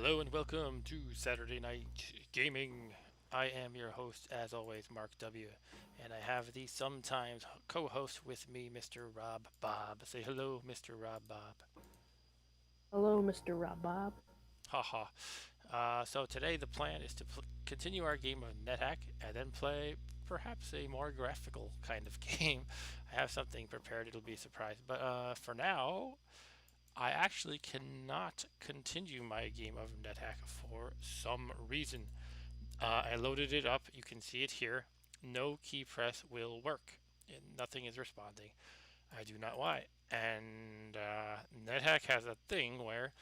Hello and welcome to Saturday Night Gaming. I am your host, as always, Mark W. And I have the sometimes co host with me, Mr. Rob Bob. Say hello, Mr. Rob Bob. Hello, Mr. Rob Bob. Haha. So today the plan is to continue our game of Nethack and then play perhaps a more graphical kind of game. I have something prepared, it'll be a surprise. But for now, I actually cannot continue my game of Nethack for some reason. I loaded it up. You can see it here. No key press will work. Nothing is responding. I do not why. And NetHack has a thing where,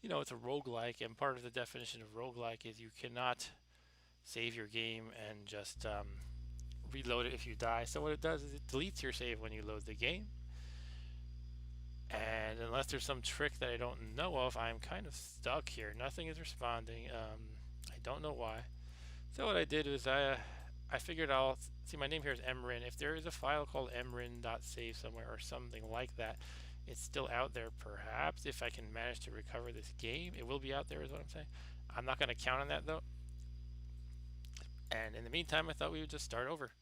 it's a roguelike, and part of the definition of roguelike is you cannot save your game and just reload it if you die. So what it does is it deletes your save when you load the game. And unless there's some trick that I don't know of, I'm kind of stuck here. Nothing is responding. I don't know why. So what I did was I figured I'll see my name here is mrin. If there is a file called mrin.save somewhere or something like that, it's still out there perhaps. If I can manage to recover this game, it will be out there is what I'm saying. I'm not going to count on that though. And in the meantime, I thought we would just start over.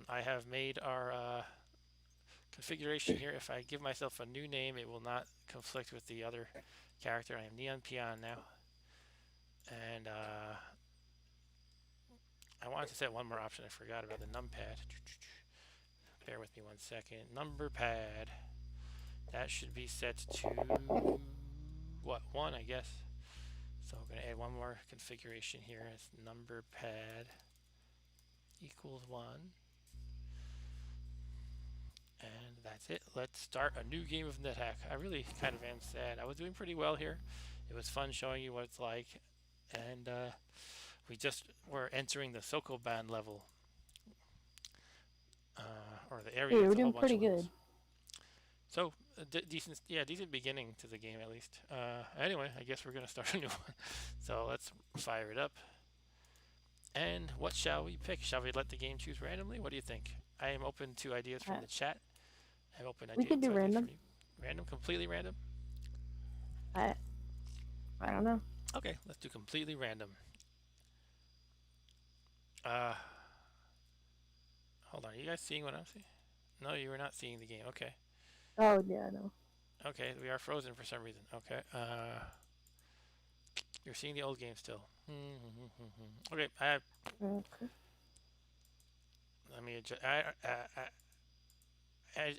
I have made our configuration here. If I give myself a new name, it will not conflict with the other character. I am Neon Peon now. And I wanted to set one more option. I forgot about the numpad. Bear with me one second. Number pad. That should be set to what? 1, I guess. So I'm going to add one more configuration here as number pad equals 1. And that's it. Let's start a new game of NetHack. I really kind of am sad. I was doing pretty well here. It was fun showing you what it's like. And we just were entering the Sokoban level. Or the area Hey, we're with a whole doing bunch pretty of levels. good. So decent beginning to the game at least. Anyway, I guess we're gonna start a new one. So let's fire it up. And what shall we pick? Shall we let the game choose randomly? What do you think? I am open to ideas from Uh, the chat. I'm open we could do to ideas from random. you. Random, completely random. I I don't know. Okay, let's do completely random. Uh, Hold on. Are you guys seeing what I'm seeing? No, you were not seeing the game. Okay. Oh yeah, I know. Okay, we are frozen for some reason. Okay. You're seeing the old game still. Okay. Okay. Let me adjust.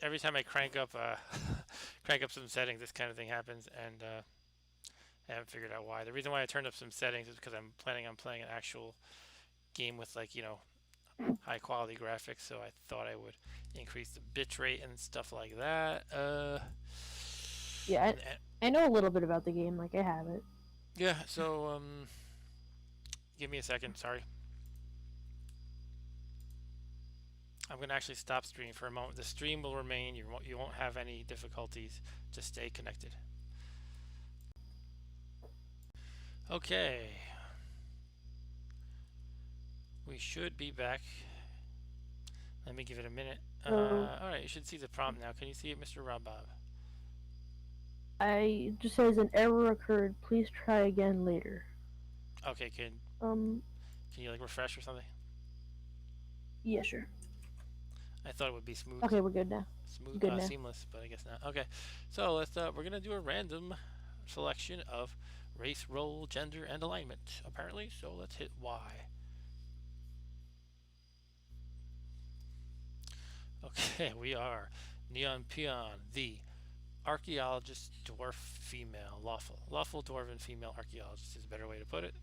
Every time I crank up, crank up some settings, this kind of thing happens, and I haven't figured out why. The reason why I turned up some settings is because I'm planning on playing an actual game with high quality graphics. So I thought I would increase the bit rate and stuff like that. Yeah, And I know a little bit about the game. Like I have it. yeah. So give me a second. Sorry. I'm gonna actually stop streaming for a moment. The stream will remain. You won't have any difficulties. Just stay connected. Okay. We should be back. Let me give it a minute. So All right, you should see the prompt now. Can you see it, Mr. Rob Bob? I just says an error occurred. Please try again later. Okay, Um. can you like refresh or something? Yeah, sure. I thought it would be smooth, Okay, we're good now. Good now. seamless, but I guess not. Okay, so let's. We're gonna do a random selection of race, role, gender, and alignment. Apparently, so let's hit Y. Okay, we are Neon Peon, the archaeologist, dwarf, female, lawful dwarven female archaeologist is a better way to put it.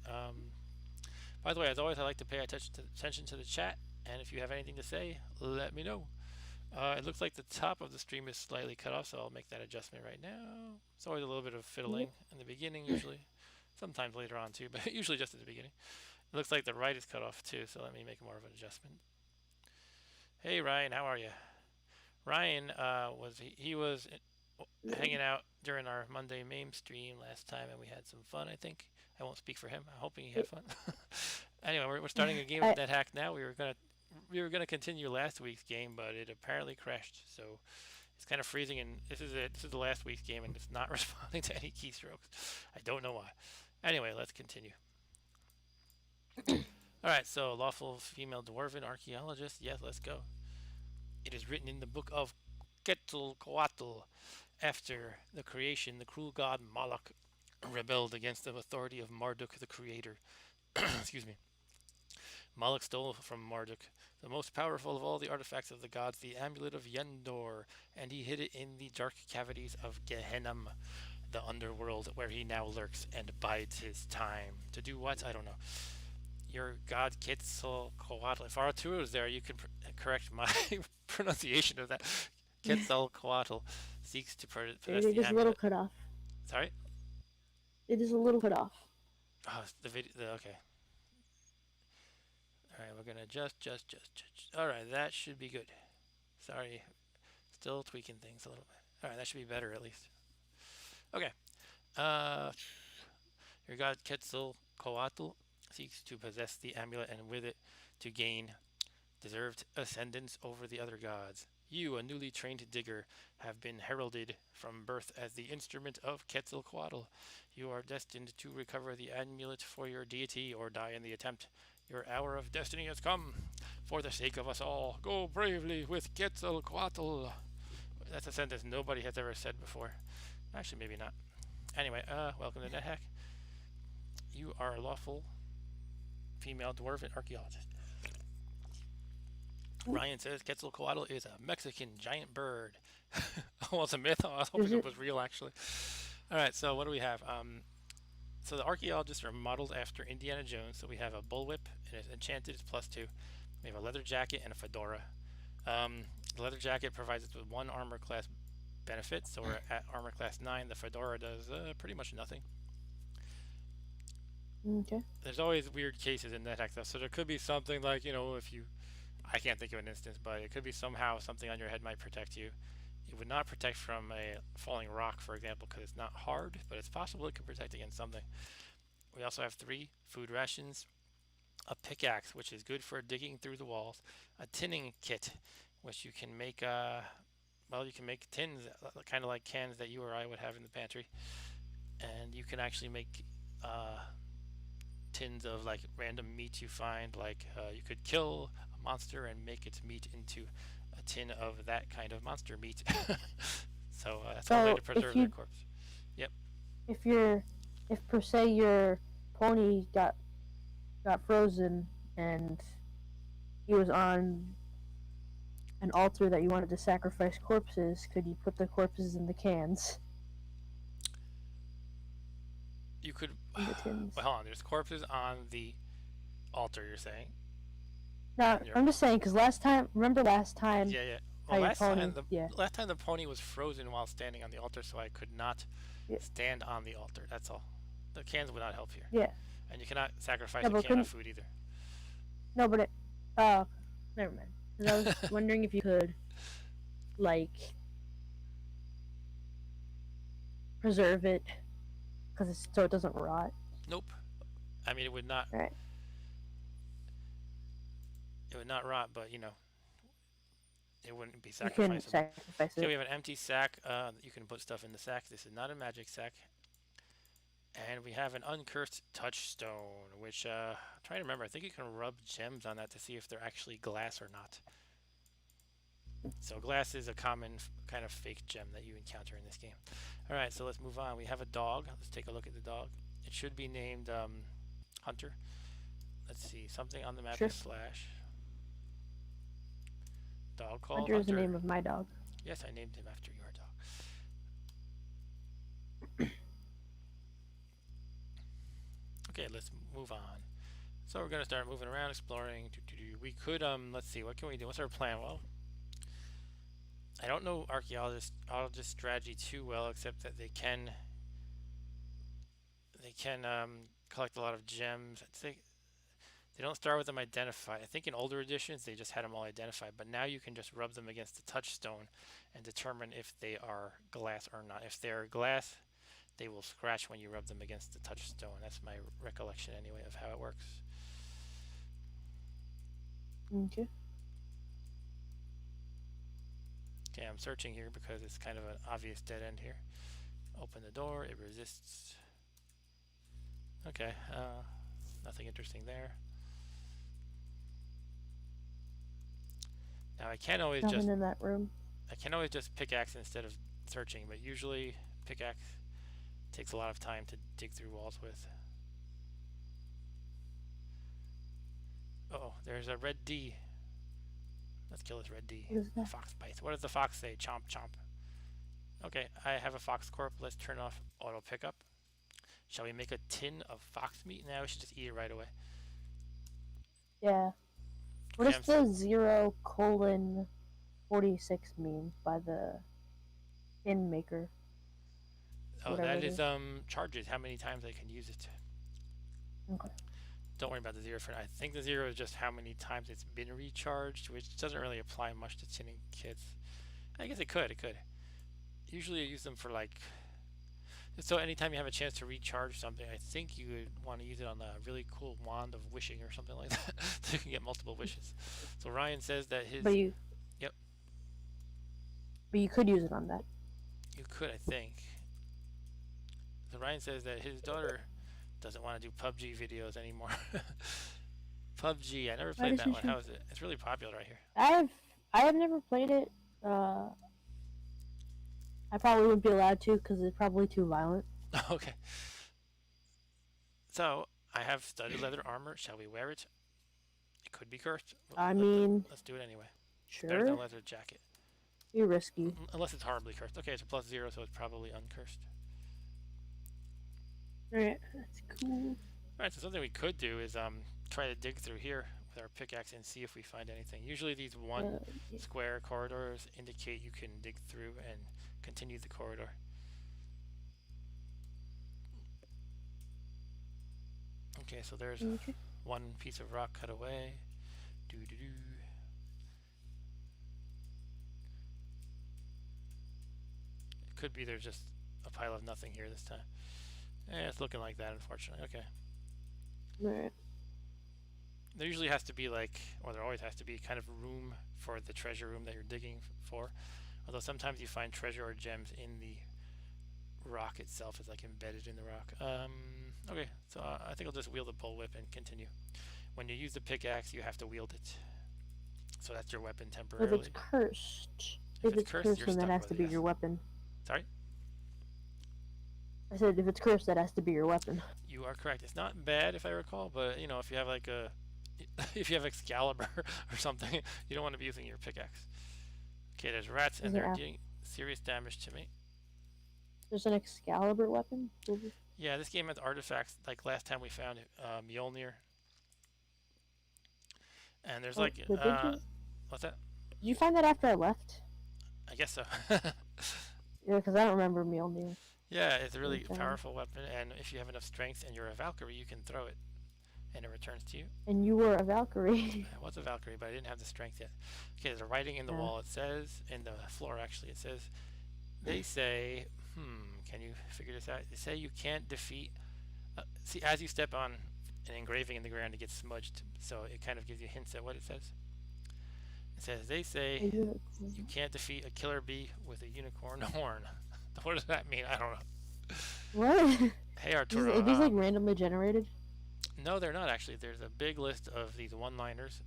By the way, as always, I like to pay attention to the chat, and if you have anything to say, let me know. It looks like the top of the stream is slightly cut off, so I'll make that adjustment right now. It's always a little bit of fiddling Yep. in the beginning, usually. Sometimes later on, too, but usually just at the beginning. It looks like the right is cut off, too, so let me make more of an adjustment. Hey, Ryan, how are you? Ryan he was hanging out during our Monday MAME stream last time, and we had some fun, I think. I won't speak for him. I'm hoping he had fun. Anyway, we're starting a game of I NetHack now. We were gonna continue last week's game, but it apparently crashed. So It's kind of freezing, and this is it. This is the last week's game, and it's not responding to any keystrokes. I don't know why. Anyway, let's continue. All right, so lawful female dwarven archaeologist. Yes, let's go. It is written in the book of Quetzalcoatl. After the creation, the cruel god Moloch rebelled against the authority of Marduk, the creator. Excuse me. Moloch stole from Marduk the most powerful of all the artifacts of the gods, the amulet of Yendor, and he hid it in the dark cavities of Gehenna, the underworld, where he now lurks and bides his time. To do what? I don't know. Your god Quetzalcoatl. If Arturo is there, you can correct my pronunciation of that. Quetzalcoatl seeks to possess It the is a little amulet. cut off. Sorry? It is a little cut off. Oh, the video. Okay. All right, we're gonna just. All right, that should be good. Sorry, still tweaking things a little bit. All right, that should be better at least. Okay. Uh, your god Quetzalcoatl seeks to possess the amulet and with it to gain deserved ascendance over the other gods. You, a newly trained digger, have been heralded from birth as the instrument of Quetzalcoatl. You are destined to recover the amulet for your deity or die in the attempt. Your hour of destiny has come. For the sake of us all, go bravely with Quetzalcoatl. That's a sentence nobody has ever said before. Actually, maybe not. Anyway, welcome to Nethack. You are a lawful female dwarven archaeologist. Ryan says Quetzalcoatl is a Mexican giant bird. Oh, it's a myth. I was hoping it was real, actually. All right, so what do we have? So the archaeologists are modeled after Indiana Jones. So we have a bullwhip, and it's enchanted. It's +2. We have a leather jacket and a fedora. The leather jacket provides us with 1 armor class benefit. So we're at armor class 9. The fedora does pretty much nothing. Okay. There's always weird cases in that stuff. So there could be something like, if you I can't think of an instance, but it could be somehow something on your head might protect you. It would not protect from a falling rock, for example, because it's not hard, but it's possible it could protect against something. We also have 3 food rations, a pickaxe, which is good for digging through the walls, a tinning kit, which you can make, you can make tins, kind of like cans that you or I would have in the pantry, and you can actually make tins of like random meat you find, like you could kill a monster and make its meat into a tin of that kind of monster meat. So that's one way to preserve their corpse. Yep. If per se your pony got frozen and he was on an altar that you wanted to sacrifice corpses, could you put the corpses in the cans? You could. In the tins. Well, hold on. There's corpses on the altar. You're saying? No, I'm just saying because last time. Yeah. Well, last time the pony was frozen while standing on the altar, so I could not stand on the altar. That's all. The cans would not help here. Yeah. And you cannot sacrifice a can of food either. No, but never mind. I was wondering if you could, like, preserve it, so it doesn't rot. Nope. I mean, it would not. Right. It would not rot, but it wouldn't be sacrificable. You couldn't sacrifice it. Okay, we have an empty sack. You can put stuff in the sack. This is not a magic sack. And we have an uncursed touchstone, which I'm trying to remember. I think you can rub gems on that to see if they're actually glass or not. So glass is a common kind of fake gem that you encounter in this game. All right, so let's move on. We have a dog. Let's take a look at the dog. It should be named Hunter. Let's see, something on the map is slash. Dog called Hunter is the name of my dog. Yes, I named him after your dog. Okay, let's move on. So we're gonna start moving around, exploring. We could let's see, what can we do? What's our plan? Well, I don't know archaeologist strategy too well, except that they can collect a lot of gems. I think they don't start with them identified. I think in older editions they just had them all identified, but now you can just rub them against the touchstone and determine if they are glass or not. If they're glass, they will scratch when you rub them against the touchstone. That's my recollection anyway of how it works. Okay. Okay, I'm searching here because it's kind of an obvious dead end here. Open the door, it resists. Okay, nothing interesting there. Now Nothing in that room. I can always just pickaxe instead of searching, but usually pickaxe takes a lot of time to dig through walls with. Oh, there's a red D. Let's kill this red D. What is that? Fox bites. What does the fox say? Chomp, chomp. Okay, I have a fox corp. Let's turn off auto pickup. Shall we make a tin of fox meat? Now we should just eat it right away. Yeah. What Okay, does the 0:46 mean by the pin maker? oh, that is charges. How many times I can use it. Okay. Don't worry about the 0 for now. I think the 0 is just how many times it's been recharged, which doesn't really apply much to tinning kits. I guess it could. Usually I use them for like, so anytime you have a chance to recharge something, I think you would want to use it on a really cool wand of wishing or something like that, so you can get multiple wishes. So Ryan says that his. Yep. But you could use it on that. You could, I think. So Ryan says that his daughter doesn't want to do PUBG videos anymore. PUBG, I never played that one. How is it? It's really popular right here. I have never played it. I probably wouldn't be allowed to because it's probably too violent. Okay. So I have studded leather armor. Shall we wear it? It could be cursed. Let's do it anyway. Sure. Better than a leather jacket. Be risky. Unless it's horribly cursed. Okay, it's a +0, so it's probably uncursed. Alright, that's cool. Alright, so something we could do is try to dig through here with our pickaxe and see if we find anything. Usually these square corridors indicate you can dig through and continue the corridor. Okay, so there's one piece of rock cut away. Doo-doo-doo. It could be there's just a pile of nothing here this time. It's looking like that, unfortunately. Okay. Alright. There usually has to be like, or there always has to be kind of room for the treasure room that you're digging for. Although sometimes you find treasure or gems in the rock itself. It's like embedded in the rock. Okay, so I think I'll just wield the bullwhip and continue. When you use the pickaxe, you have to wield it. So that's your weapon temporarily. If it's cursed. If it's cursed, then that has to be your weapon. Sorry? I said if it's cursed, that has to be your weapon. You are correct. It's not bad if I recall, but you know, if you have like a, if you have Excalibur or something, you don't want to be using your pickaxe. Okay, there's rats and they're doing serious damage to me. There's an Excalibur weapon? Yeah, this game has artifacts like last time we found Mjolnir. And there's like, what's that? Did you find that after I left? I guess so. Yeah, because I don't remember Mjolnir. Yeah, it's a really powerful weapon, and if you have enough strength and you're a Valkyrie, you can throw it, and it returns to you. And you were a Valkyrie. I was a Valkyrie, but I didn't have the strength yet. Okay, there's a writing in the wall. It says, in the floor actually, it says, they say, can you figure this out? They say you can't defeat, see, as you step on an engraving in the ground, it gets smudged, so it kind of gives you hints at what it says. It says, they say you can't defeat a killer bee with a unicorn horn. What does that mean? I don't know. What? Hey Arturo. Are these like randomly generated? No, they're not actually. There's a big list of these one-liners.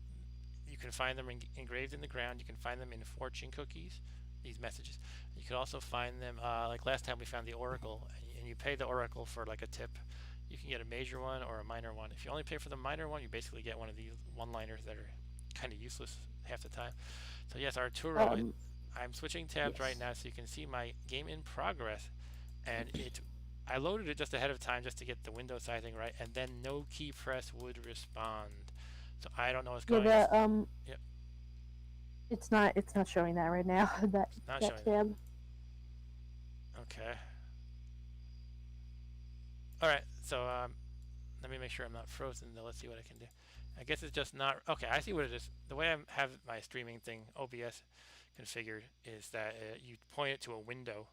You can find them engraved in the ground. You can find them in fortune cookies, these messages. You can also find them, like last time we found the oracle, and you pay the oracle for like a tip. You can get a major one or a minor one. If you only pay for the minor one, you basically get one of these one-liners that are kind of useless half the time. So yes, Arturo, I'm switching tabs right now so you can see my game in progress, and I loaded it just ahead of time just to get the window sizing right, and then no key press would respond. So I don't know what's going on. Yep. It's not showing that right now. that tab. Okay. All right. So let me make sure I'm not frozen. Though. Let's see what I can do. I guess it's just not. Okay, I see what it is. The way I have my streaming thing, OBS, configured is that you point it to a window,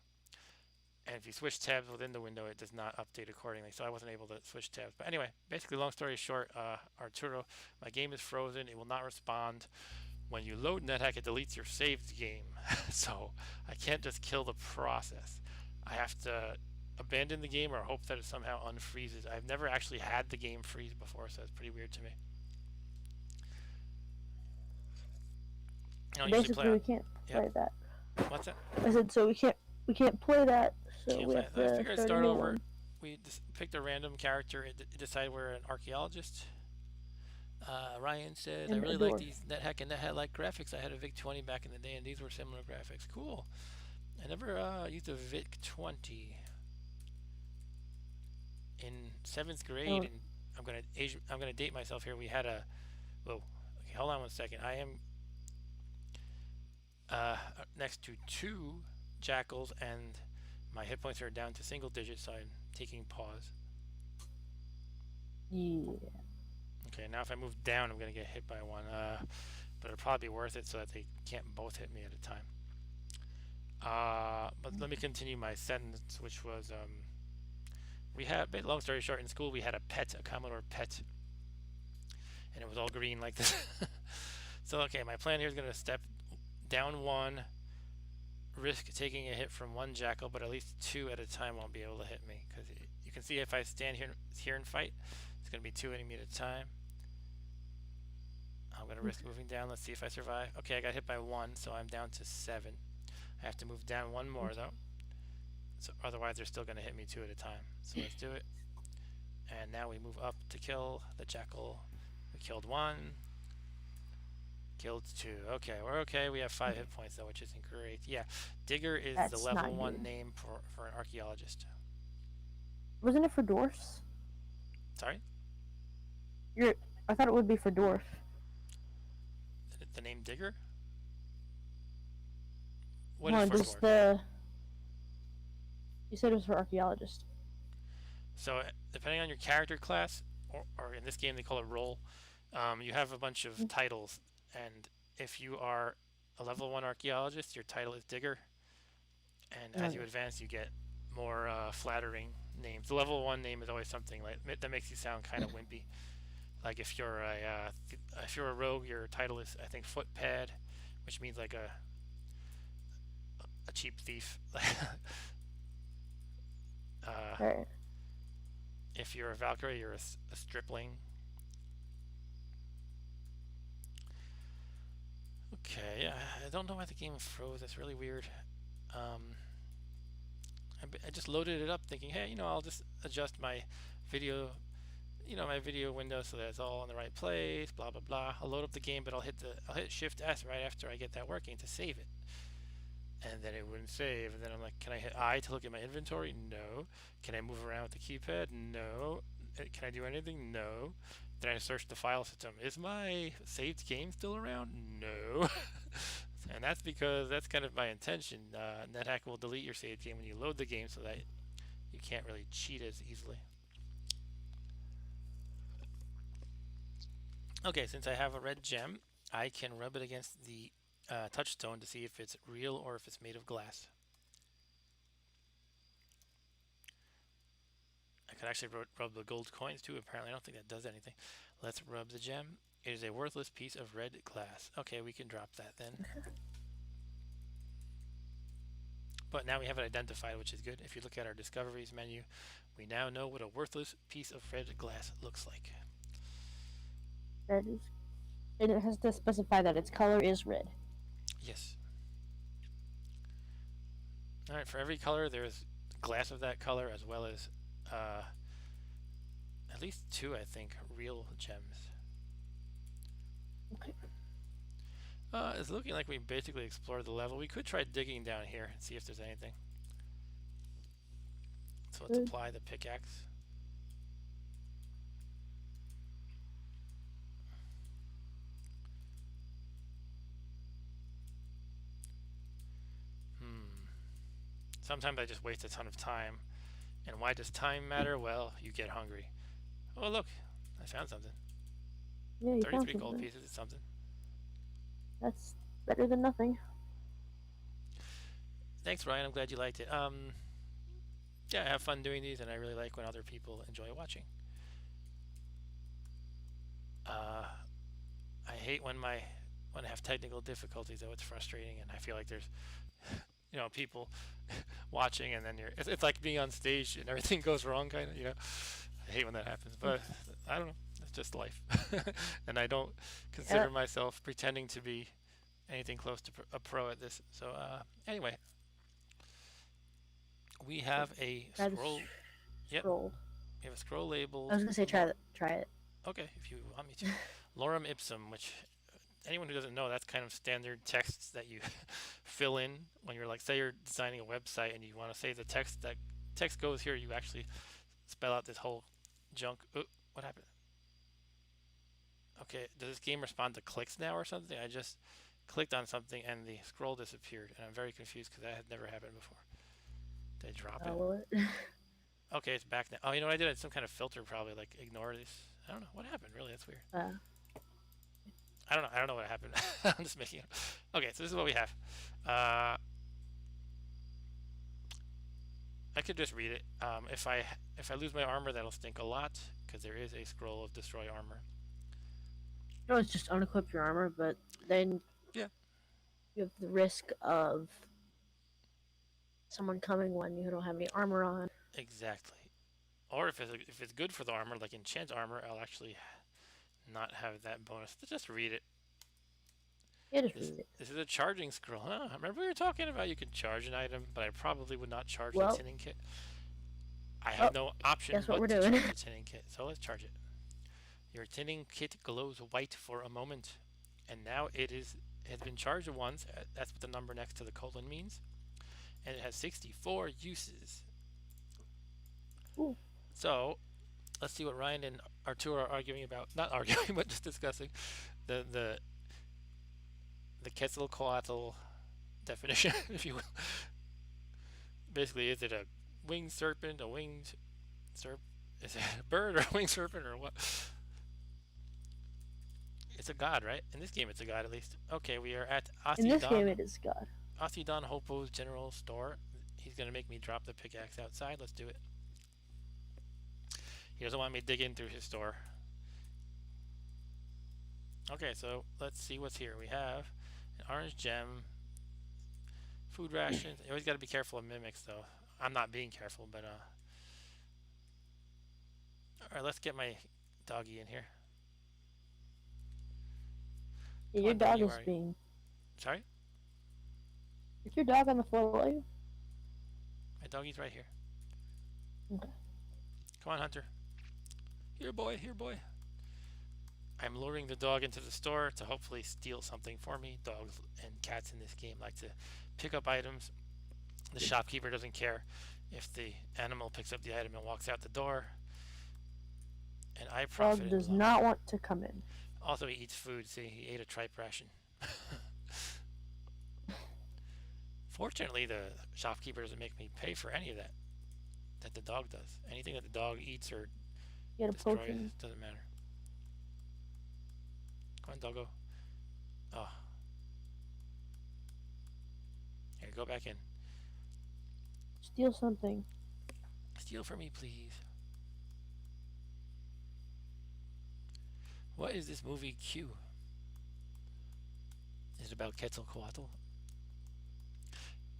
and if you switch tabs within the window, it does not update accordingly. So I wasn't able to switch tabs. But anyway, basically, long story short, Arturo, my game is frozen. It will not respond. When you load Nethack, it deletes your saved game. So I can't just kill the process. I have to abandon the game or hope that it somehow unfreezes. I've never actually had the game freeze before, so it's pretty weird to me. I don't usually play Basically, on. we can't Yep. play that. What's that? I said so we can't play that. So Can't we play have it. I to figured I'd start a start new over. one. We just picked a random character and decided we're an archaeologist. Ryan said, I And a really like dwarf. these Nethack and Nethead like graphics. I had a VIC 20 back in the day, and these were similar graphics. Cool. I never used a VIC 20 in 7th grade, Oh, and I'm gonna date myself here. We had a whoa. Okay, hold on one second. I am next to 2 jackals, and my hit points are down to single digits, so I'm taking pause. yeah. Okay, now if I move down, I'm gonna get hit by one. But it'll probably be worth it so that they can't both hit me at a time. But let me continue my sentence, which was we had, long story short, in school we had a pet, a Commodore PET, and it was all green like this. So okay, my plan here is gonna step down 1, risk taking a hit from 1 jackal, but at least 2 at a time won't be able to hit me, because you can see if I stand here and fight, it's gonna be 2 hitting me at a time. I'm gonna risk moving down. Let's see if I survive. Okay, I got hit by 1, so I'm down to 7. I have to move down 1 more though, so otherwise they're still gonna hit me 2 at a time. So let's do it. And now we move up to kill the jackal. We killed 1, killed 2. Okay, we're okay. We have 5 hit points though, which isn't great. Yeah, Digger is the That's level not 1 good. name for an archaeologist. Wasn't it for dwarfs? Sorry, I thought it would be for dwarf. the name Digger. What is No, for just dwarf? the. You said it was for archaeologist. So depending on your character class, or in this game they call it role, you have a bunch of titles, and if you are a level 1 archaeologist, your title is Digger, and as you Okay. advance, you get more flattering names. The level 1 name is always something like that makes you sound kind of wimpy. Like if you're a rogue, your title is, I think, footpad, which means like a cheap thief. uh, Alright. if you're a Valkyrie, you're a stripling. Okay, yeah, I don't know why the game froze. That's really weird. Um, I just loaded it up thinking, hey, I'll just adjust my video, my video window so that it's all in the right place. Blah blah blah. I'll load up the game, but I'll hit Shift S right after I get that working to save it, and then it wouldn't save. And then I'm like, can I hit I to look at my inventory? No. Can I move around with the keypad? No. Can I do anything? No. Then I search the file system. Is my saved game still around? No. And that's because that's kind of my intention. Nethack will delete your saved game when you load the game so that you can't really cheat as easily. Okay, since I have a red gem, I can rub it against the touchstone to see if it's real or if it's made of glass. I could actually rub the gold coins too. Apparently, I don't think that does anything. Let's rub the gem. It is a worthless piece of red glass. Okay, we can drop that then. But now we have it identified, which is good. If you look at our discoveries menu, we now know what a worthless piece of red glass looks like. That is. And it has to specify that its color is red. Yes. Alright, for every color, there's glass of that color as well as at least 2, I think, real gems. Okay. It's looking like we basically explored the level. We could try digging down here and see if there's anything. So let's apply the pickaxe. Sometimes I just waste a ton of time. And why does time matter? Well, you get hungry. Oh, look, I found something. Yeah, you found 33 gold something. pieces is something. That's better than nothing. Thanks, Ryan. I'm glad you liked it. Yeah, I have fun doing these, and I really like when other people enjoy watching. I hate when my when I have technical difficulties, though, it's frustrating, and I feel like there's people watching, and then it's like being on stage and everything goes wrong, kind of. I hate when that happens, but I don't know. It's just life, and I don't Yeah, consider myself pretending to be anything close to a pro at this. So anyway, we have a try the scroll. Yep, scroll. we have a scroll I labeled was gonna say lore. try it. Okay, if you want me to, lorem ipsum, which anyone who doesn't know, that's kind of standard text that you fill in when you're like, say you're designing a website and you want to say the text that text goes here. You actually spell out this whole junk. What happened? Okay, does this game respond to clicks now or something? I just clicked on something and the scroll disappeared, and I'm very confused because that had never happened before. Did I drop it? Will it? Okay, it's back now. Oh, you know what I did? It's some kind of filter, probably like ignore this. I don't know what happened. Really, that's weird. Uh, I don't know. I don't know what happened. I'm just making it. Okay, so this is what we have. Uh, I could just read it. If I lose my armor, that'll stink a lot because there is a scroll of destroy armor. no, it's just unequip your armor, but then Yeah. you have the risk of someone coming when you don't have any armor on. Exactly. Or if it's good for the armor, like enchant armor, I'll actually not have that bonus. Just read it. Yeah, just This read it. this is a charging scroll. Huh? Remember we were talking about you can charge an item, but I probably would not charge the Well, tinning kit. I have no option guess what but we're to doing. charge the tinning kit, so let's charge it. Your tinning kit glows white for a moment, and now it has been charged once. That's what the number next to the colon means, and it has 64 uses. Ooh. So let's see what Ryan and Arturo are arguing about. Not arguing, but just discussing the Quetzalcoatl definition, if you will. Basically, is it a winged serpent, a winged serp? Is it a bird or a winged serpent or what? It's a god, right? In this game, it's a god at least. Okay, we are at In this game, Asidon it is God. Asidon Hopo's general store. He's gonna make me drop the pickaxe outside. Let's do it. He doesn't want me digging through his store. Okay, so let's see what's here. We have an orange gem, food rations. You always got to be careful of mimics, though. I'm not being careful, but all right, let's get my doggy in here. Yeah, Come your on, dog doggy, is where are you? being. Sorry, Is your dog on the floor below you? my doggy's right here. Okay. Come on, Hunter. Here, boy. Here, boy. I'm luring the dog into the store to hopefully steal something for me. Dogs and cats in this game like to pick up items. The shopkeeper doesn't care if the animal picks up the item and walks out the door. And I profit Dog in does the long not run. want to come in. Also, he eats food. See, he ate a tripe ration. Fortunately, the shopkeeper doesn't make me pay for any of that the dog does. Anything that the dog eats or Get a destroys potion. doesn't matter. Come on, doggo. Oh, here, go back in. Steal something. Steal for me, please. What is this movie Q? Is it about Quetzalcoatl?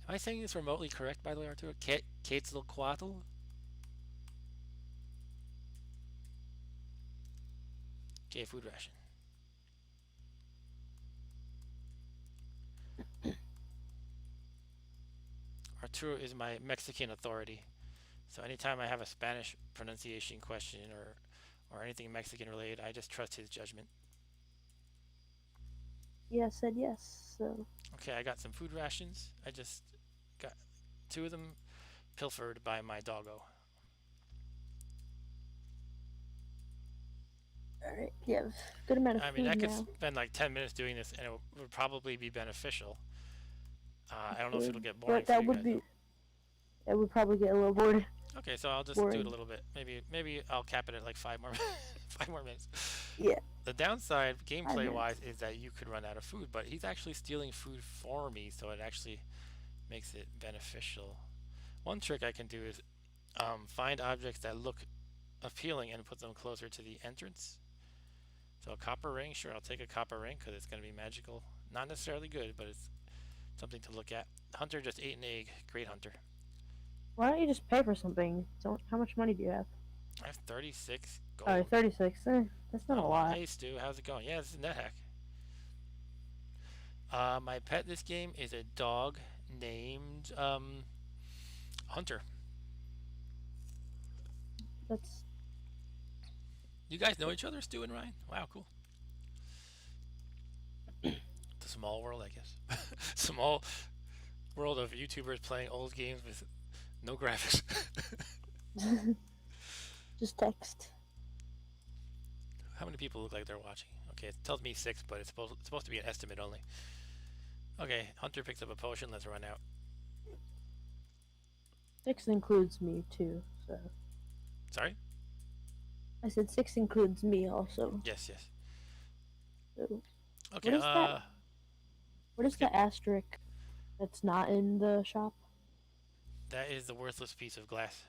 Am I saying this remotely correct, by the way, Arturo? Quetzalcoatl? Okay, food ration. Arturo is my Mexican authority. So anytime I have a Spanish pronunciation question or anything Mexican related, I just trust his judgment. Yeah, I said yes. So. Okay, I got some food rations. I just got two of them pilfered by my doggo. Alright, yeah, good amount of I mean, food I could now. spend like 10 minutes doing this and it would probably be beneficial. I don't know if it'll get boring But for that you would guys be. though. That would probably get a little bored. Okay, so I'll just do it a Boring. little bit. Maybe I'll cap it at like 5 more 5 more minutes. Yeah. The downside, 5 gameplay minutes. wise, is that you could run out of food, but he's actually stealing food for me, so it actually makes it beneficial. One trick I can do is find objects that look appealing and put them closer to the entrance. So a copper ring, sure, I'll take a copper ring because it's going to be magical. Not necessarily good, but it's something to look at. Hunter just ate an egg. Great hunter. Why don't you just pay for something? So, how much money do you have? I have 36 Oh, gold. 36. That's not a Oh, lot. hey Stu, how's it going? Yeah, this is Nethack. My pet this game is a dog named Hunter. That's You guys know each other, Stu and Ryan? Wow, cool. It's a small world, I guess. Small world of YouTubers playing old games with no graphics. just text. How many people look like they're watching? Okay, it tells me 6, but it's supposed to be an estimate only. Okay, Hunter picks up a potion. Let's run out. 6 includes me too. So Sorry? I said 6 includes me also. Yes, yes. So what Okay, is that? What is skip. the asterisk that's not in the shop? That is the worthless piece of glass.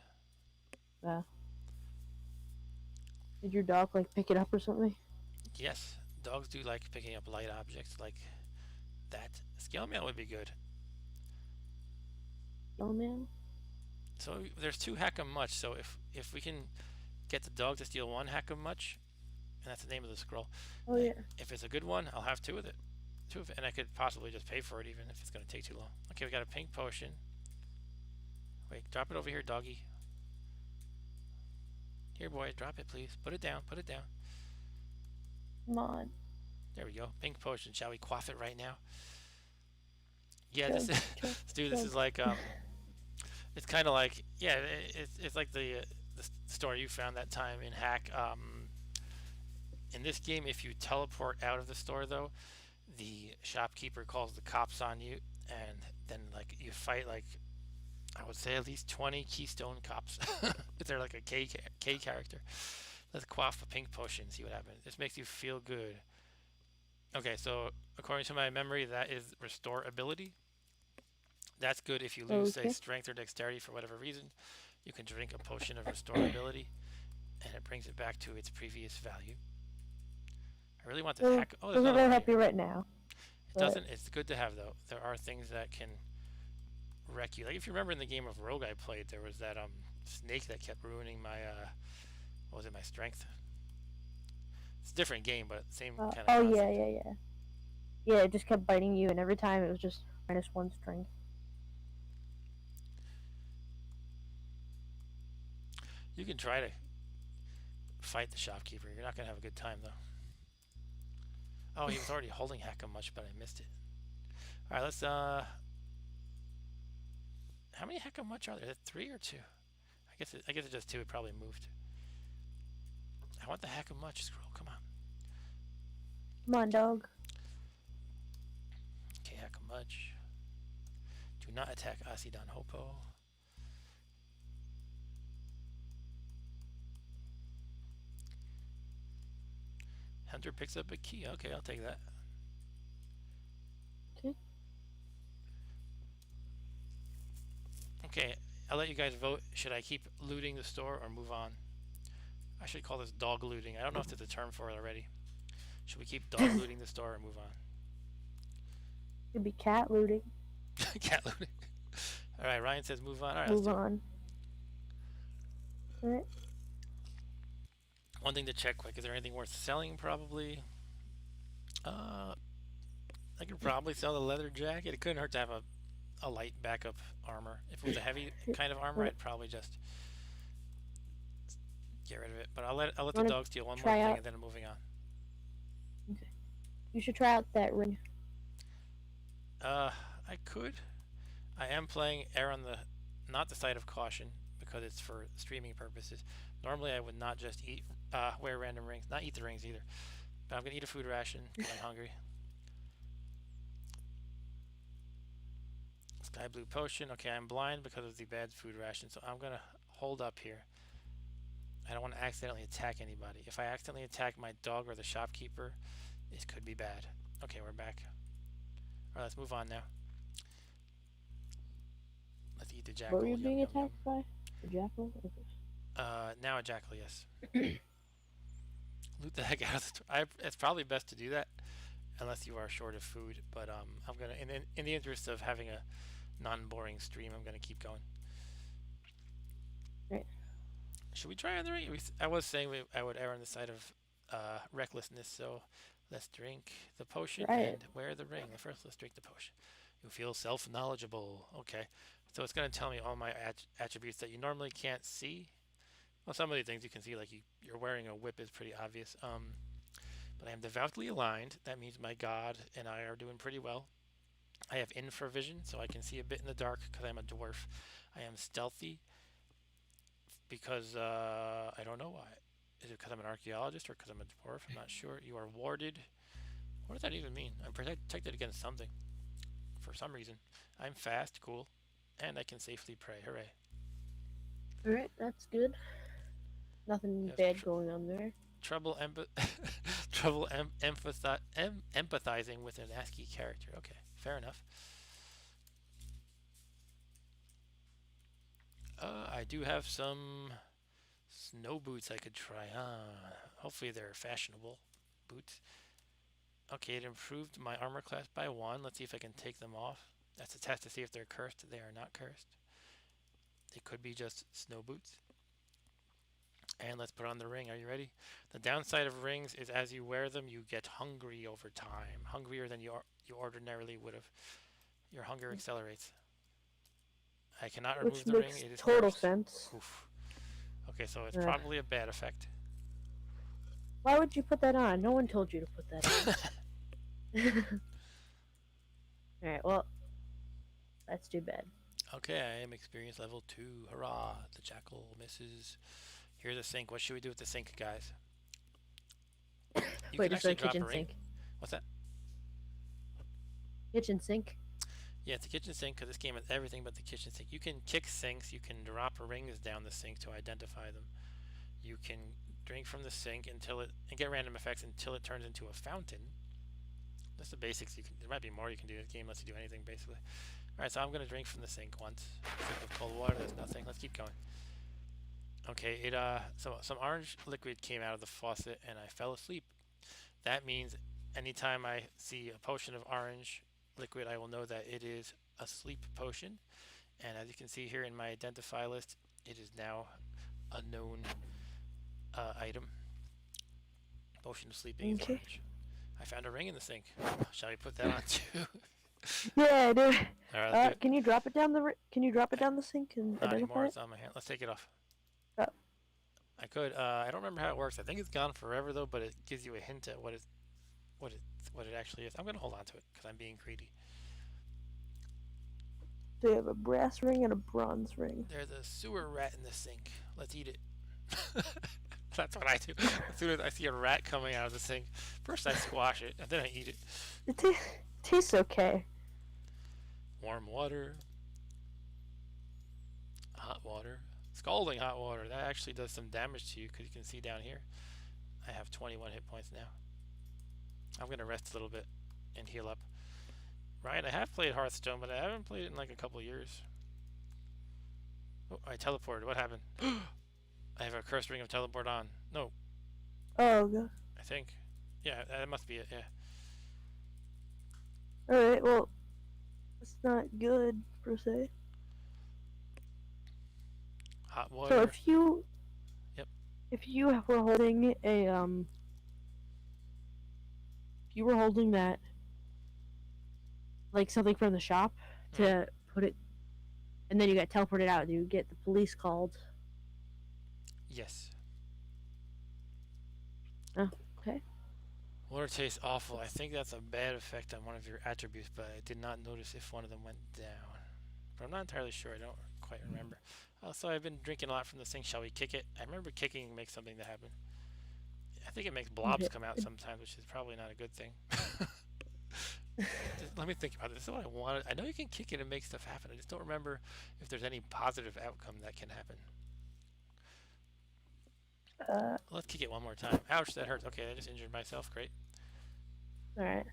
Uh, did your dog like pick it up or something? Yes, dogs do like picking up light objects like that. Scale mail would be good. Oh man. So there's 2 hack 'em much. So if we can get the dog to steal 1 hack 'em much, and that's the name of the scroll. Oh yeah. If it's a good one, I'll have 2 of it. 2 of it, and I could possibly just pay for it even if it's going to take too long. Okay, we got a pink potion. Wait, drop it over here, doggy. Here, boy, drop it, please. Put it down. Put it down. Come on. There we go. Pink potion. Shall we quaff it right now? Yeah, this Chug, is chug, Stu. This chug. is like it's kind of like yeah, it's like the story you found that time in Hack. In this game, if you teleport out of the store though, the shopkeeper calls the cops on you, and then like you fight like I would say at least 20 Keystone cops. If they're like a K character. Let's quaff a pink potion. See what happens. This makes you feel good. Okay, so according to my memory, that is restore ability. That's good if you lose, say, Okay. strength or dexterity for whatever reason. You can drink a potion of restore ability, and it brings it back to its previous value. I really want this Well, hack. Oh, there's doesn't another really one help here. you right now, It but doesn't. It's good to have though. There are things that can wreck you. Like if you remember in the game of Rogue I played, there was that snake that kept ruining my what was it? My strength. It's a different game, but same kind of oh yeah, concept. yeah, yeah. Yeah, it just kept biting you, and every time it was just -1 strength. You can try to fight the shopkeeper. You're not gonna have a good time though. Oh, he was already holding Hack 'em much, but I missed it. All right, let's. How many Hack 'em much are there? Is it 3 or 2? I guess it's just 2. It probably moved. I want the Hack 'em much scroll. Come on. Come on, dog. Okay, Hack 'em much. Do not attack Asidon Hopo. Hunter picks up a key. Okay, I'll take that. Okay. Okay, I'll let you guys vote. Should I keep looting the store or move on? I should call this dog looting. I don't know if there's a term for it already. Should we keep dog looting the store or move on? Could be cat looting. Cat looting. All right, Ryan says move on. All right, let's Move do it. on. All right. One thing to check quick, is there anything worth selling? Probably. Uh, I could probably sell the leather jacket. It couldn't hurt to have a light backup armor. If it was a heavy kind of armor, Wanna I'd probably just get rid of it. But I'll let the wanna dog steal one more try thing out? and then I'm moving on. Okay. You should try out that ring. I could. I am playing Air on the not the side of caution because it's for streaming purposes. Normally I would not just wear random rings, not eat the rings either. But I'm gonna eat a food ration because I'm hungry. Sky blue potion. Okay, I'm blind because of the bad food ration, so I'm gonna hold up here. I don't want to accidentally attack anybody. If I accidentally attack my dog or the shopkeeper, it could be bad. Okay, we're back. Alright, let's move on now. Let's eat the What were jackal. you Yum being yum yum. attacked by? The jackal? Okay. Now a jackal, yes. Loot the heck out of the store. It's probably best to do that unless you are short of food. But I'm gonna, in the interest of having a non-boring stream, I'm gonna keep going. Right. Should we try on the ring? I was saying I would err on the side of recklessness, so let's drink the potion Try it. and wear the ring. First, let's drink the potion. You feel self-knowledgeable. Okay, so it's gonna tell me all my attributes that you normally can't see. Well, some of the things you can see, like you're wearing a whip, is pretty obvious. But I am devoutly aligned. That means my god and I are doing pretty well. I have infravision, so I can see a bit in the dark because I'm a dwarf. I am stealthy because I don't know why. Is it because I'm an archaeologist or because I'm a dwarf? I'm not sure. You are warded. What does that even mean? I'm protected against something for some reason. I'm fast, cool, and I can safely pray. Hooray. Alright, that's good. Nothing bad going on there. Trouble trouble empathizing with an ASCII character. Okay, fair enough. I do have some snow boots I could try. Hopefully they're fashionable boots. Okay, it improved my armor class by 1. Let's see if I can take them off. That's a test to see if they're cursed. They are not cursed. They could be just snow boots. And let's put on the ring. Are you ready? The downside of rings is as you wear them, you get hungry over time. Hungrier than you ordinarily would have. Your hunger accelerates. I cannot remove the ring. Which It makes is total cursed. sense. Oof. Okay, so it's probably a bad effect. Why would you put that on? No one told you to put that on. Alright, well, that's too bad. Okay, I am experience level 2. Hurrah! The jackal misses. Here's a sink. What should we do with the sink, guys? You Wait, can just a actually drop a kitchen ring. sink. What's that? Kitchen sink? Yeah, it's a kitchen sink because this game has everything but the kitchen sink. You can kick sinks. You can drop rings down the sink to identify them. You can drink from the sink until it and get random effects until it turns into a fountain. That's the basics. There might be more you can do. This game lets you do anything basically. All right, so I'm gonna drink from the sink once. Sip of cold water. That's nothing. Let's keep going. Okay, so some orange liquid came out of the faucet and I fell asleep. That means anytime I see a potion of orange liquid, I will know that it is a sleep potion. And as you can see here in my identify list, it is now a known item. Potion of sleeping is orange. I found a ring in the sink. Shall we put that on too? Yeah, I do. All right, can you drop it down the sink and not identify anymore. it? It's on my hand. Let's take it off. Oh. I could. I don't remember how it works. I think it's gone forever though, but it gives you a hint at what it actually is. I'm gonna hold on to it because I'm being greedy. So you have a brass ring and a bronze ring. There's a sewer rat in the sink. Let's eat it. That's what I do. As soon as I see a rat coming out of the sink, first I squash it and then I eat it. It tastes okay. Warm water. Hot water. Scalding hot water. That actually does some damage to you because you can see down here. I have 21 hit points now. I'm going to rest a little bit and heal up. Ryan, I have played Hearthstone, but I haven't played it in like a couple years. Oh, I teleported. What happened? I have a cursed ring of teleport on. No. Oh, God. I think. Yeah, that must be it, yeah. Alright, well, it's not good, per se. Hot water. So if you... Yep. If you were holding a, If you were holding that, like something from the shop, to put it... And then you got teleported out, do you get the police called? Yes. Oh, okay. Water tastes awful. I think that's a bad effect on one of your attributes, but I did not notice if one of them went down. But I'm not entirely sure. I don't quite remember. Also, I've been drinking a lot from the sink. Shall we kick it? I remember kicking makes something to happen. I think it makes blobs come out sometimes, which is probably not a good thing. Let me think about it. This is what I wanted. I know you can kick it and make stuff happen. I just don't remember if there's any positive outcome that can happen. Let's kick it one more time. Ouch, that hurts. Okay, I just injured myself. Great. Alright.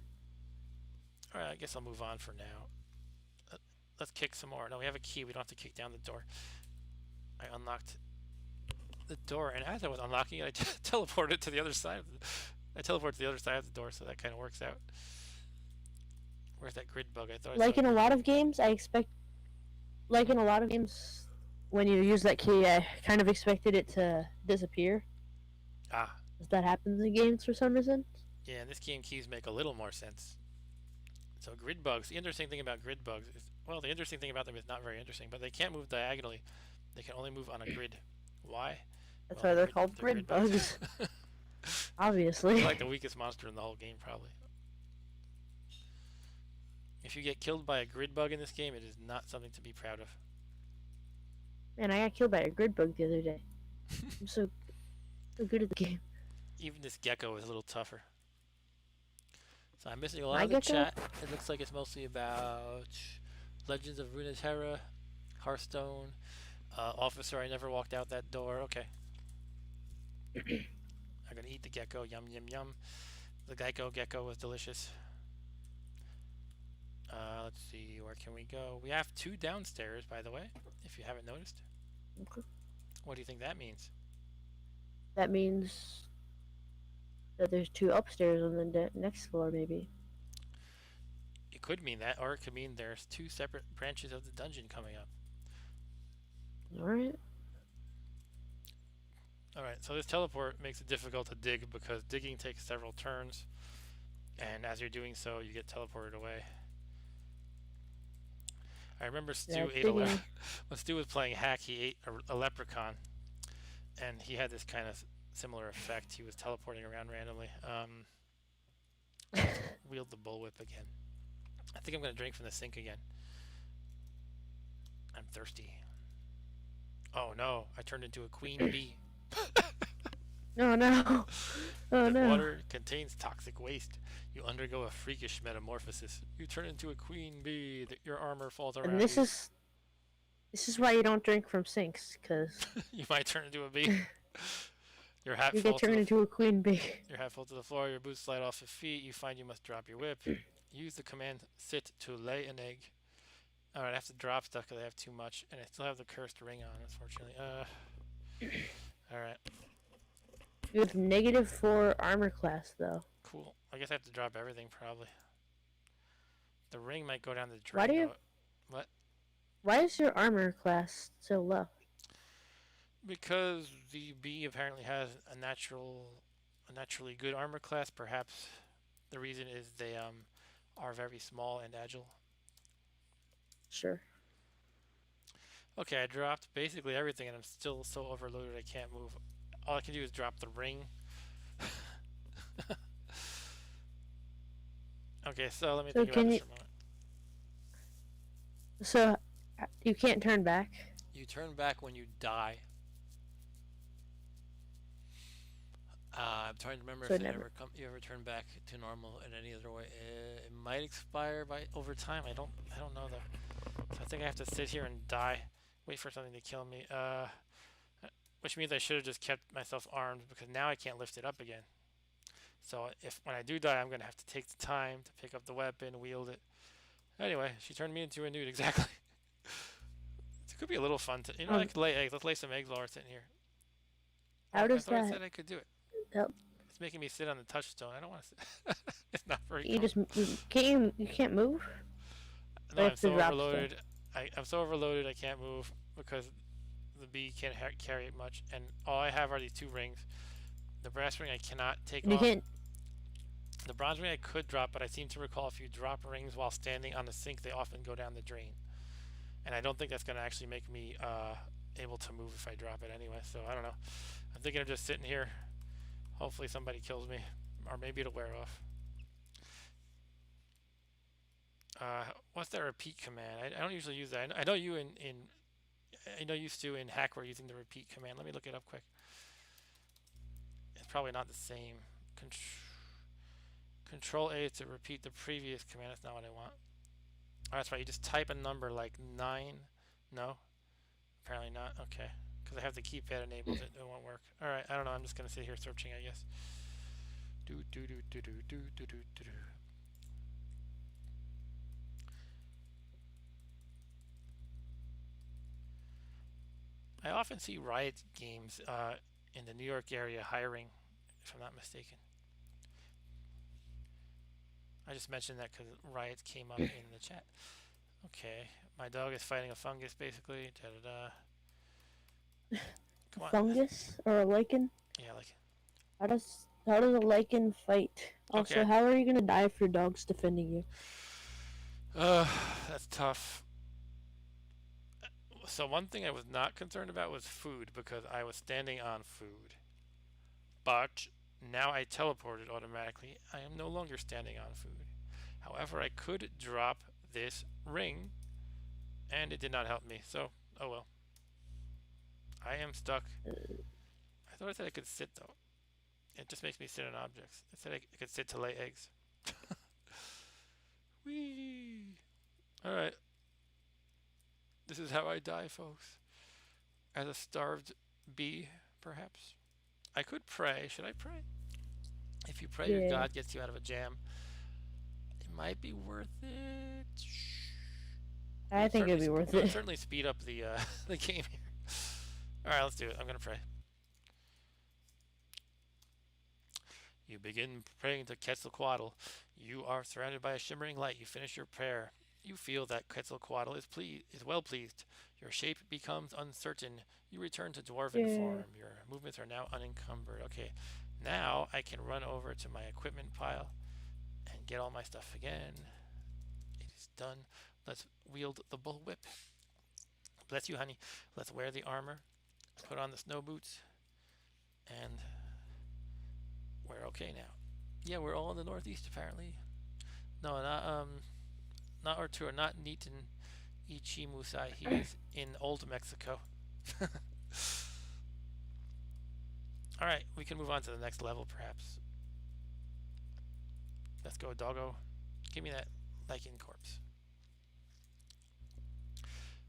Alright, I guess I'll move on for now. Let's kick some more. No, we have a key. We don't have to kick down the door. I unlocked the door, and as I was unlocking it, I teleported to the other side. I teleported to the other side of the door, so that kind of works out. Where's that grid bug? I thought I saw Like a in a grid lot bug. of games, I expect. Like Hmm? in a lot of games, when you use that key, I kind of expected it to disappear. Ah, Because that happens in games for some reason. yeah, in this game, keys make a little more sense. So grid bugs. The interesting thing about grid bugs is, well, the interesting thing about them is not very interesting, but they can't move diagonally. They can only move on a grid. Why? That's Well, why they're called they're grid grid bugs. bugs. They're Obviously. like the weakest monster in the whole game, probably. If you get killed by a grid bug in this game, it is not something to be proud of. Man, I got killed by a grid bug the other day. I'm so good at the game. Even this gecko is a little tougher. So I'm missing a lot My of the gecko? chat. It looks like it's mostly about Legends of Runeterra, Hearthstone, Officer. I never walked out that door. Okay, I'm gonna eat the gecko. Yum yum yum. The gecko was delicious. Let's see, where can we go? We have 2 downstairs, by the way, if you haven't noticed. Okay. What do you think that means? That means that there's 2 upstairs on the next floor, maybe. It could mean that, or it could mean there's 2 separate branches of the dungeon coming up. Alright. Alright, so this teleport makes it difficult to dig because digging takes several turns, and as you're doing so, you get teleported away. I remember Yeah, Stu ate digging. when Stu was playing hack, he ate a leprechaun, and he had this kind of similar effect. He was teleporting around randomly. Let's wield the bullwhip again. I think I'm going to drink from the sink again. I'm thirsty. Oh no, I turned into a queen bee. Oh no. Oh The no. water contains toxic waste. You undergo a freakish metamorphosis. You turn into a queen bee. Your armor falls And around this you. is why you don't drink from sinks, because You might turn into a bee. Your hat you get falls to turned the into a queen bee. Your hat falls to the floor. Your boots slide off your feet. You find you must drop your whip. Use the command sit to lay an egg. Alright, I have to drop stuff because I have too much, and I still have the cursed ring on, unfortunately. Alright, You have -4 armor class, though. cool. I guess I have to drop everything, probably. The ring might go down the Why do drain, you? though. What? Why is your armor class so low? Because the bee apparently has a naturally good armor class. Perhaps the reason is they are very small and agile. Sure. Okay, I dropped basically everything, and I'm still so overloaded I can't move. All I can do is drop the ring. Okay, so let me So think about can this you? for a moment. So you can't turn back. You turn back when you die. I'm trying to remember So if they never. ever come. You ever turn back to normal in any other way? It might expire by over time. I don't know though. So I think I have to sit here and die, wait for something to kill me. Which means I should have just kept myself armed because now I can't lift it up again. So if when I do die, I'm gonna have to take the time to pick up the weapon, wield it. Anyway, she turned me into a nude exactly. It could be a little fun to, I Um, could lay eggs. Let's lay some eggs while we're sitting here. how Oh, I does thought I that said I could do it. help? It's making me sit on the touchstone. I don't want to sit. It's not very You just comfortable. you can't move. No, Or you I'm have to so drop stuff. overloaded. I'm so overloaded I can't move because the bee can't carry it much. And all I have are these 2 rings. The brass ring I cannot take And you off. can't. The bronze ring I could drop, but I seem to recall if you drop rings while standing on the sink, they often go down the drain. And I don't think that's going to actually make me able to move if I drop it anyway. So I don't know. I'm thinking of just sitting here. Hopefully somebody kills me, or maybe it'll wear off. What's that repeat command? I don't usually use that. I know you I know you Stu in hack were using the repeat command. Let me look it up quick. It's probably not the same. Control A to repeat the previous command. That's not what I want. Oh, that's right. You just type a number like 9. No, apparently not. Okay, because I have the keypad enabled. It won't work. All right. I don't know. I'm just gonna sit here searching, I guess. Do do do do do do do do do. I often see Riot Games in the New York area hiring, if I'm not mistaken. I just mentioned that because Riot came up in the chat. Okay, my dog is fighting a fungus basically. Da da da. A Come on. fungus or a lichen? Yeah, like. How does a lichen fight? Also, Okay. how are you gonna die if your dog's defending you? That's tough. So one thing I was not concerned about was food because I was standing on food. But now I teleported automatically. I am no longer standing on food. However, I could drop this ring and it did not help me. So, oh well. I am stuck. I thought I said I could sit though. It just makes me sit on objects. It said I could sit to lay eggs. Whee! Alright. This is how I die, folks. As a starved bee, perhaps. I could pray. Should I pray? If you pray, your Yeah, God gets you out of a jam. It might be worth it. It I would think it'd certainly, be worth it would it. certainly speed up the the game here. All right, let's do it. I'm gonna pray. You begin praying to Quetzalcoatl. You are surrounded by a shimmering light. You finish your prayer. You feel that Quetzalcoatl is well pleased. Your shape becomes uncertain. You return to dwarven Yeah. form. Your movements are now unencumbered. Okay, now I can run over to my equipment pile and get all my stuff again. It is done. Let's wield the bullwhip. Bless you, honey. Let's wear the armor. Put on the snow boots. And we're okay now. Yeah, we're all in the Northeast apparently. No, not Arturo, not Nitin Ichimusai. He is in Old Mexico. All right, we can move on to the next level, perhaps. Let's go, doggo. Give me that lichen corpse.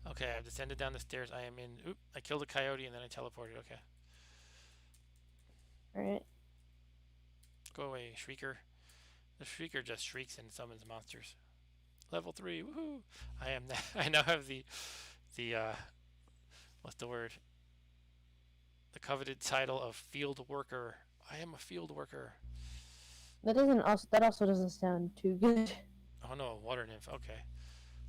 Okay, I've descended down the stairs. I am in. Oop! I killed a coyote and then I teleported. Okay, All right. go away, Shrieker. The Shrieker just shrieks and summons monsters. Level 3, woohoo! I am. I now have the what's the word? The coveted title of field worker. I am a field worker. That also doesn't sound too good. Oh no, water nymph. Okay,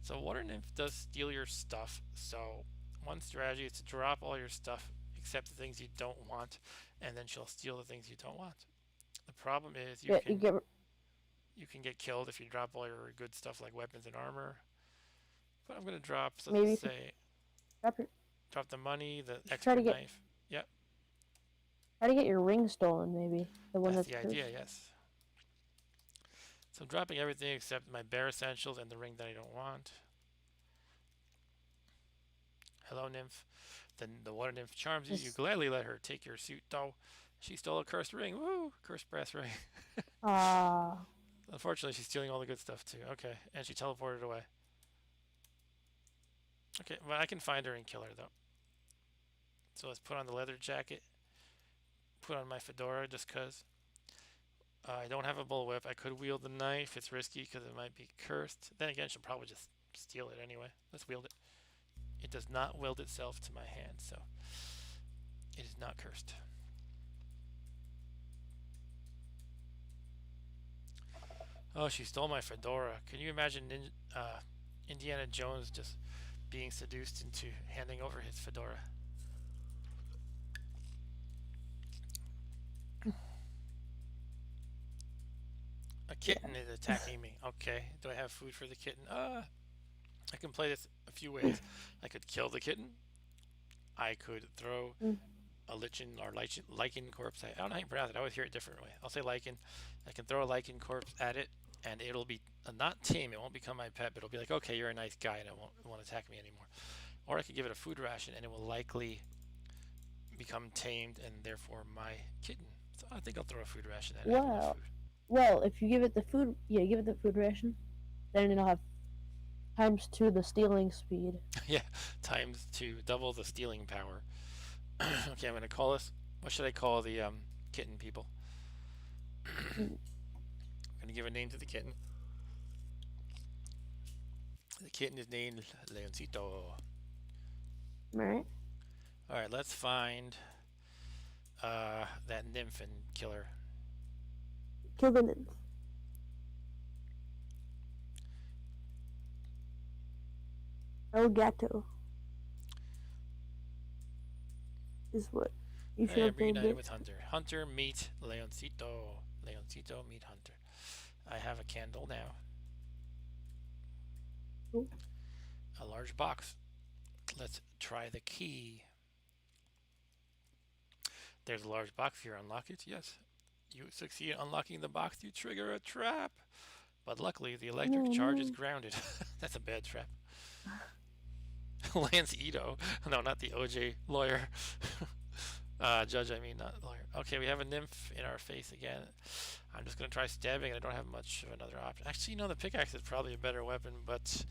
so water nymph does steal your stuff. So one strategy is to drop all your stuff except the things you don't want, and then she'll steal the things you don't want. The problem is Yeah, you can get killed if you drop all your good stuff like weapons and armor. But I'm gonna drop, so let's maybe say, drop your, drop the money, the you should expert knife. Yep, try to get your ring stolen. Maybe the one that's that's the idea. cursed. Yes. So I'm dropping everything except my bare essentials and the ring that I don't want. Hello, nymph. Then the water nymph charms you. You Just gladly let her take your suit, though. She stole a cursed ring. Woo! Cursed brass ring. ah. Unfortunately, she's stealing all the good stuff too. Okay, and she teleported away. Okay, well I can find her and kill her though. So let's put on the leather jacket. Put on my fedora just cause. I don't have a bullwhip. I could wield the knife. It's risky because it might be cursed. Then again, she'll probably just steal it anyway. Let's wield it. It does not weld itself to my hand, so it is not cursed. Oh, she stole my fedora. Can you imagine Indiana Jones just being seduced into handing over his fedora? A kitten is attacking me. Okay, do I have food for the kitten? I can play this a few ways. I could kill the kitten. I could throw Mm. a lichen corpse. I don't know how you pronounce it. I always hear it a different way. I'll say lichen. I can throw a lichen corpse at it, and it'll be not tame. It won't become my pet, but it'll be like, okay, you're a nice guy, and it won't attack me anymore. Or I could give it a food ration, and it will likely become tamed, and therefore my kitten. So I think I'll throw a food ration at it. I have enough Wow. food. Well, if you give it the food, yeah, give it the food ration, then it'll have ×2 the stealing speed. Yeah, times to double the stealing power. Okay, I'm gonna call this. What should I call the kitten people? I'm gonna give a name to the kitten. The kitten is named Leoncito. Alright. All right, let's find that nymph and kill her. Kill the nymph. El Gato is what you should I am have named reunited it. with Hunter. Hunter meet Leoncito. Leoncito meet Hunter. I have a candle now. Ooh. A large box. Let's try the key. There's a large box here. Unlock it. Yes. You succeed in unlocking the box. You trigger a trap. But luckily, the electric No, charge is no. grounded. That's a bad trap. Lance Ito. No, not the OJ lawyer. Judge, I mean, not lawyer. Okay, we have a nymph in our face again. I'm just going to try stabbing, and I don't have much of another option. Actually, the pickaxe is probably a better weapon, but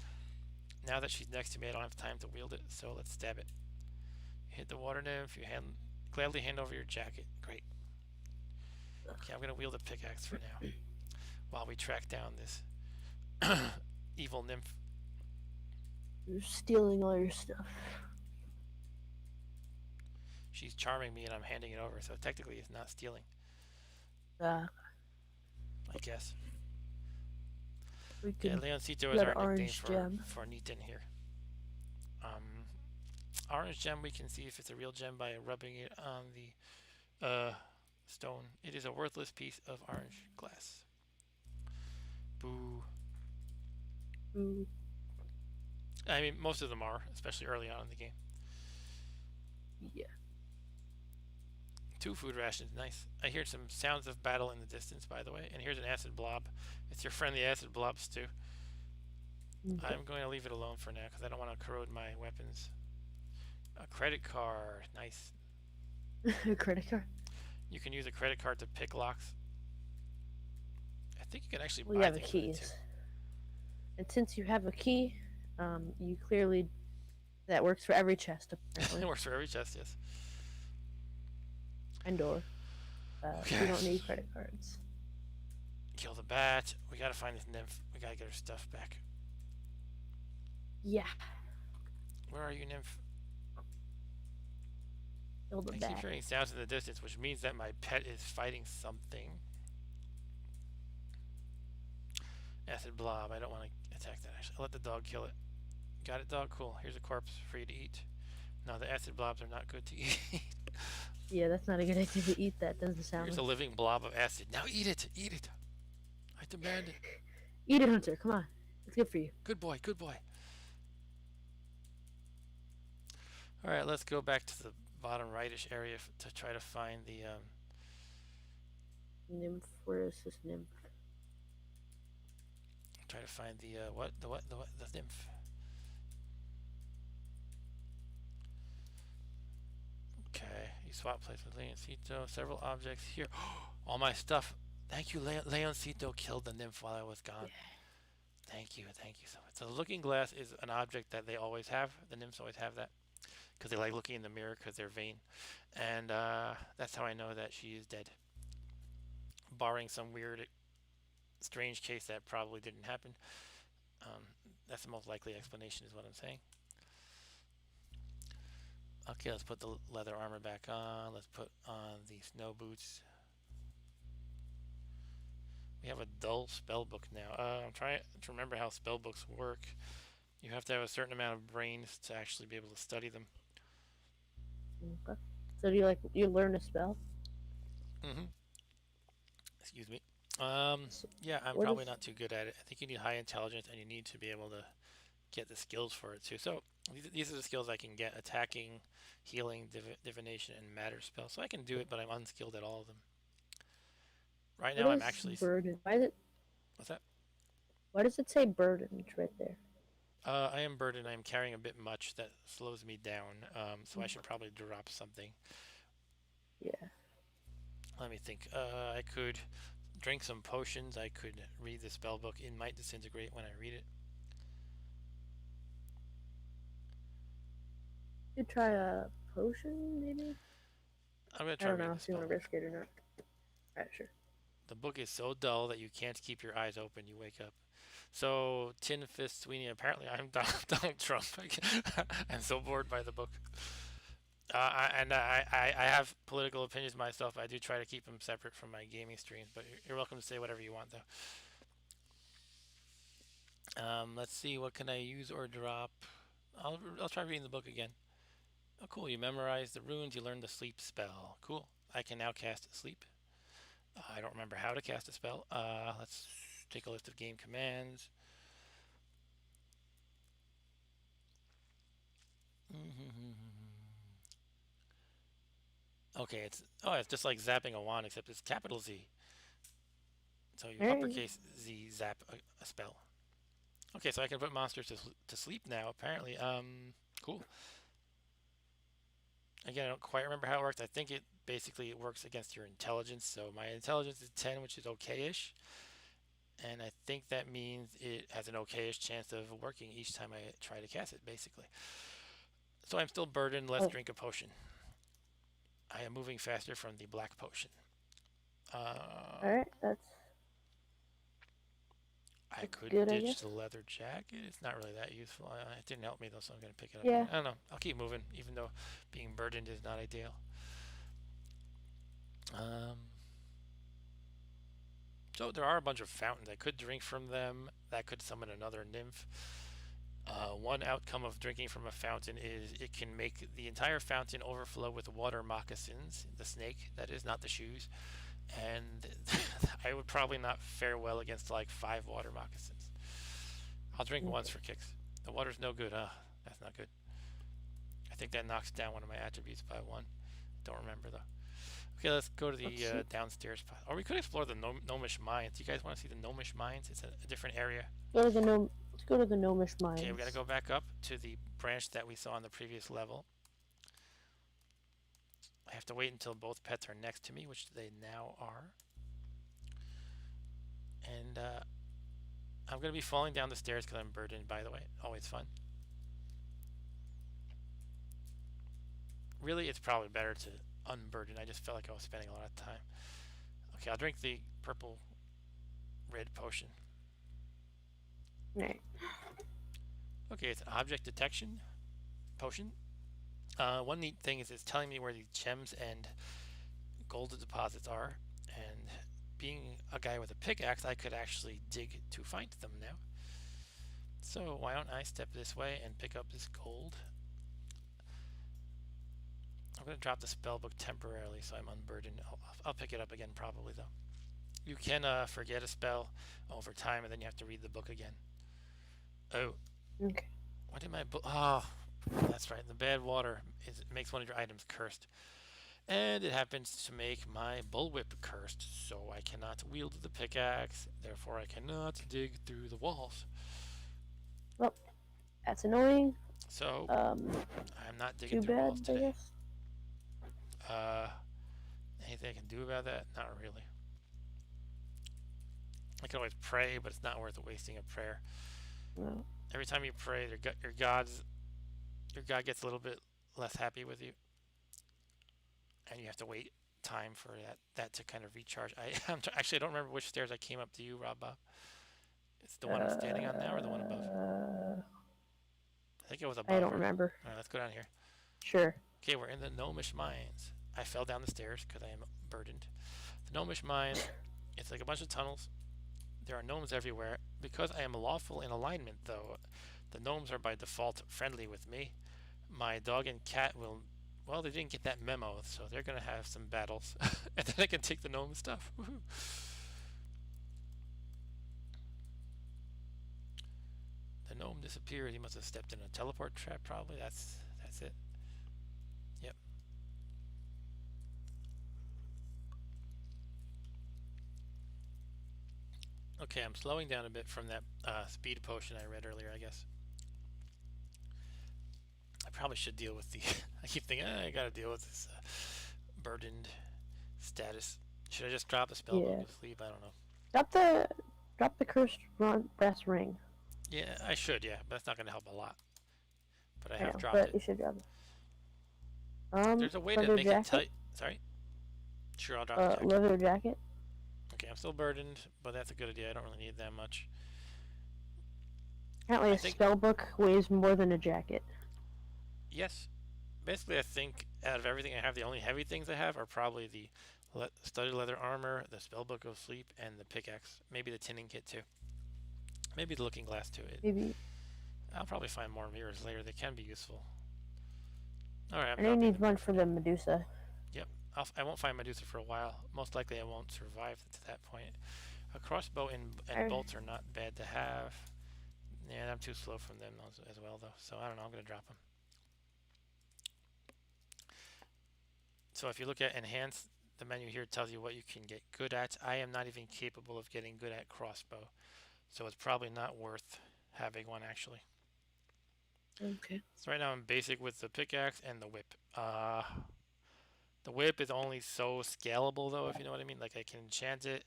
now that she's next to me, I don't have time to wield it, so let's stab it. You hit the water nymph, you gladly hand over your jacket. Great. Okay, I'm going to wield a pickaxe for now while we track down this evil nymph. You're stealing all your stuff. She's charming me, and I'm handing it over, so technically it's not stealing, Uh, I guess. we Yeah, can Leoncito is get our an nickname orange gem. for Neaton here. Orange gem, we can see if it's a real gem by rubbing it on the stone. It is a worthless piece of orange glass. Boo. Ooh. I mean, most of them are, especially early on in the game. Yeah. 2 food rations, nice. I hear some sounds of battle in the distance, by the way. And here's an acid blob. It's your friendly acid blob stew. Okay. I'm going to leave it alone for now because I don't want to corrode my weapons. A credit card, nice. Credit card. You can use a credit card to pick locks. I think you can actually Well, you buy have a things with it keys. too. And since you have a key, you clearly that works for every chest It apparently. works for every chest, yes. And door. Okay. You don't need credit cards. Kill the bat. We gotta find this nymph. We gotta get her stuff back. Yeah. Where are you, nymph? Kill the I keep bat. hearing sounds in the distance, which means that my pet is fighting something. Acid blob. I don't want to attack that, actually. I'll let the dog kill it. Got it, dog? Cool. Here's a corpse for you to eat. No, the acid blobs are not good to eat. Yeah, that's not a good idea to eat that. Doesn't sound Here's a like. living blob of acid. Now eat it! Eat it! I demand it. Eat it, Hunter. Come on. It's good for you. Good boy, good boy. Alright, let's go back to the bottom rightish area to try to find the Nymph. Where is this nymph? try to find the the nymph. Okay, you swap place with Leoncito. Several objects here. All my stuff. Thank you, Leoncito killed the nymph while I was gone. Yeah. Thank you so much. So the looking glass is an object that they always have. The nymphs always have that because they like looking in the mirror because they're vain, and that's how I know that she is dead. Barring some weird, strange case that probably didn't happen. Um, that's the most likely explanation, is what I'm saying. Okay, let's put the leather armor back on. Let's put on the snow boots. We have a dull spell book now. I'm trying to remember how spell books work. You have to have a certain amount of brains to actually be able to study them. Okay. So do you learn a spell? Mm-hmm. Excuse me. Yeah, I'm What probably is not too good at it. I think you need high intelligence and you need to be able to get the skills for it too. So these are the skills I can get: attacking, healing, divination, and matter spell. So I can do it, but I'm unskilled at all of them. Right what now, I'm is actually. burden? Why is it? What's that? Why does it say burden right there? I am burdened. I am carrying a bit much that slows me down. So I should probably drop something. Yeah. Let me think. I could drink some potions. I could read the spell book. It might disintegrate when I read it. You could try a potion, maybe. I'm gonna I try don't reading know the if you spell want to book. risk it or not. Alright, sure. The book is so dull that you can't keep your eyes open. You wake up. So, Tin Fist Sweeney, apparently I'm Donald Trump. I'm so bored by the book. I have political opinions myself. I do try to keep them separate from my gaming streams, but you're welcome to say whatever you want, though. Let's see, what can I use or drop? I'll try reading the book again. Oh, cool. You memorize the runes. You learn the sleep spell. Cool. I can now cast sleep. I don't remember how to cast a spell. Let's take a list of game commands. Okay, it's just like zapping a wand, except it's capital Z. So you Alright. uppercase Z zap a spell. Okay, so I can put monsters to sleep now. Apparently, cool. Again, I don't quite remember how it works. I think it basically works against your intelligence. So my intelligence is 10, which is okay-ish, and I think that means it has an okay-ish chance of working each time I try to cast it, basically. So I'm still burdened. Let's Oh, drink a potion. I am moving faster from the black potion. Uh, alright. I That's could good, I ditch guess. the leather jacket. It's not really that useful. It didn't help me though, so I'm gonna pick it up Yeah. again. I don't know. I'll keep moving, even though being burdened is not ideal. Um, so there are a bunch of fountains. I could drink from them. That could summon another nymph. One outcome of drinking from a fountain is it can make the entire fountain overflow with water moccasins, the snake, that is, not the shoes. And I would probably not fare well against like 5 water moccasins. I'll drink once Okay. for kicks. The water's no good. That's not good. I think that knocks down one of my attributes by 1. Don't remember though. Okay, let's go to Let's the see. downstairs path. Or we could explore the Gnomish Mines. You guys want to see the Gnomish Mines? It's a different area. Go to the gnome. Let's go to the gnomish Okay, we gotta mines. go back up to the branch that we saw on the previous level. I have to wait until both pets are next to me, which they now are. And I'm gonna be falling down the stairs because I'm burdened, by the way. Always fun. Really, it's probably better to unburden. I just felt like I was spending a lot of time. Okay, I'll drink the purple red potion. Alright. Okay, it's an object detection potion. One neat thing is it's telling me where the gems and gold deposits are, and being a guy with a pickaxe, I could actually dig to find them now. So why don't I step this way and pick up this gold? I'm going to drop the spellbook temporarily so I'm unburdened. I'll pick it up again probably though. You can forget a spell over time and then you have to read the book again. Oh, Okay. what did my book? Oh, that's right. The bad water makes one of your items cursed. And it happens to make my bullwhip cursed, so I cannot wield the pickaxe, therefore I cannot dig through the walls. Well, that's annoying. So Um, I'm not digging Too through walls bad, I today. guess. Uh, Anything I can do about that? Not really. I can always pray, but it's not worth wasting a prayer. No. Every time you pray, your God gets a little bit less happy with you, and you have to wait time for that to kind of recharge. Actually I don't remember which stairs I came up to you, Rob. It's the one I'm standing on now, or the one above? I think it was I above, don't right? remember. All right, let's go down here. Sure. Okay, we're in the Gnomish Mines. I fell down the stairs because I am burdened. The Gnomish Mines, it's like a bunch of tunnels. There are gnomes everywhere. Because I am lawful in alignment, though, the gnomes are by default friendly with me. My dog and cat will. Well, they didn't get that memo, so they're gonna have some battles, and then I can take the gnome stuff. Woohoo! The gnome disappeared. He must have stepped in a teleport trap, probably. That's it. Yep. Okay, I'm slowing down a bit from that speed potion I read earlier, I guess. I probably should deal with the. I keep thinking, I gotta deal with this burdened status. Should I just drop the spellbook Yeah. to sleep? I don't know. Drop the drop the cursed brass ring. Yeah, I should, yeah, but that's not gonna help a lot. But I I have know, dropped but it. you should drop it. There's a way to Leather make it tell. jacket. Sorry. Sure, I'll drop the jacket. Leather jacket. Okay, I'm still burdened, but that's a good idea. I don't really need that much. Apparently, I a think spell book weighs more than a jacket. yes, basically, I think out of everything I have, the only heavy things I have are probably the studded leather armor, the spellbook of sleep, and the pickaxe. Maybe the tinning kit too. Maybe the looking glass too. Maybe. I'll probably find more mirrors later. They can be useful. All right, I'm I know you dropping need the one board for for the now. Medusa. Yep, I won't find Medusa for a while. Most likely, I won't survive to that point. A crossbow and I, bolts are not bad to have. Yeah, I'm too slow from them as well, though. So I don't know. I'm gonna drop them. So if you look at enhance, the menu here tells you what you can get good at. I am not even capable of getting good at crossbow, so it's probably not worth having one actually. okay. So right now I'm basic with the pickaxe and the whip. The whip is only so scalable though, if you know what I mean. Like I can enchant it,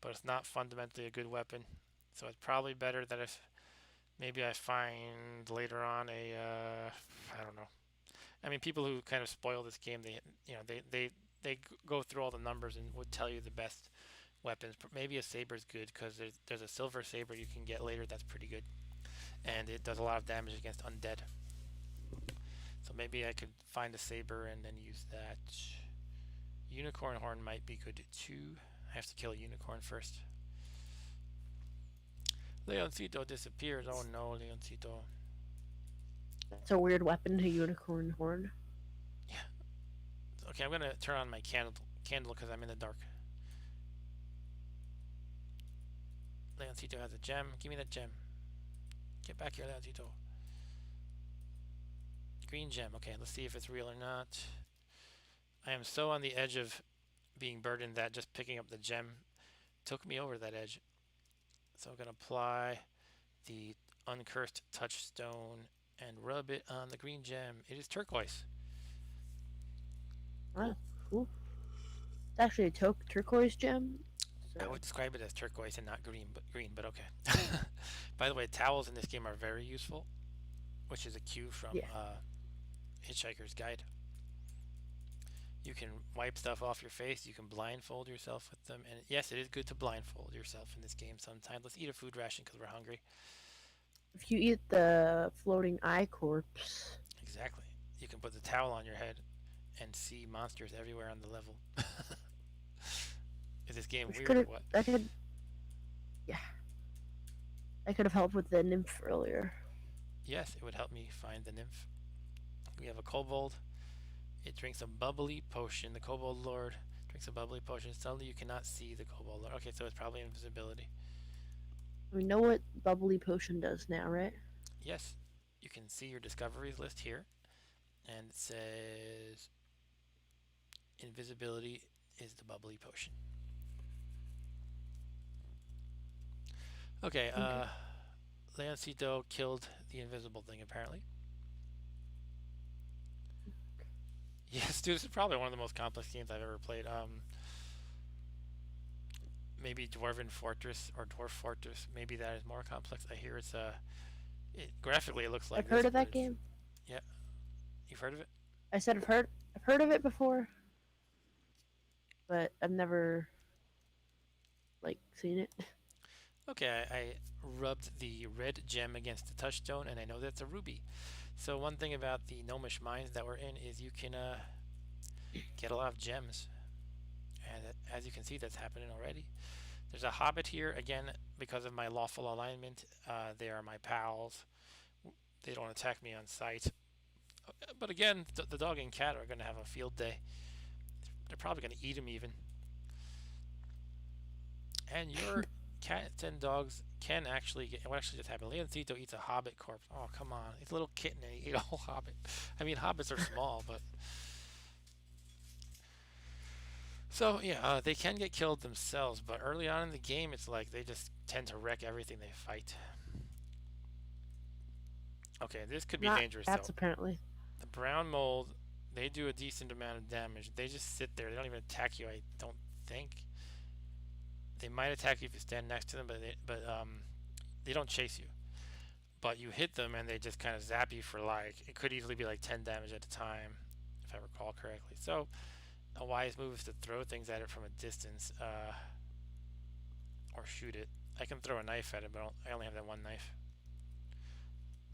but it's not fundamentally a good weapon. So it's probably better that if maybe I find later on a I don't know. I mean, people who kind of spoil this game, they go through all the numbers and would tell you the best weapons. Maybe a saber is good because there's a silver saber you can get later that's pretty good, and it does a lot of damage against undead. So maybe I could find a saber and then use that. Unicorn horn might be good too. I have to kill a unicorn first. Leoncito disappears. Oh no, Leoncito. That's a weird weapon, a unicorn horn. Yeah. Okay, I'm gonna turn on my candle because I'm in the dark. Leoncito has a gem. Give me that gem. Get back here, Leoncito. Green gem. Okay, let's see if it's real or not. I am so on the edge of being burdened that just picking up the gem took me over that edge. So I'm going to apply the uncursed touchstone and rub it on the green gem. It is turquoise. Ah, Cool. cool. It's actually a turquoise gem. I So would describe it as turquoise and not green, but okay. By the way, towels in this game are very useful, which is a cue from yeah, Hitchhiker's Guide. You can wipe stuff off your face. You can blindfold yourself with them. And yes, it is good to blindfold yourself in this game sometimes. Let's eat a food ration because we're hungry. if you eat the floating eye corpse, Exactly. You can put the towel on your head and see monsters everywhere on the level. Is this game which weird or what? yeah, that could have helped with the nymph earlier. Yes, it would help me find the nymph. We have a kobold. It drinks a bubbly potion. The kobold lord drinks a bubbly potion. Suddenly you cannot see the kobold lord. Okay, so it's probably invisibility. We know what bubbly potion does now, right? Yes, you can see your discoveries list here. And it says invisibility is the bubbly potion. Okay, Leoncito killed the invisible thing apparently. Yes, dude, this is probably one of the most complex games I've ever played. Maybe Dwarven Fortress or Dwarf Fortress. Maybe that is more complex. I hear it's graphically it looks like I've this, heard of but that it's game. yeah. You've heard of it? I said I've heard of it before, but I've never like seen it. Okay, I rubbed the red gem against the touchstone, and I know that's a ruby. So one thing about the gnomish mines that we're in is you can get a lot of gems, and as you can see, that's happening already. There's a hobbit here again because of my lawful alignment. They are my pals. They don't attack me on sight. But again, the dog and cat are going to have a field day. They're probably going to eat him even. And your cats and dogs can actually get. What actually just happened? Leoncito eats a hobbit corpse. Oh, come on. He's a little kitten and he ate a whole hobbit. I mean, hobbits are small, but. So, yeah, they can get killed themselves, but early on in the game, it's like they just tend to wreck everything they fight. Okay, this could be Not dangerous, cats though. apparently. The brown mold, they do a decent amount of damage. They just sit there. They don't even attack you, I don't think. They might attack you if you stand next to them, but they don't chase you. But you hit them and they just kind of zap you for like it could easily be like 10 damage at a time, if I recall correctly. So a wise move is to throw things at it from a distance, or shoot it. I can throw a knife at it, but I only have that one knife.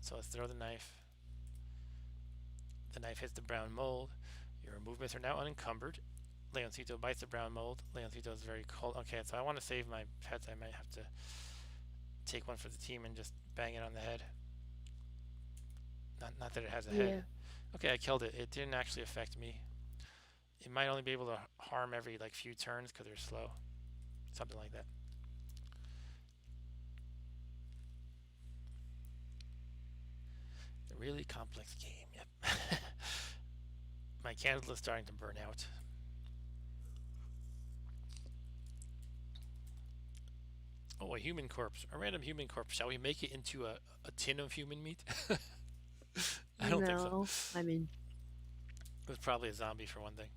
So let's throw the knife. The knife hits the brown mold. Your movements are now unencumbered. Leoncito bites the brown mold. Leoncito is very cold. Okay, so I want to save my pets. I might have to take one for the team and just bang it on the head. Not that it has a head. Yeah. Okay, I killed it. It didn't actually affect me. It might only be able to harm every like few turns because they're slow. Something like that. A really complex game. Yep. My candle is starting to burn out. Oh, a human corpse. A random human corpse. Shall we make it into a tin of human meat? I don't think so. No, I mean, It was probably a zombie for one thing.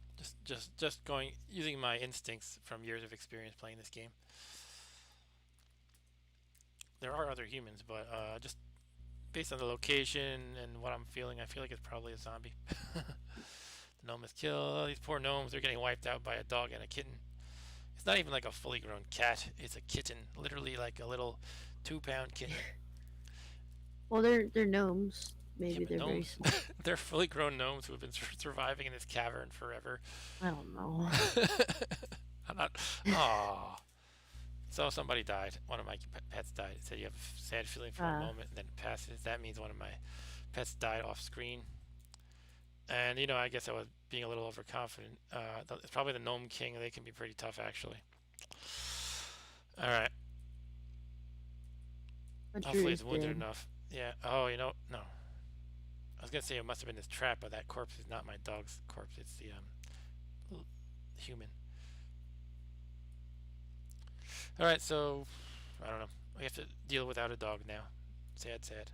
Just going using my instincts from years of experience playing this game. There are other humans, but just based on the location and what I'm feeling, I feel like it's probably a zombie. The gnome is killed. These poor gnomes, they're getting wiped out by a dog and a kitten. It's not even like a fully grown cat. It's a kitten, literally like a little 2-pound kitten. well, they're gnomes. Yeah, Maybe but they're very gnomes, small. they're fully grown gnomes who have been surviving in this cavern forever. I don't know. I'm not. Aww. So somebody died. One of my pets died. It said you have a sad feeling for a moment, and then it passes. That means one of my pets died off screen. And I guess I was being a little overconfident. It's probably the Gnome King. They can be pretty tough, actually. All right. Hopefully it's wounded enough. Yeah. Oh, no. I was gonna say it must have been this trap, but that corpse is not my dog's corpse. It's the human. All right, so I don't know. We have to deal without a dog now. Sad, sad.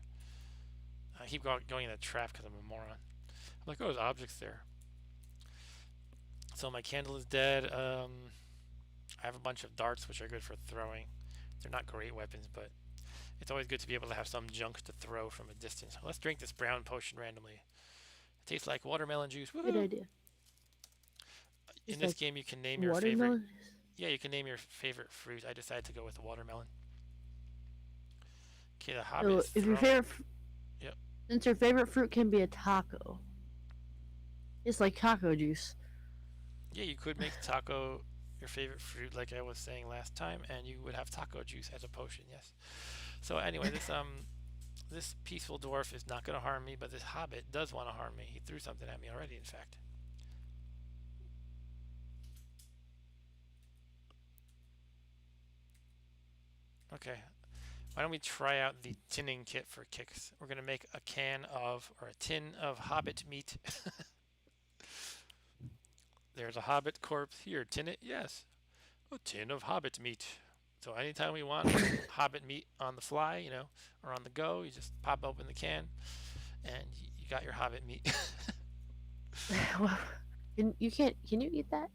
I keep going in the trap because I'm a moron. I'm like, oh, there's objects there. So my candle is dead. I have a bunch of darts, which are good for throwing. They're not great weapons, but it's always good to be able to have some junk to throw from a distance. Let's drink this brown potion randomly. It tastes like watermelon juice. Woo-hoo! Good idea. In this game, you can name your favorite. Watermelon. Yeah, you can name your favorite fruit. I decided to go with watermelon. Okay, the hobbit. So Is if your favorite, Yep. since your favorite fruit can be a taco, it's like taco juice. Yeah, you could make taco your favorite fruit, like I was saying last time, and you would have taco juice as a potion. Yes. So anyway, this peaceful dwarf is not going to harm me, but this hobbit does want to harm me. He threw something at me already, in fact. Okay. Why don't we try out the tinning kit for kicks? We're going to make a tin of hobbit meat. There's a hobbit corpse here. Tin it? Yes. A tin of hobbit meat. So anytime we want hobbit meat on the fly, or on the go, you just pop open the can and you got your hobbit meat. Well, can you eat that?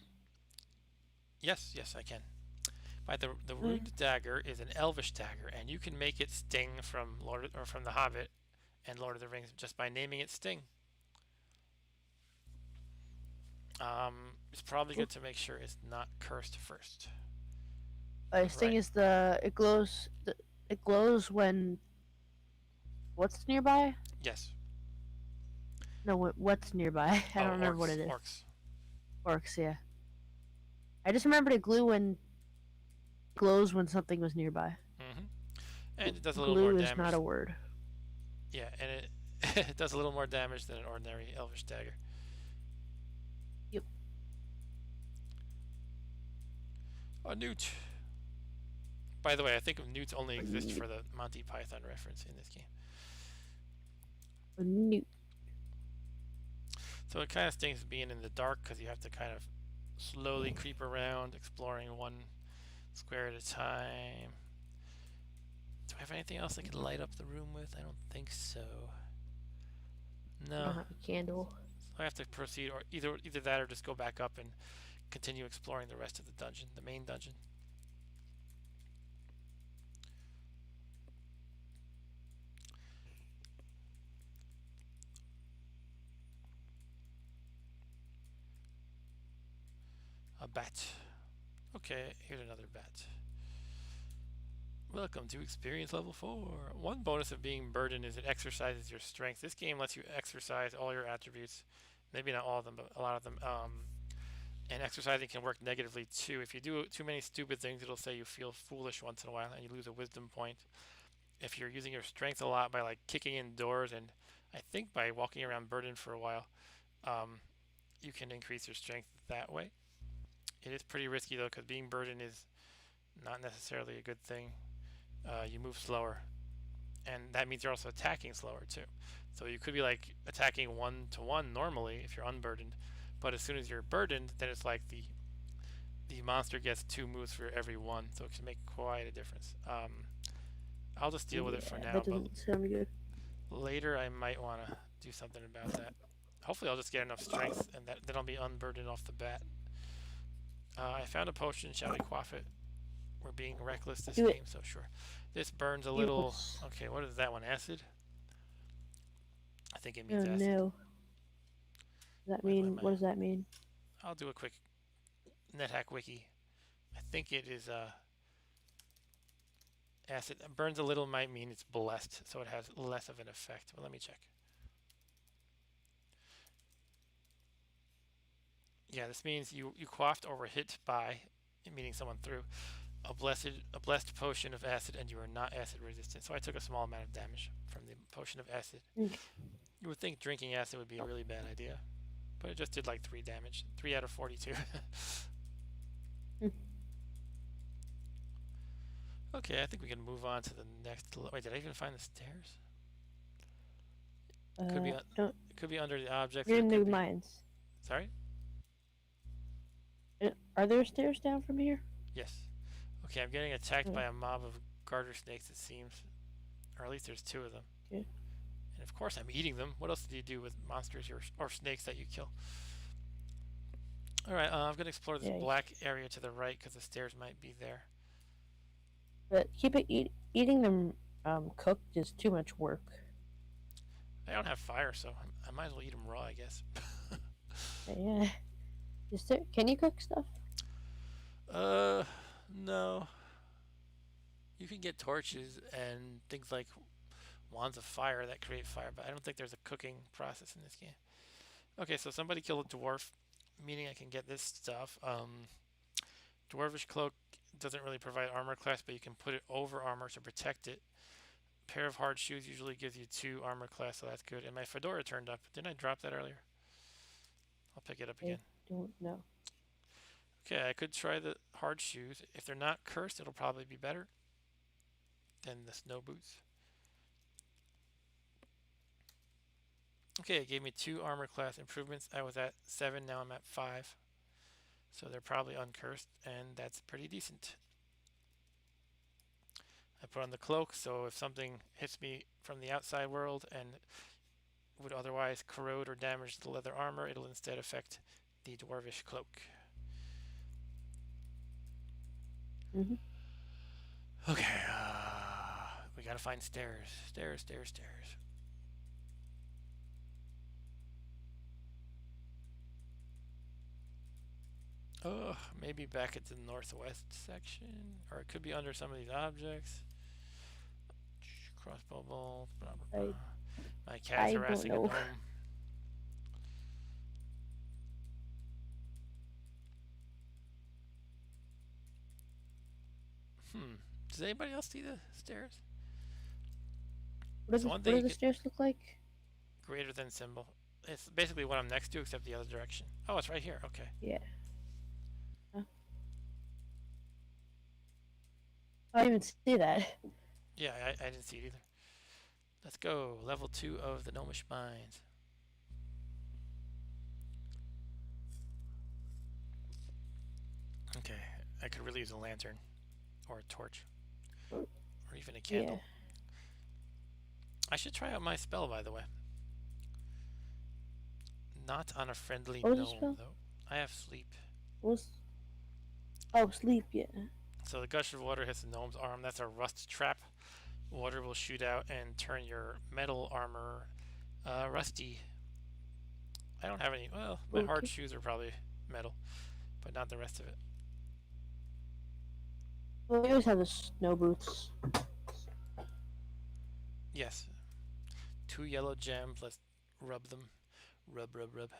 Yes, I can. The ruined dagger is an elvish dagger, and you can make it sting from from the Hobbit and Lord of the Rings just by naming it Sting. It's probably good to make sure it's not cursed first. Sting is it glows. It glows when what's nearby? Yes. No, what's nearby? I don't remember what it is. Orcs, yeah. I just remembered it glows when something was nearby. And it does a little more damage. Glue is not a word. Yeah, and it does a little more damage than an ordinary elvish dagger. Yep. A newt. By the way, I think newts only exist for the Monty Python reference in this game. A newt. So it kind of stings being in the dark because you have to kind of slowly creep around, exploring one square at a time. Do I have anything else I can light up the room with? I don't think so. No. I don't have a candle. So I have to proceed, or either that, or just go back up and continue exploring the rest of the dungeon, the main dungeon. A bat. Okay, here's another bat. Welcome to experience level 4. One bonus of being burdened is it exercises your strength. This game lets you exercise all your attributes. Maybe not all of them, but a lot of them. And exercising can work negatively too. If you do too many stupid things, it'll say you feel foolish once in a while and you lose a wisdom point. If you're using your strength a lot by like kicking in doors and I think by walking around burdened for a while, um, you can increase your strength that way. It is pretty risky though, because being burdened is not necessarily a good thing. You move slower, and that means you're also attacking slower too. So you could be like attacking 1 to 1 normally if you're unburdened, but as soon as you're burdened, then it's like the monster gets 2 moves for every one, so it can make quite a difference. I'll just deal with it for Yeah, now, that but doesn't sound good. later I might want to do something about that. Hopefully, I'll just get enough strength, and then I'll be unburdened off the bat. I found a potion. Shall we quaff it? We're being reckless this Do it. game, so sure. This burns a little. Yes. Okay, what is that one? Acid? I think it Oh means acid. no. Does that Why do I mean? What does that mean? I'll do a quick Nethack wiki. I think it is acid. Burns a little might mean it's blessed, so it has less of an effect. But let me check. Yeah, this means you quaffed or were hit by, meaning someone threw, a blessed potion of acid, and you are not acid resistant. So I took a small amount of damage from the potion of acid. Okay. You would think drinking acid would be a really bad idea, but it just did like 3 damage. 3 out of 42. Okay, I think we can move on to the next. Wait, did I even find the stairs? Could be Don't. it could be under the objects. You're Or in it the could be. mines. Sorry. Are there stairs down from here? Yes. Okay, I'm getting attacked by Okay. a mob of garter snakes. It seems, or at least there's 2 of them. Okay. And of course, I'm eating them. What else do you do with monsters or snakes that you kill? All right, I'm gonna explore this Yeah. black area to the right because the stairs might be there. But eating them cooked is too much work. I don't have fire, so I might as well eat them raw, I guess. Yeah. Is there? Can you cook stuff? uh, no. You can get torches and things like wands of fire that create fire, but I don't think there's a cooking process in this game. Okay, so somebody killed a dwarf, meaning I can get this stuff. Dwarvish cloak doesn't really provide armor class, but you can put it over armor to protect it. Pair of hard shoes usually gives you 2 armor class, so that's good. And my fedora turned up. Didn't I drop that earlier? I'll pick it up I again. don't know. Okay, I could try the hard shoes. If they're not cursed, it'll probably be better than the snow boots. Okay, it gave me 2 armor class improvements. I was at 7, now I'm at 5. So they're probably uncursed, and that's pretty decent. I put on the cloak, so if something hits me from the outside world and would otherwise corrode or damage the leather armor, it'll instead affect the dwarvish cloak. Mm-hmm. Okay, we gotta find stairs. Stairs, stairs, stairs. Oh, maybe back at the northwest section, or it could be under some of these objects. Crossbow bolt. Blah, blah, blah. My cat's I don't harassing a know. gnome. Does anybody else see the stairs? What So do one the, thing what you do the could stairs look like? greater than symbol. It's basically what I'm next to, except the other direction. Oh, it's right here. Okay. Yeah. Huh? I didn't even see that. Yeah, I didn't see it either. Let's go. Level 2 of the Gnomish Mines. Okay, I could really use a lantern or a torch or even a candle. Yeah. I should try out my spell, by the way. Not on a friendly What was the gnome, spell? though. I have sleep. What was? Oh, sleep. Yeah. So the gush of water hits the gnome's arm. That's a rust trap. Water will shoot out and turn your metal armor rusty. I don't have any. Well, my hard Okay. shoes are probably metal, but not the rest of it. Well, we always have the snow boots. Yes. 2 yellow gems. Let's rub them. Rub, rub, rub.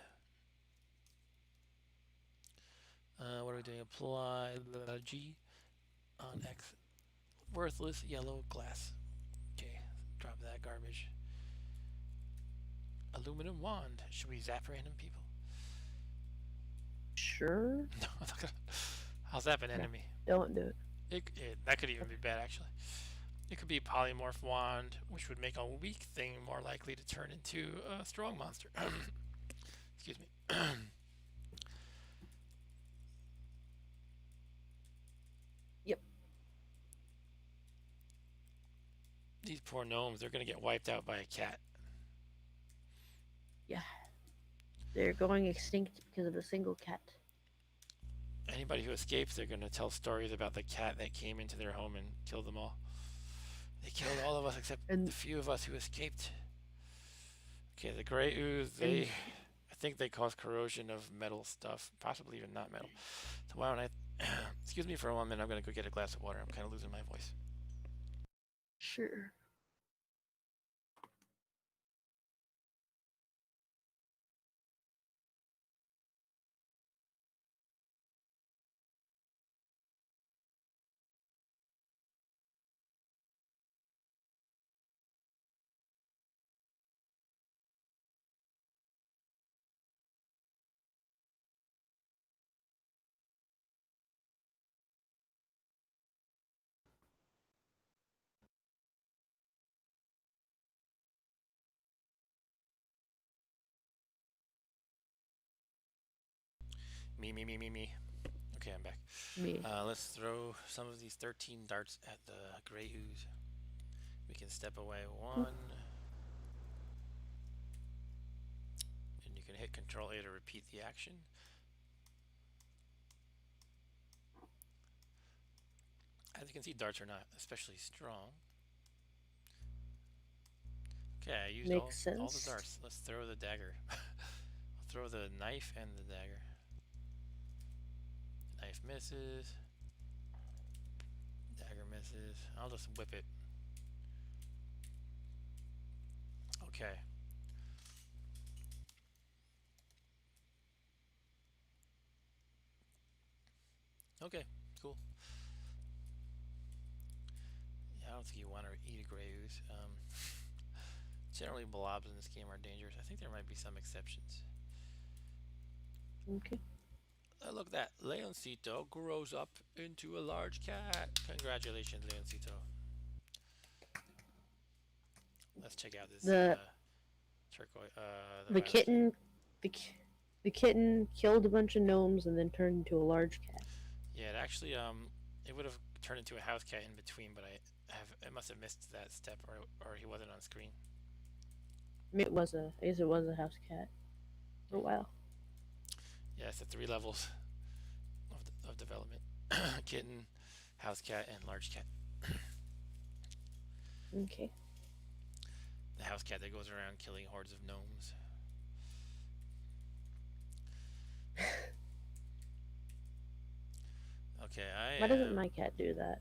What are we doing? Apply G on X. Worthless yellow glass. Okay, drop that garbage. Aluminum wand. Should we zap random people? Sure. No, I'm not gonna. I'll zap an No, enemy. don't do it. That could even be bad, actually. It could be polymorph wand, which would make a weak thing more likely to turn into a strong monster. Excuse me. Yep. These poor gnomes, they're going to get wiped out by a cat. Yeah. They're going extinct because of a single cat. Anybody who escapes, they're going to tell stories about the cat that came into their home and killed them all. They killed all of us except the few of us who escaped. Okay, the gray ooze, I think they cause corrosion of metal stuff, possibly even not metal. So why don't I, excuse me for 1 minute, I'm going to go get a glass of water. I'm kind of losing my voice. Sure. Me. Okay, I'm back. Me. Let's throw some of these 13 darts at the gray ooze. We can step away 1. And you can hit Control A to repeat the action. As you can see, darts are not especially strong. Okay, I used all the darts. Let's throw the dagger. I'll throw the knife and the dagger. Knife misses. Dagger misses. I'll just whip it. Okay. Okay, cool. Yeah, I don't think you want to eat a gray ooze. Generally, blobs in this game are dangerous. I think there might be some exceptions. Okay. Look at that. Leoncito grows up into a large cat. Congratulations, Leoncito. Let's check out this turquoise. The kitten. The kitten killed a bunch of gnomes and then turned into a large cat. Yeah, it actually it would have turned into a house cat in between, but I must have missed that step, or he wasn't on screen. I guess it was a house cat for a while. Yeah, it's the 3 levels of development: kitten, house cat, and large cat. Okay. The house cat that goes around killing hordes of gnomes. Okay, Why doesn't my cat do that?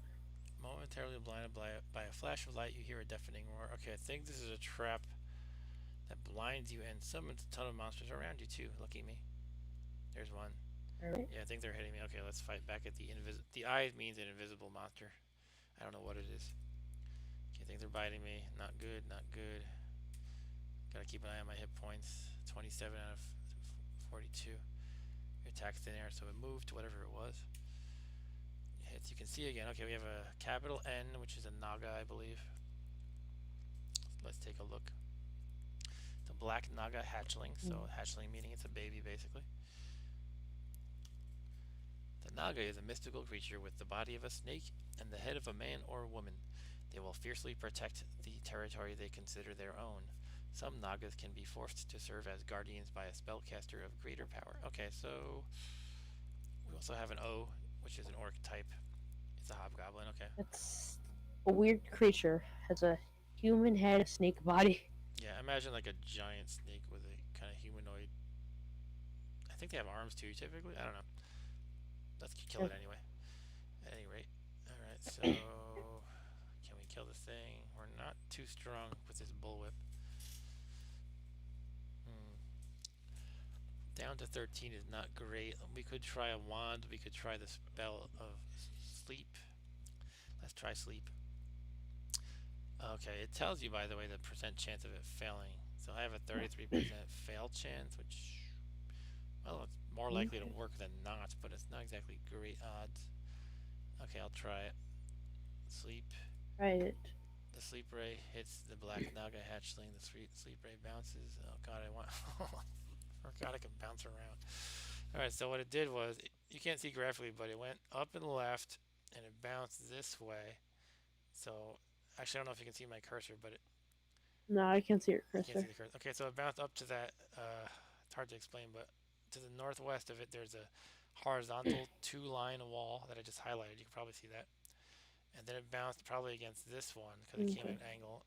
Momentarily blinded by a flash of light, you hear a deafening roar. Okay, I think this is a trap that blinds you and summons a ton of monsters around you too. Lucky me. There's one. Alright. Yeah, I think they're hitting me. Okay, let's fight back at the eye means an invisible monster. I don't know what it is. Okay, I think they're biting me. Not good, not good. Gotta keep an eye on my hit points. 27 out of 42. Your attack's in there, so it moved to whatever it was. Hits, you can see again. Okay, we have a capital N, which is a Naga, I believe. Let's take a look. It's a black Naga hatchling, so hatchling meaning it's a baby, basically. The Naga is a mystical creature with the body of a snake and the head of a man or woman. They will fiercely protect the territory they consider their own. Some Nagas can be forced to serve as guardians by a spellcaster of greater power. Okay, so we also have an O, which is an orc type. It's a hobgoblin, okay. It's a weird creature. Has a human head, a snake body. Yeah, imagine like a giant snake with a kind of humanoid. I think they have arms too, typically. I don't know. Let's kill it anyway. At any rate. Alright, Alright, so can we kill this thing? We're not too strong with this bullwhip. Hmm. Down to 13 is not great. We could try a wand. We could try the spell of sleep. Let's try sleep. Okay, it tells you, by the way, the percent chance of it failing. So I have a 33% fail chance, which, well, it's more likely to work than not, but it's not exactly great odds. Okay, I'll try it. Sleep. Right. The sleep ray hits the black naga hatchling. The sleep ray bounces. Oh god, I want. Forgot I can bounce around. Alright, so what it did was, you can't see graphically, but it went up and left, and it bounced this way. So, actually, I don't know if you can see my cursor, but No, I can't see your you can't see cursor. the cursor. Okay, so it bounced up to that. It's hard to explain, but to the northwest of it, there's a horizontal two-line wall that I just highlighted. You can probably see that. And then it bounced probably against this one because it came at Okay. an angle.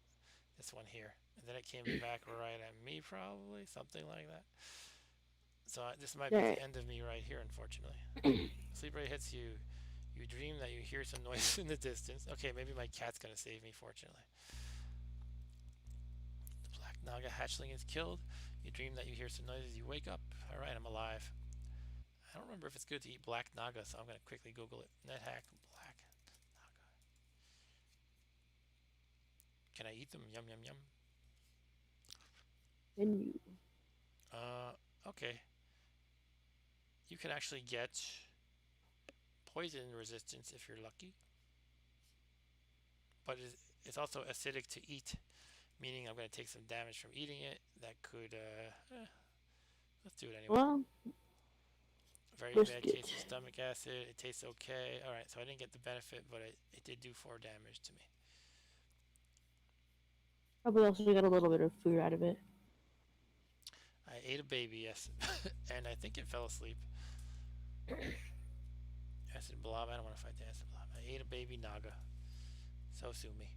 This one here, and then it came back right at me, probably something like that. So this might be the Alright. end of me right here, unfortunately. Sleep ray hits you. You dream that you hear some noise in the distance. Okay, maybe my cat's gonna save me, fortunately. The black naga hatchling is killed. You dream that you hear some noises. You wake up. Alright, I'm alive. I don't remember if it's good to eat black naga, so I'm gonna quickly Google it. Nethack black naga. Can I eat them? Yum yum yum. Menu. Okay. You can actually get poison resistance if you're lucky, but it's also acidic to eat, meaning I'm going to take some damage from eating it. That could, let's do it anyway. Well, Very risk bad case of it. stomach acid. It tastes okay. Alright, so I didn't get the benefit, but it did do 4 damage to me. Probably also got a little bit of food out of it. I ate a baby, yes, and I think it fell asleep. Acid blob. I don't want to fight the acid blob. I ate a baby naga. So sue me.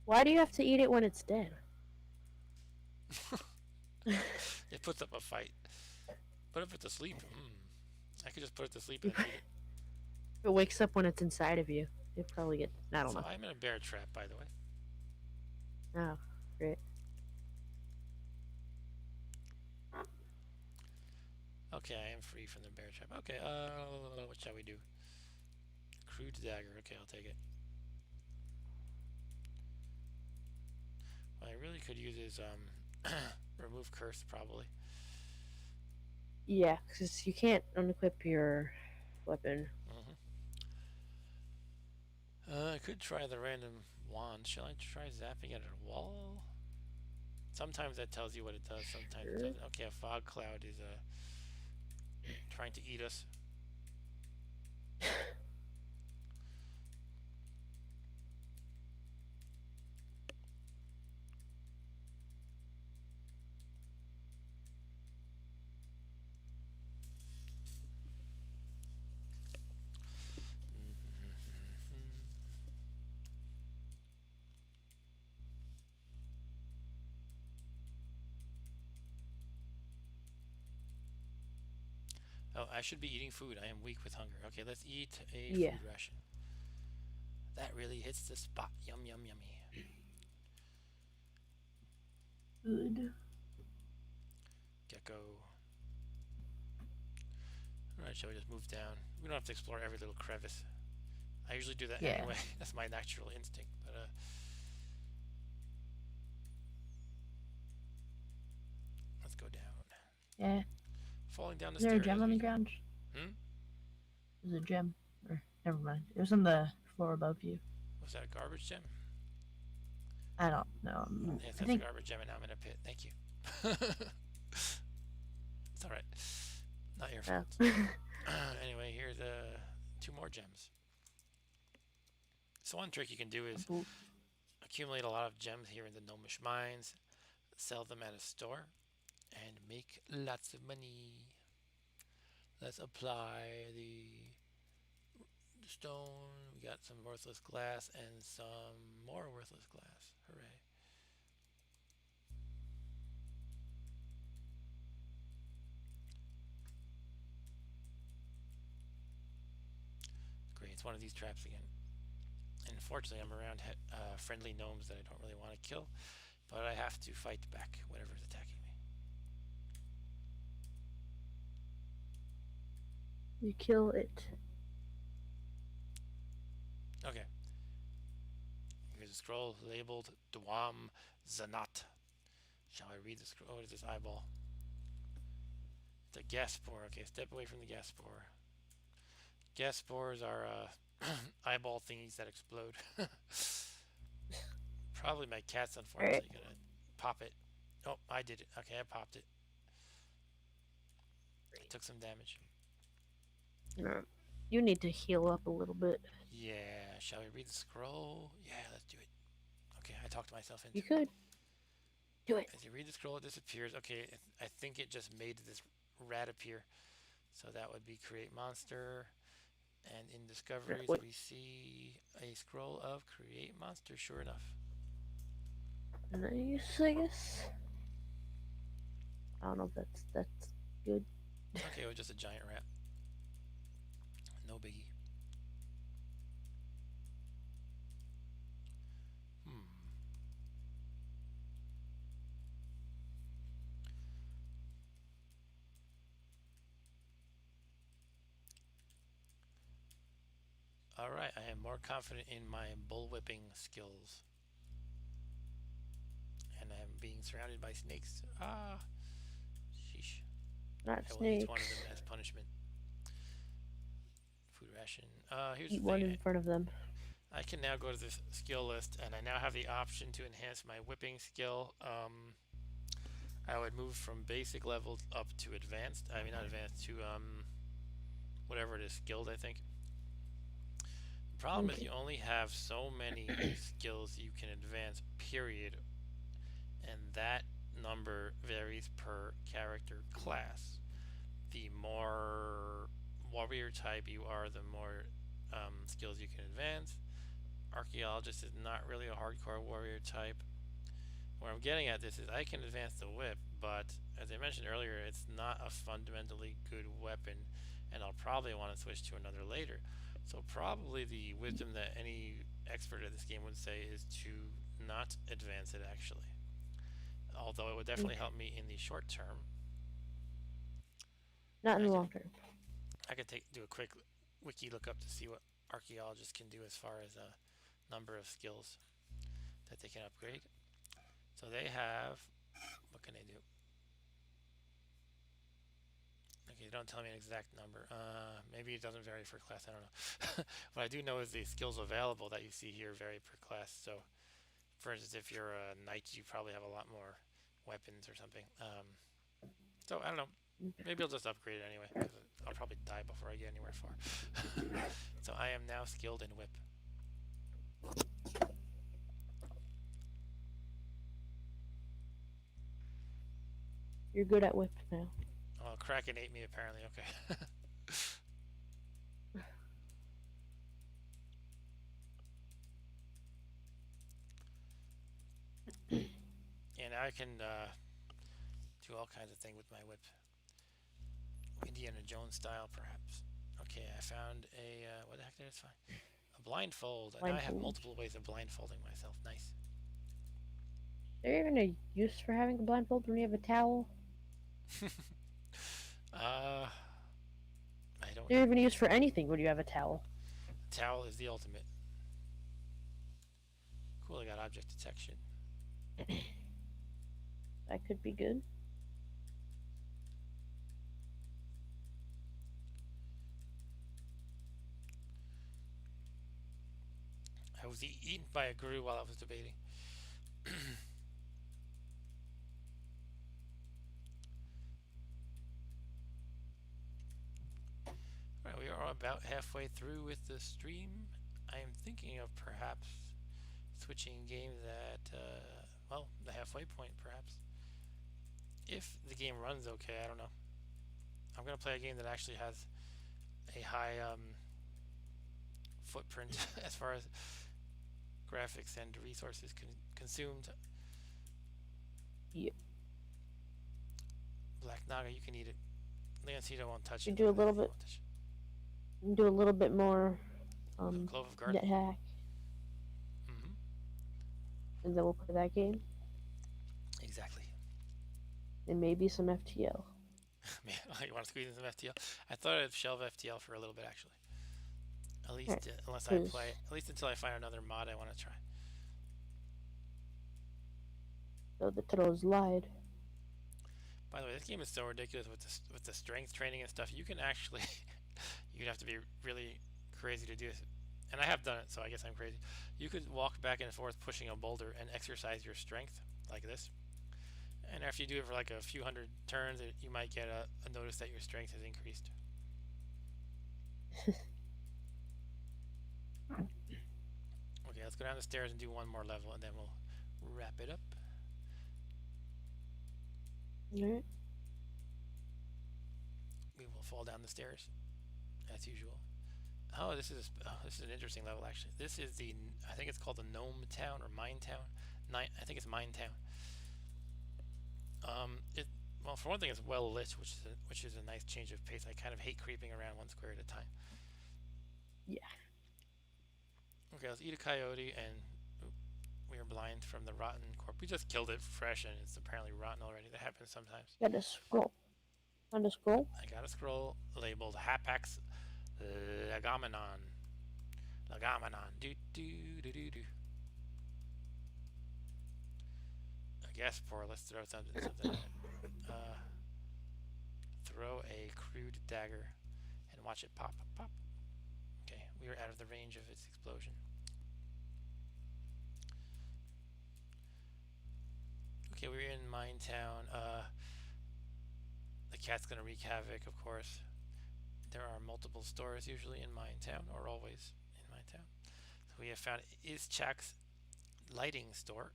Why do you have to eat it when it's dead? It puts up a fight. Put it to sleep. I could just put it to sleep and then eat it. It wakes up when it's inside of you. You'll probably get. I don't So know. I'm in a bear trap, by the way. Oh, great. Okay, I am free from the bear trap. Okay, what shall we do? Crude dagger. Okay, I'll take it. What I really could use is remove curse, probably. Yeah, because you can't unequip your weapon. I could try the random wand. Shall I try zapping at a wall? Sometimes that tells you what it does. Sometimes it doesn't. Okay, a fog cloud is trying to eat us. Oh, I should be eating food. I am weak with hunger. Okay, let's eat a Yeah. food ration. That really hits the spot. Yum, yum, yummy. Good. Gecko. Alright, shall we just move down? We don't have to explore every little crevice. I usually do that anyway. That's my natural instinct. But let's go down. Yeah. Falling down the Is there a stairs gem as on we the go. ground? There's a gem. Or never mind. It was on the floor above you. Was that a garbage gem? I don't know. Yes, I that's a think. garbage gem, and now I'm in a pit. Thank you. It's alright. Not your fault. Anyway, here's 2 more gems. So one trick you can do is accumulate a lot of gems here in the gnomish mines, sell them at a store, and make lots of money. Let's apply the stone. We got some worthless glass and some more worthless glass. Hooray. Great. with one of these traps again. And unfortunately, I'm around friendly gnomes that I don't really want to kill, but I have to fight back whatever's attacking me. You kill it. Okay. Here's a scroll labeled Dwam Zanat. Shall I read the scroll? Oh, what is this eyeball? It's a gas spore. Okay, step away from the gas spore. Gas spores are eyeball thingies that explode. Probably my cat's unfortunately gonna pop it. Oh, I did it. Okay, I popped it. I took some damage. No. You need to heal up a little bit. Yeah, shall we read the scroll? Yeah, let's do it. Okay, I talked myself into You it. could. Do it. As you read the scroll, it disappears. Okay, I think it just made this rat appear. So that would be create monster. And in discoveries, we see a scroll of create monster, sure enough. Nice, I guess. I don't know if that's good. Okay, it was just a giant rat. No biggie. Alright, I am more confident in my bullwhipping skills. And I am being surrounded by snakes. Ah, sheesh. Not I will snakes. eat one of them as punishment. Food ration. Here's Eat the one thing. in front of them. I can now go to this skill list, and I now have the option to enhance my whipping skill. I would move from basic level up to advanced. I mean, not advanced, to whatever it is, skilled, I think. The problem is you only have so many skills you can advance, period. And that number varies per character class. The more warrior type you are, the more skills you can advance. Archaeologist is not really a hardcore warrior type. Where I'm getting at this is I can advance the whip, but as I mentioned earlier, it's not a fundamentally good weapon, and I'll probably want to switch to another later. So probably the wisdom that any expert at this game would say is to not advance it actually. Although it would definitely help me in the short term. Not in the long term. I could do a quick wiki lookup to see what archaeologists can do as far as a number of skills that they can upgrade. So they have, what can they do? Okay, don't tell me an exact number. Maybe it doesn't vary for class, I don't know. What I do know is the skills available that you see here vary per class. So, for instance, if you're a knight, you probably have a lot more weapons or something. So, I don't know. Maybe I'll just upgrade it anyway, because I'll probably die before I get anywhere far. So I am now skilled in whip. You're good at whip now. Oh, Kraken ate me apparently, okay. And I can do all kinds of things with my whip. Indiana Jones style, perhaps. Okay, I found a, what the heck did I find? A blindfold. And now I have multiple ways of blindfolding myself. Nice. Is there even a use for having a blindfold when you have a towel? I don't know. Is there even a use for anything when you have a towel? A towel is the ultimate. Cool, I got object detection. That could be good. I was eaten by a guru while I was debating. Right, we are about halfway through with the stream. I am thinking of perhaps switching games at, well, the halfway point, perhaps. If the game runs okay, I don't know. I'm going to play a game that actually has a high footprint as far as graphics and resources consumed. Yep. Black Naga, you can eat it. Leoncito won't touch You it. do a little bit. Do a little bit more Clove of Garden. Nethack, Mm-hmm. and then we'll play that game, Exactly. and maybe some FTL. Man, you want to squeeze in some FTL? I thought I'd shelve FTL for a little bit actually. At Alright, least unless I play, because at least until I find another mod I want to try. the title is lied. By the way, this game is so ridiculous with the strength training and stuff. You can actually, you'd have to be really crazy to do this. And I have done it, so I guess I'm crazy. You could walk back and forth pushing a boulder and exercise your strength like this. And after you do it for like a few hundred turns, you might get a notice that your strength has increased. Okay, let's go down the stairs and do one more level, and then we'll wrap it up. Alright. We will fall down the stairs as usual. Oh, this is an interesting level actually. This is the I think it's called the Gnome Town or Mine Town. I think it's Mine Town. It well for one thing it's well lit, which is a nice change of pace. I kind of hate creeping around one square at a time. Yeah. Okay, let's eat a coyote and we are blind from the rotten corpse. We just killed it fresh and it's apparently rotten already. That happens sometimes. Got a scroll. Find a scroll. I got a scroll labeled Hapax Legomenon. Legomenon. Do do do do do. A gas pour. Let's throw something in it. Throw a crude dagger and watch it pop pop. Okay, we are out of the range of its explosion. Okay, we're in Mine Town. The cat's gonna wreak havoc, of course. There are multiple stores usually in Mine Town, or always in Mine Town. So we have found Ischak's lighting store.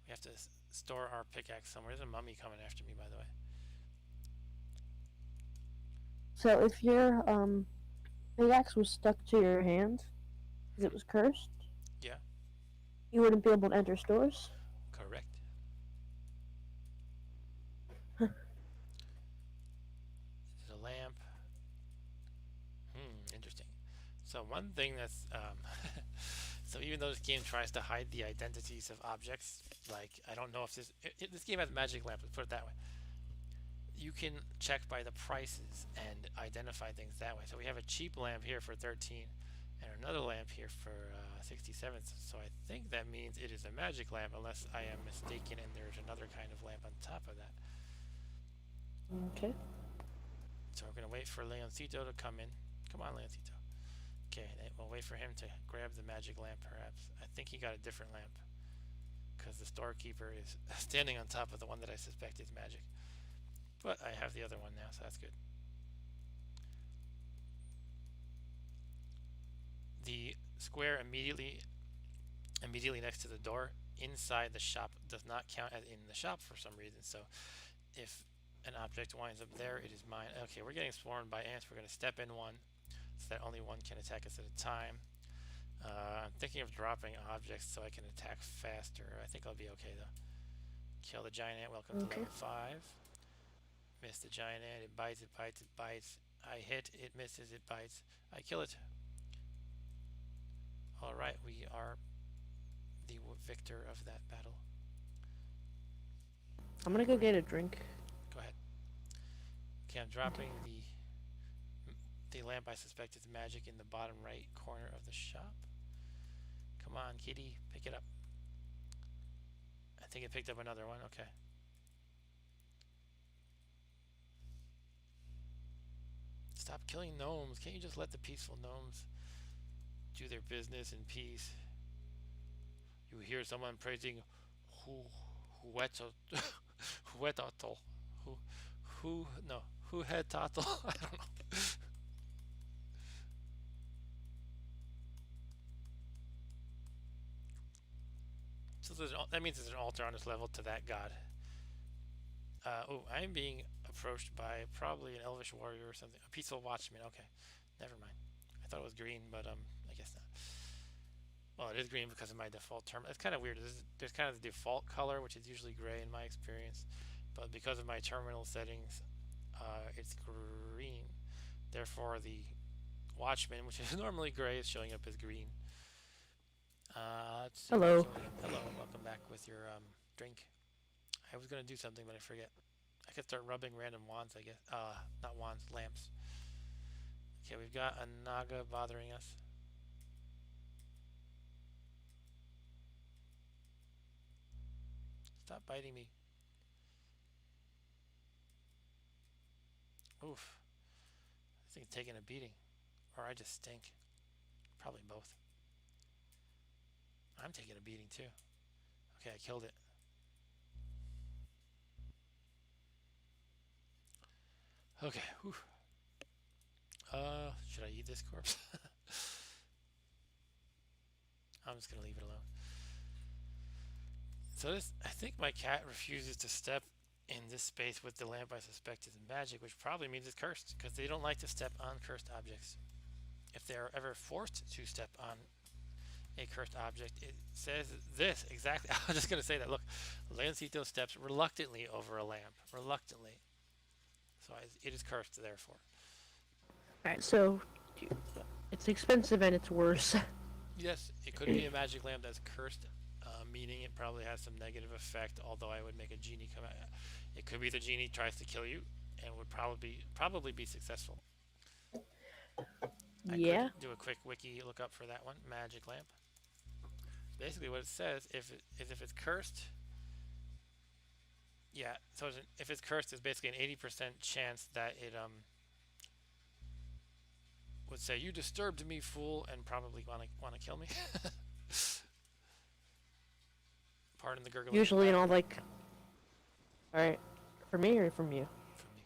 We have to store our pickaxe somewhere. There's a mummy coming after me, by the way. So if your pickaxe was stuck to your hand because it was cursed, Yeah, you wouldn't be able to enter stores. correct. This is a lamp. Interesting. So one thing that's so even though this game tries to hide the identities of objects, like I don't know if this game has magic lamp. Let's put it that way. You can check by the prices and identify things that way. So we have a cheap lamp here for 13 and another lamp here for 67. So I think that means it is a magic lamp unless I am mistaken and there's another kind of lamp on top of that. Okay. So we're going to wait for Leoncito to come in. Come on, Leoncito. Okay, we'll wait for him to grab the magic lamp perhaps. I think he got a different lamp because the storekeeper is standing on top of the one that I suspect is magic. But I have the other one now, so that's good. The square immediately next to the door inside the shop does not count as in the shop for some reason. So if an object winds up there, it is mine. Okay, we're getting swarmed by ants. We're going to step in one so that only one can attack us at a time. I'm thinking of dropping objects so I can attack faster. I think I'll be okay though. Kill the giant ant. Welcome to level 5. Miss the giant ant. It bites, it bites, it bites. I hit, it misses, it bites. I kill it. Alright, we are the victor of that battle. I'm gonna go get a drink. Go ahead. Okay, I'm dropping the lamp I suspect is magic in the bottom right corner of the shop. Come on, kitty, pick it up. I think it picked up another one. Okay. Stop killing gnomes. Can't you just let the peaceful gnomes do their business in peace? You hear someone praising Huetatl. Huetatl. Huetatl. I don't know. So that means there's an altar on this level to that god. I'm being approached by probably an elvish warrior or something. A peaceful watchman. Okay, never mind. I thought it was green, but I guess not. Well, it is green because of my default term. It's kind of weird. There's kind of the default color, which is usually gray in my experience, but because of my terminal settings, it's green. Therefore, the Watchman, which is normally gray, is showing up as green. Let's see, Hello. kill him. Hello, welcome back with your drink. I was gonna do something, but I forget. I could start rubbing random wands, I guess. Not wands, lamps. Okay, we've got a Naga bothering us. Stop biting me. Oof. This thing's taking a beating. Or I just stink. Probably both. I'm taking a beating too. Okay, I killed it. Okay, whew. Should I eat this corpse? I'm just gonna leave it alone. So this, I think my cat refuses to step in this space with the lamp I suspect is magic, which probably means it's cursed, because they don't like to step on cursed objects. If they're ever forced to step on a cursed object, it says this exactly. I was just going to say that. Look, Lancito steps reluctantly over a lamp. Reluctantly. So it is cursed, therefore. Alright, so it's expensive and it's worse. Yes, it could be a magic lamp that's cursed, meaning it probably has some negative effect, although I would make a genie come out. It could be the genie tries to kill you and would probably be successful. I Yeah. could do a quick wiki look up for that one. Magic lamp. Basically, what it says if it's cursed, yeah. So if it's cursed, it's basically an 80% chance that it would say you disturbed me, fool, and probably wanna kill me. Pardon the gurgling. Usually, like. Alright. For me or from you? From me.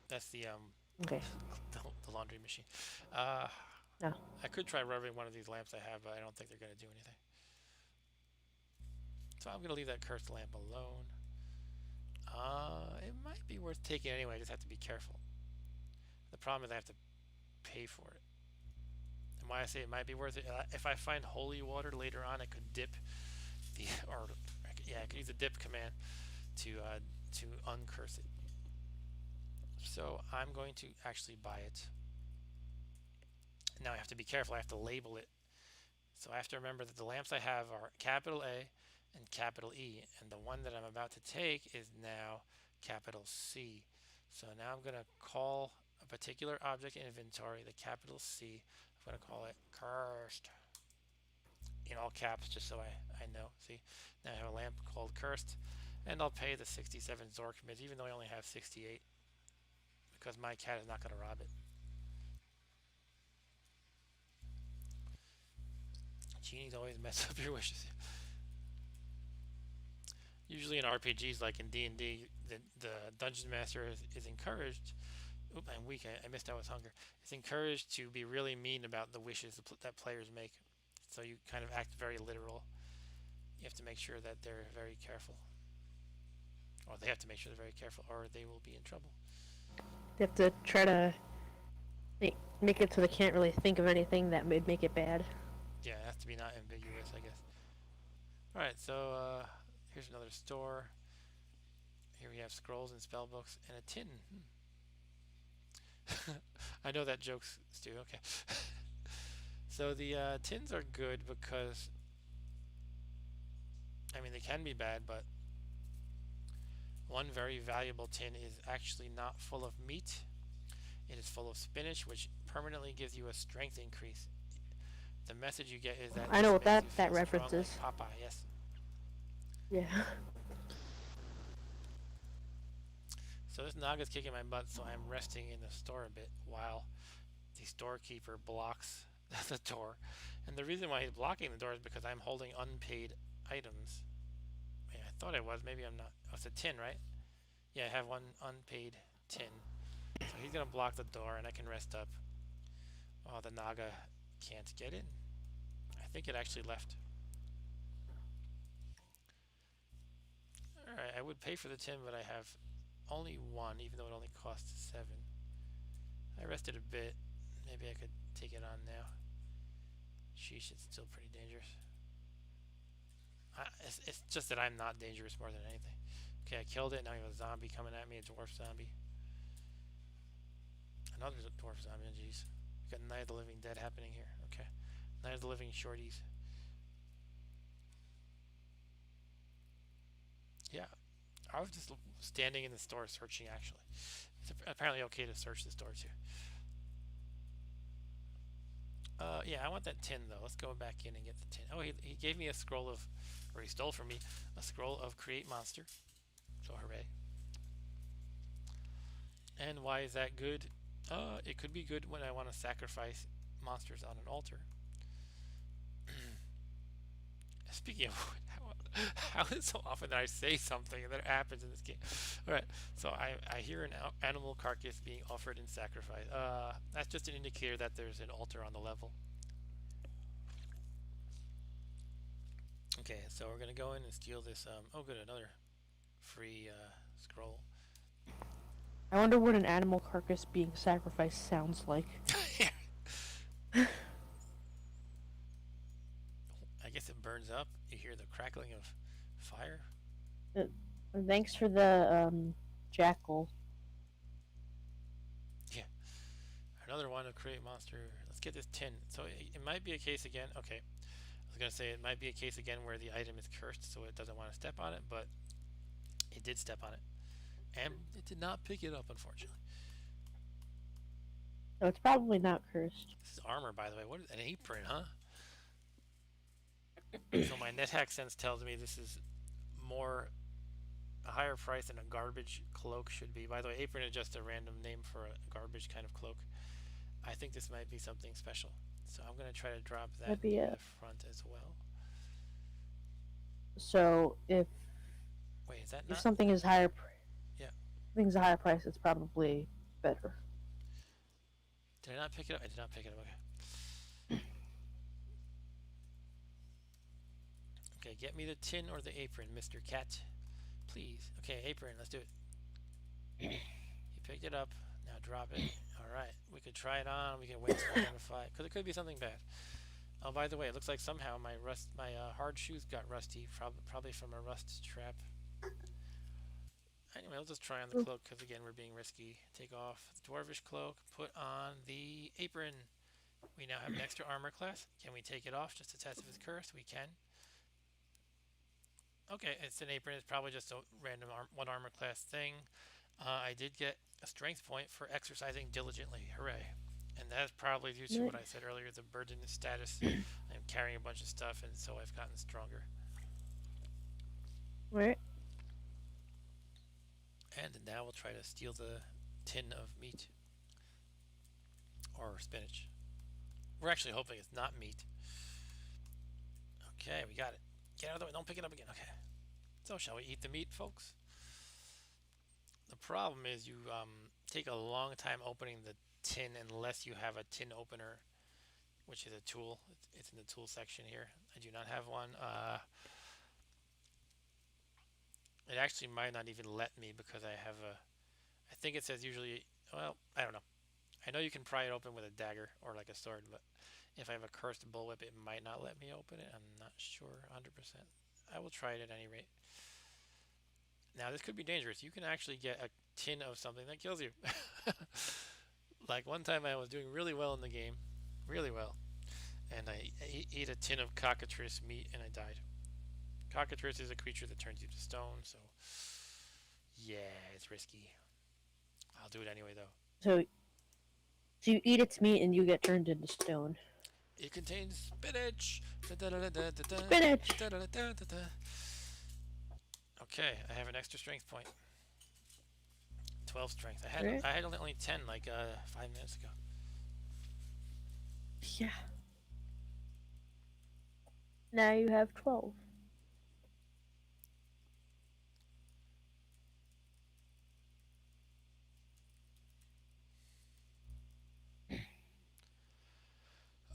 That's the Okay. the laundry machine. No. I could try rubbing one of these lamps I have, but I don't think they're gonna do anything. So I'm gonna leave that cursed lamp alone. It might be worth taking anyway. I just have to be careful. The problem is I have to pay for it. And why I say it might be worth it, if I find holy water later on, I could dip the, or yeah, I could use the dip command to uncurse it. So I'm going to actually buy it. Now I have to be careful. I have to label it. So I have to remember that the lamps I have are capital A and capital E, and the one that I'm about to take is now capital C. So now I'm going to call a particular object in inventory, the capital C. I'm going to call it cursed in all caps, just so I know. See, now I have a lamp called cursed, and I'll pay the 67 Zorkmids, even though I only have 68, because my cat is not going to rob it. Genies always mess up your wishes. Usually in RPGs like in D&D, the dungeon master is encouraged. Oop, I'm weak. I missed out with hunger. It's encouraged to be really mean about the wishes that players make. So you kind of act very literal. You have to make sure that they're very careful. Or they have to make sure they're very careful, or they will be in trouble. They have to try to make it so they can't really think of anything that would make it bad. Yeah, it has to be not ambiguous, I guess. Alright, so here's another store. Here we have scrolls and spell books and a tin. I know that joke's Stu. Okay. So the tins are good because, I mean, they can be bad, but one very valuable tin is actually not full of meat. It is full of spinach, which permanently gives you a strength increase. The message you get is that I know what that that reference is. like Popeye, yes. Yeah. So this Naga's kicking my butt, so I'm resting in the store a bit while the storekeeper blocks the door. And the reason why he's blocking the door is because I'm holding unpaid items. Wait, I thought I was. Maybe I'm not. Oh, it's a tin, right? Yeah, I have one unpaid tin. So he's going to block the door, and I can rest up. Oh, the Naga can't get in. I think it actually left. Alright, I would pay for the tin, but I have only one, even though it only costs 7. I rested a bit. Maybe I could take it on now. Sheesh, it's still pretty dangerous. It's just that I'm not dangerous more than anything. Okay, I killed it. Now we have a zombie coming at me, a dwarf zombie. Another dwarf zombie, jeez. We got Night of the Living Dead happening here. Okay. Night of the Living Shorties. Yeah. I was just standing in the store searching, actually. It's apparently okay to search the store, too. Yeah, I want that tin, though. Let's go back in and get the tin. Oh, he gave me a scroll of, or he stole from me, a scroll of Create Monster. So, hooray. And why is that good? It could be good when I want to sacrifice monsters on an altar. Speaking of, how is so often that I say something and that happens in this game? All right, so I hear an animal carcass being offered in sacrifice. That's just an indicator that there's an altar on the level. Okay, so we're gonna go in and steal this. Oh, good, another free scroll. I wonder what an animal carcass being sacrificed sounds like. I guess it burns up. You hear the crackling of fire. Thanks for the jackal. Yeah, another one to create monster. Let's get this tin. So it might be a case again. Okay, I was gonna say it might be a case again where the item is cursed, so it doesn't want to step on it, but it did step on it, and it did not pick it up, unfortunately. So it's probably not cursed. This is armor, by the way. What is an apron, huh? So my Nethack sense tells me this is more a higher price than a garbage cloak should be. By the way, apron is just a random name for a garbage kind of cloak. I think this might be something special. So I'm going to try to drop that That'd be in it. the front as well. So if Wait, is that not? something is higher, Yeah. something's a higher price, it's probably better. Did I not pick it up? I did not pick it up. Okay. Okay, get me the tin or the apron, Mr. Cat. Please. Okay, apron, let's do it. He picked it up. Now drop it. Alright, we could try it on. We can wait to identify it. Because it could be something bad. Oh, by the way, it looks like somehow my hard shoes got rusty. Probably from a rust trap. Anyway, let's just try on the cloak because, again, we're being risky. Take off the dwarvish cloak. Put on the apron. We now have an extra armor class. Can we take it off just to test if it's cursed? We can. Okay, it's an apron. It's probably just a random one armor class thing. I did get a strength point for exercising diligently. Hooray. And that's probably due to what I said earlier, the burden status. I'm carrying a bunch of stuff, and so I've gotten stronger. Right. And now we'll try to steal the tin of meat. Or spinach. We're actually hoping it's not meat. Okay, we got it. Get out of the way. Don't pick it up again. Okay. So shall we eat the meat, folks? The problem is you take a long time opening the tin unless you have a tin opener, which is a tool. It's in the tool section here. I do not have one. It actually might not even let me because I have a... I think it says usually... Well, I don't know. I know you can pry it open with a dagger or like a sword, but if I have a cursed bullwhip, it might not let me open it. I'm not sure 100%. I will try it at any rate. Now, this could be dangerous. You can actually get a tin of something that kills you. Like one time I was doing really well in the game. Really well. And I ate a tin of cockatrice meat and I died. Cockatrice is a creature that turns you to stone, so... Yeah, it's risky. I'll do it anyway, though. So you eat its meat and you get turned into stone. It contains spinach. Spinach. Okay, I have an extra strength point. 12 strength. Right. I had only 10 like 5 minutes ago. Yeah. Now you have 12.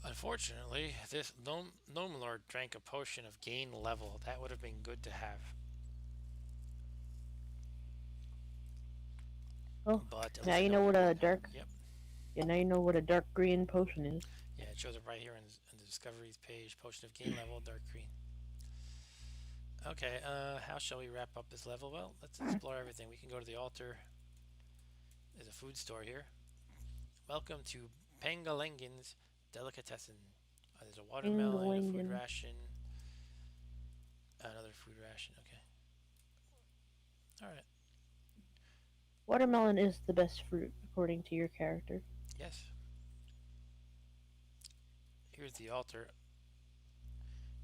Unfortunately, this gnome lord drank a potion of gain level. That would have been good to have. Oh, But now you know what a dark... Yep. Yeah, now you know what a dark green potion is. Yeah, it shows it right here on the discoveries page. Potion of gain level, dark green. Okay, how shall we wrap up this level? Well, let's explore everything. We can go to the altar. There's a food store here. Welcome to Pangalangin's delicatessen. There's a watermelon, a food Englangen. ration, another food ration. Okay. All right. Watermelon is the best fruit, according to your character. Yes. Here's the altar.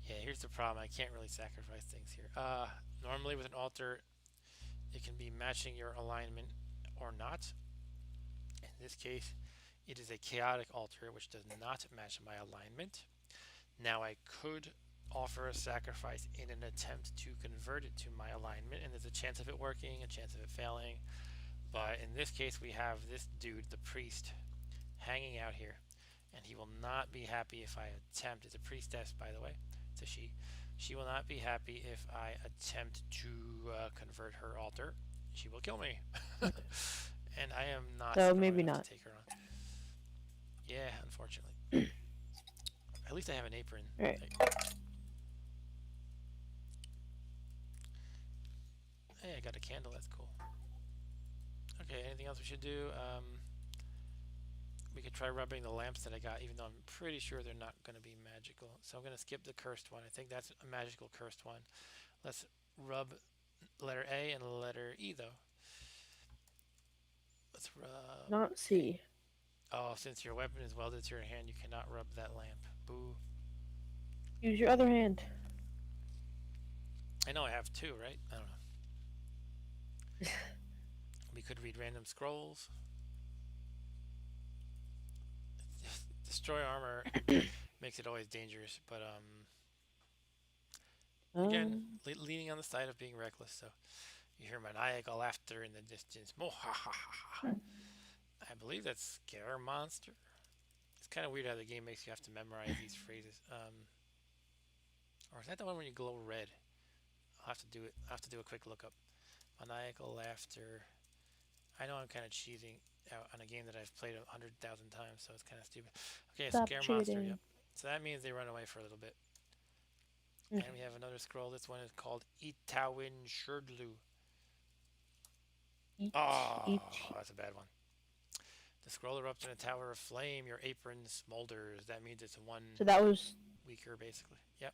Yeah, here's the problem. I can't really sacrifice things here. Normally with an altar, it can be matching your alignment or not. In this case, it is a chaotic altar which does not match my alignment. Now I could offer a sacrifice in an attempt to convert it to my alignment, and there's a chance of it working, a chance of it failing. But in this case, we have this dude, the priest, hanging out here, and he will not be happy if I attempt. It's a priestess, by the way. It's a she. She will not be happy if I attempt to convert her altar. She will kill me. Okay. And I am not So strong maybe enough to not. take her on. Yeah, unfortunately. At least I have an apron. Alright. Hey, I got a candle. That's cool. Okay, anything else we should do? We could try rubbing the lamps that I got, even though I'm pretty sure they're not going to be magical. So I'm going to skip the cursed one. I think that's a magical cursed one. Let's rub letter A and letter E, though. Let's rub Not A. C. Oh, since your weapon is welded to your hand, you cannot rub that lamp. Boo. Use your other hand. I know I have two, right? I don't know. We could read random scrolls. Destroy armor makes it always dangerous, but again, leaning on the side of being reckless. So you hear maniacal laughter in the distance. I believe that's scare monster. It's kind of weird how the game makes you have to memorize these phrases. Or is that the one when you glow red? I'll have to do it. I'll have to do a quick lookup. Maniacal laughter. I know I'm kind of cheating out on a game that I've played 100,000 times, so it's kind of stupid. Okay, Stop scare monster. cheating. Yep. So that means they run away for a little bit. Okay. And we have another scroll. This one is called Itawin Shurdlu. Eat. Oh, Eat. that's a bad one. The scroll erupts in a tower of flame. Your apron smolders. That means it's one So that was weaker, basically. Yep.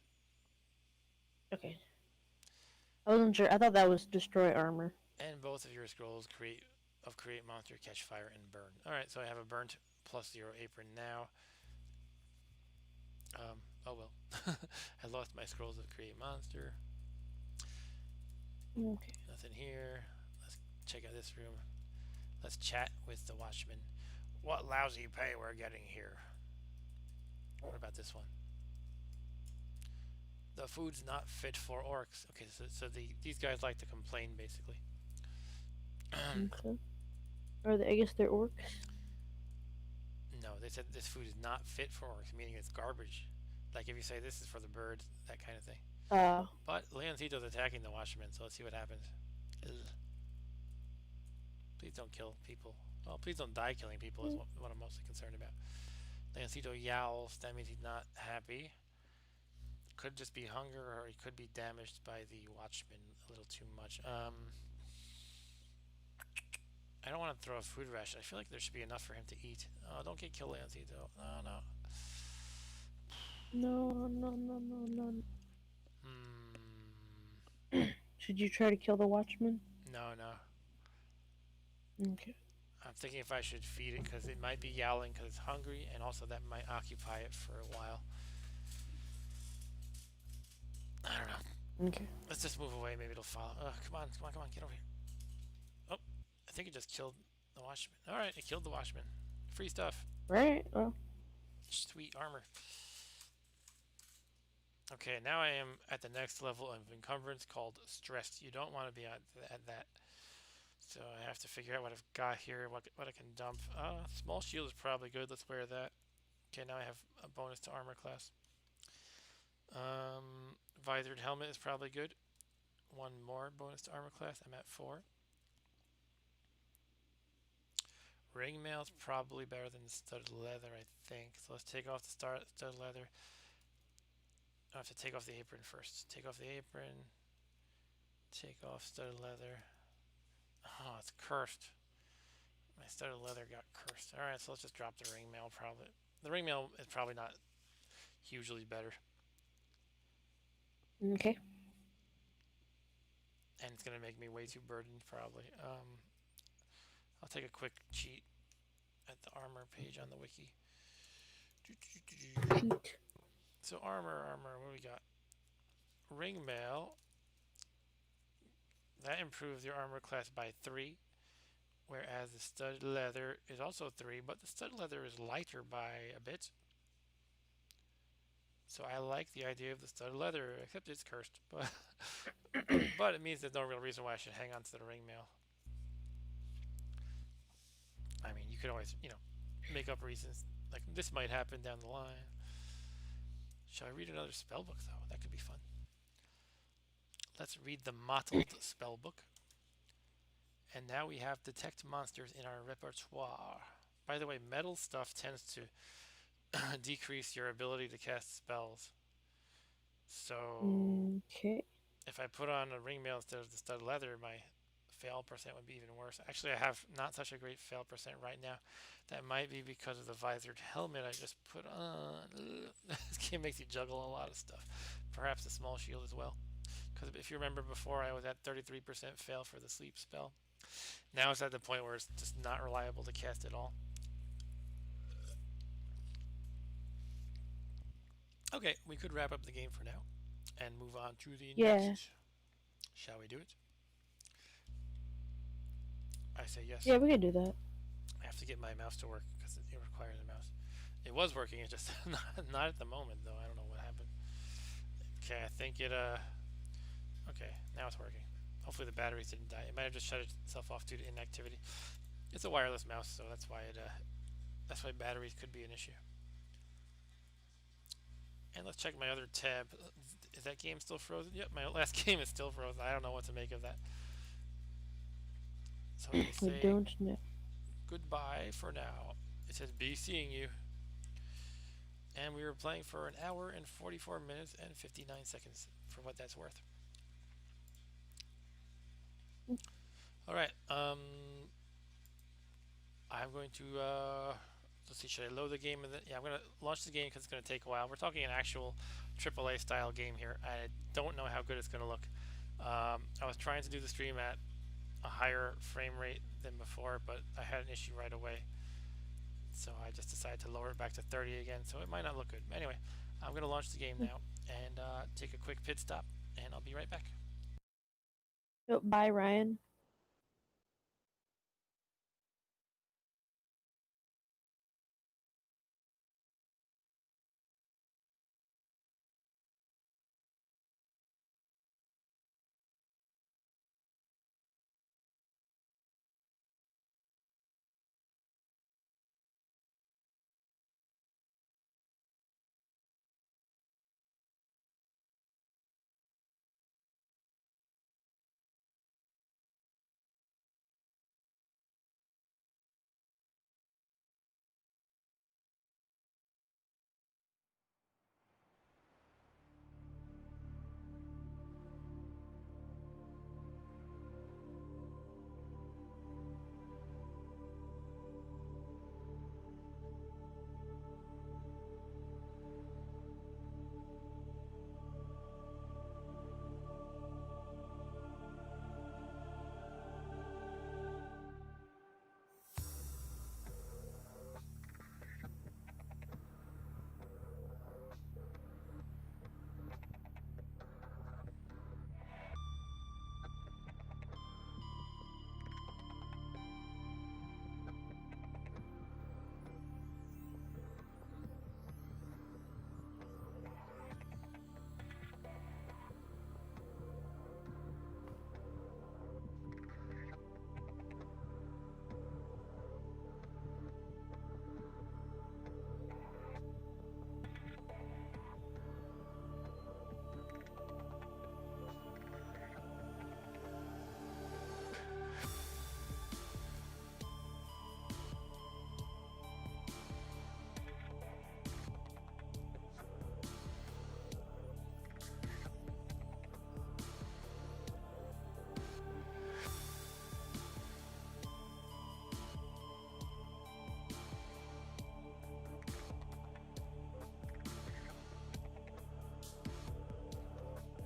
okay. I wasn't sure. I thought that was destroy armor. And both of your scrolls create monster, catch fire, and burn. All right, so I have a burnt +0 apron now. Oh well. I lost my scrolls of create monster. Okay. Nothing here. Let's check out this room. Let's chat with the watchman. What lousy pay we're getting here. What about this one? The food's not fit for orcs. Okay, so these guys like to complain, basically. Okay. Or I guess they're orcs. No, they said this food is not fit for orcs, meaning it's garbage. Like if you say this is for the birds, that kind of thing. But Leoncito's attacking the watchman, so let's see what happens. Ugh. Please don't kill people. Well, please don't die killing people is what I'm mostly concerned about. Leoncito yowls. That means he's not happy. Could just be hunger, or he could be damaged by the watchman a little too much. I don't want to throw a food ration. I feel like there should be enough for him to eat. Oh, don't get killed, Leoncito. No, no. No, no, no, no, no. Hmm. Should you try to kill the watchman? No, no. Okay. I'm thinking if I should feed it because it might be yowling because it's hungry, and also that might occupy it for a while. I don't know. Okay. Let's just move away. Maybe it'll follow. Come on, come on, come on. Get over here. Oh, I think it just killed the watchman. All right, it killed the watchman. Free stuff. Right. Well. Sweet armor. Okay, now I am at the next level of encumbrance called stressed. You don't want to be at that. So I have to figure out what I've got here, what I can dump. Small shield is probably good. Let's wear that. Okay, now I have a bonus to armor class. Visored helmet is probably good. One more bonus to armor class. I'm at 4. Ring mail is probably better than studded leather, I think. So let's take off the studded leather. I have to take off the apron first. Take off the apron. Take off studded leather. Oh, it's cursed. My studded leather got cursed. All right, so let's just drop the ring mail. Probably the ring mail is probably not hugely better, Okay. and it's gonna make me way too burdened. Probably. I'll take a quick cheat at the armor page on the wiki. Cheat. So armor. What do we got? Ring mail. That improves your armor class by 3, whereas the studded leather is also 3, but the studded leather is lighter by a bit. So I like the idea of the studded leather, except it's cursed. But it means there's no real reason why I should hang on to the ring mail. I mean, you could always, make up reasons. Like this might happen down the line. Shall I read another spell book though? That could be fun. Let's read the mottled spell book. And now we have detect monsters in our repertoire. By the way, metal stuff tends to decrease your ability to cast spells. So Okay. if I put on a ring mail instead of the stud leather, my fail percent would be even worse. Actually, I have not such a great fail percent right now. That might be because of the visored helmet I just put on. This game makes you juggle a lot of stuff. Perhaps the small shield as well. Because if you remember before, I was at 33% fail for the sleep spell. Now it's at the point where it's just not reliable to cast at all. Okay, we could wrap up the game for now and move on to the Yeah. next. Shall we do it? I say yes. Yeah, we could do that. I have to get my mouse to work because it requires a mouse. It was working, it's just not at the moment though. I don't know what happened. Okay, I think it okay, now it's working. Hopefully the batteries didn't die. It might have just shut itself off due to inactivity. It's a wireless mouse, so that's why that's why batteries could be an issue. And let's check my other tab. Is that game still frozen? Yep, my last game is still frozen. I don't know what to make of that. So they We say don't know. goodbye for now. It says be seeing you. And we were playing for an hour and 44 minutes and 59 seconds for what that's worth. All right. I'm going to let's see. Should I load the game? Yeah, I'm going to launch the game because it's going to take a while. We're talking an actual AAA style game here. I don't know how good it's going to look. I was trying to do the stream at a higher frame rate than before, but I had an issue right away. So I just decided to lower it back to 30 again, so it might not look good. Anyway, I'm going to launch the game now and take a quick pit stop, and I'll be right back. Oh, bye, Ryan.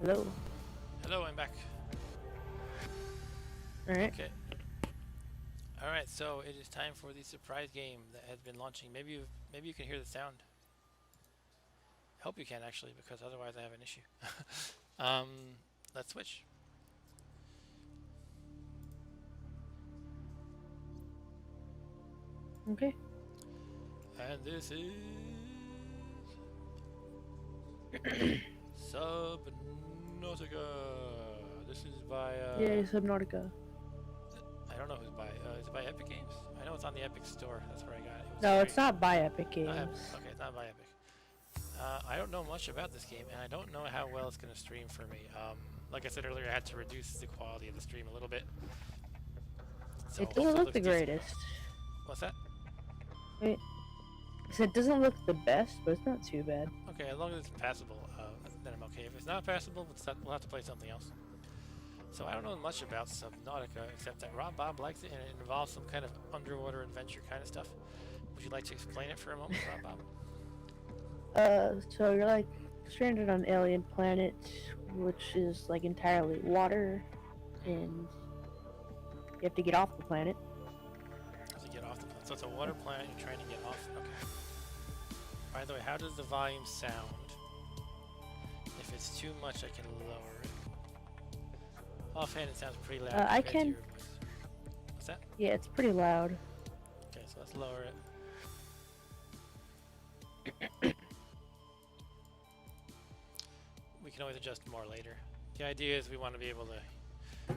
Hello. Hello, I'm back. Alright. Okay. Alright, so it is time for the surprise game that has been launching. Maybe you can hear the sound. I hope you can actually, because otherwise I have an issue. um, let's switch. Okay. And this is Subnautica. This is by Yay, Subnautica. I don't know who's by. Is it by Epic Games? I know it's on the Epic Store. That's where I got it. It was No, free. it's not by Epic Games. Okay, it's not by Epic. I don't know much about this game, and I don't know how well it's going to stream for me. Like I said earlier, I had to reduce the quality of the stream a little bit. So It doesn't look the decent. greatest. What's that? Wait. I said it doesn't look the best, but it's not too bad. Okay, as long as it's passable, then I'm okay. If it's not passable, we'll have to play something else. So I don't know much about Subnautica, except that Rob Bob likes it, and it involves some kind of underwater adventure kind of stuff. Would you like to explain it for a moment, Rob Bob? So you're like stranded on an alien planet, which is like entirely water, and you have to get off the planet. To get off the planet. So it's a water planet, you're trying to get off. Okay. By the way, how does the volume sound? If it's too much, I can lower it. Offhand, it sounds pretty loud. I can. What's that? Yeah, it's pretty loud. Okay, so let's lower it. We can always adjust more later. The idea is we want to be able to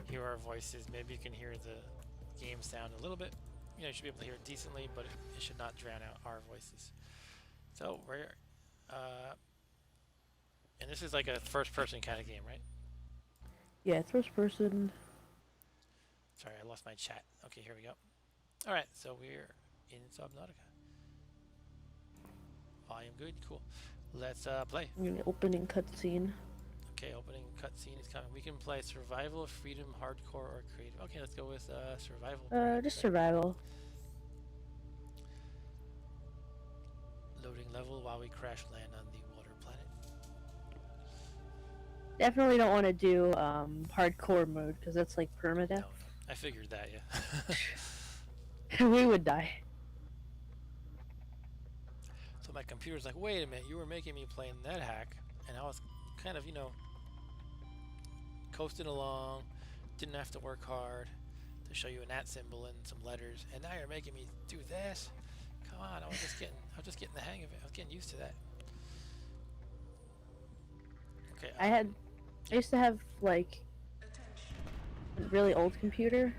hear our voices. Maybe you can hear the game sound a little bit. You know, you should be able to hear it decently, but it should not drown out our voices. So we're, and this is like a first-person kind of game, right? Yeah, it's first person. Sorry, I lost my chat. Okay, here we go. All right, so we're in Subnautica. Volume good, cool. Let's play. An opening cutscene. Okay, opening cutscene is coming. We can play survival, freedom, hardcore, or creative. Okay, let's go with survival. Just survival. Loading level while we crash land on the water planet. Definitely don't want to do hardcore mode because that's like permadeath. No, I figured that, yeah. We would die. So my computer's like, wait a minute, you were making me play Nethack, and I was kind of, you know, coasting along, didn't have to work hard to show you an @ symbol and some letters, and now you're making me do this. Come on, I was just getting the hang of it. I was getting used to that. Okay. I used to have like a really old computer,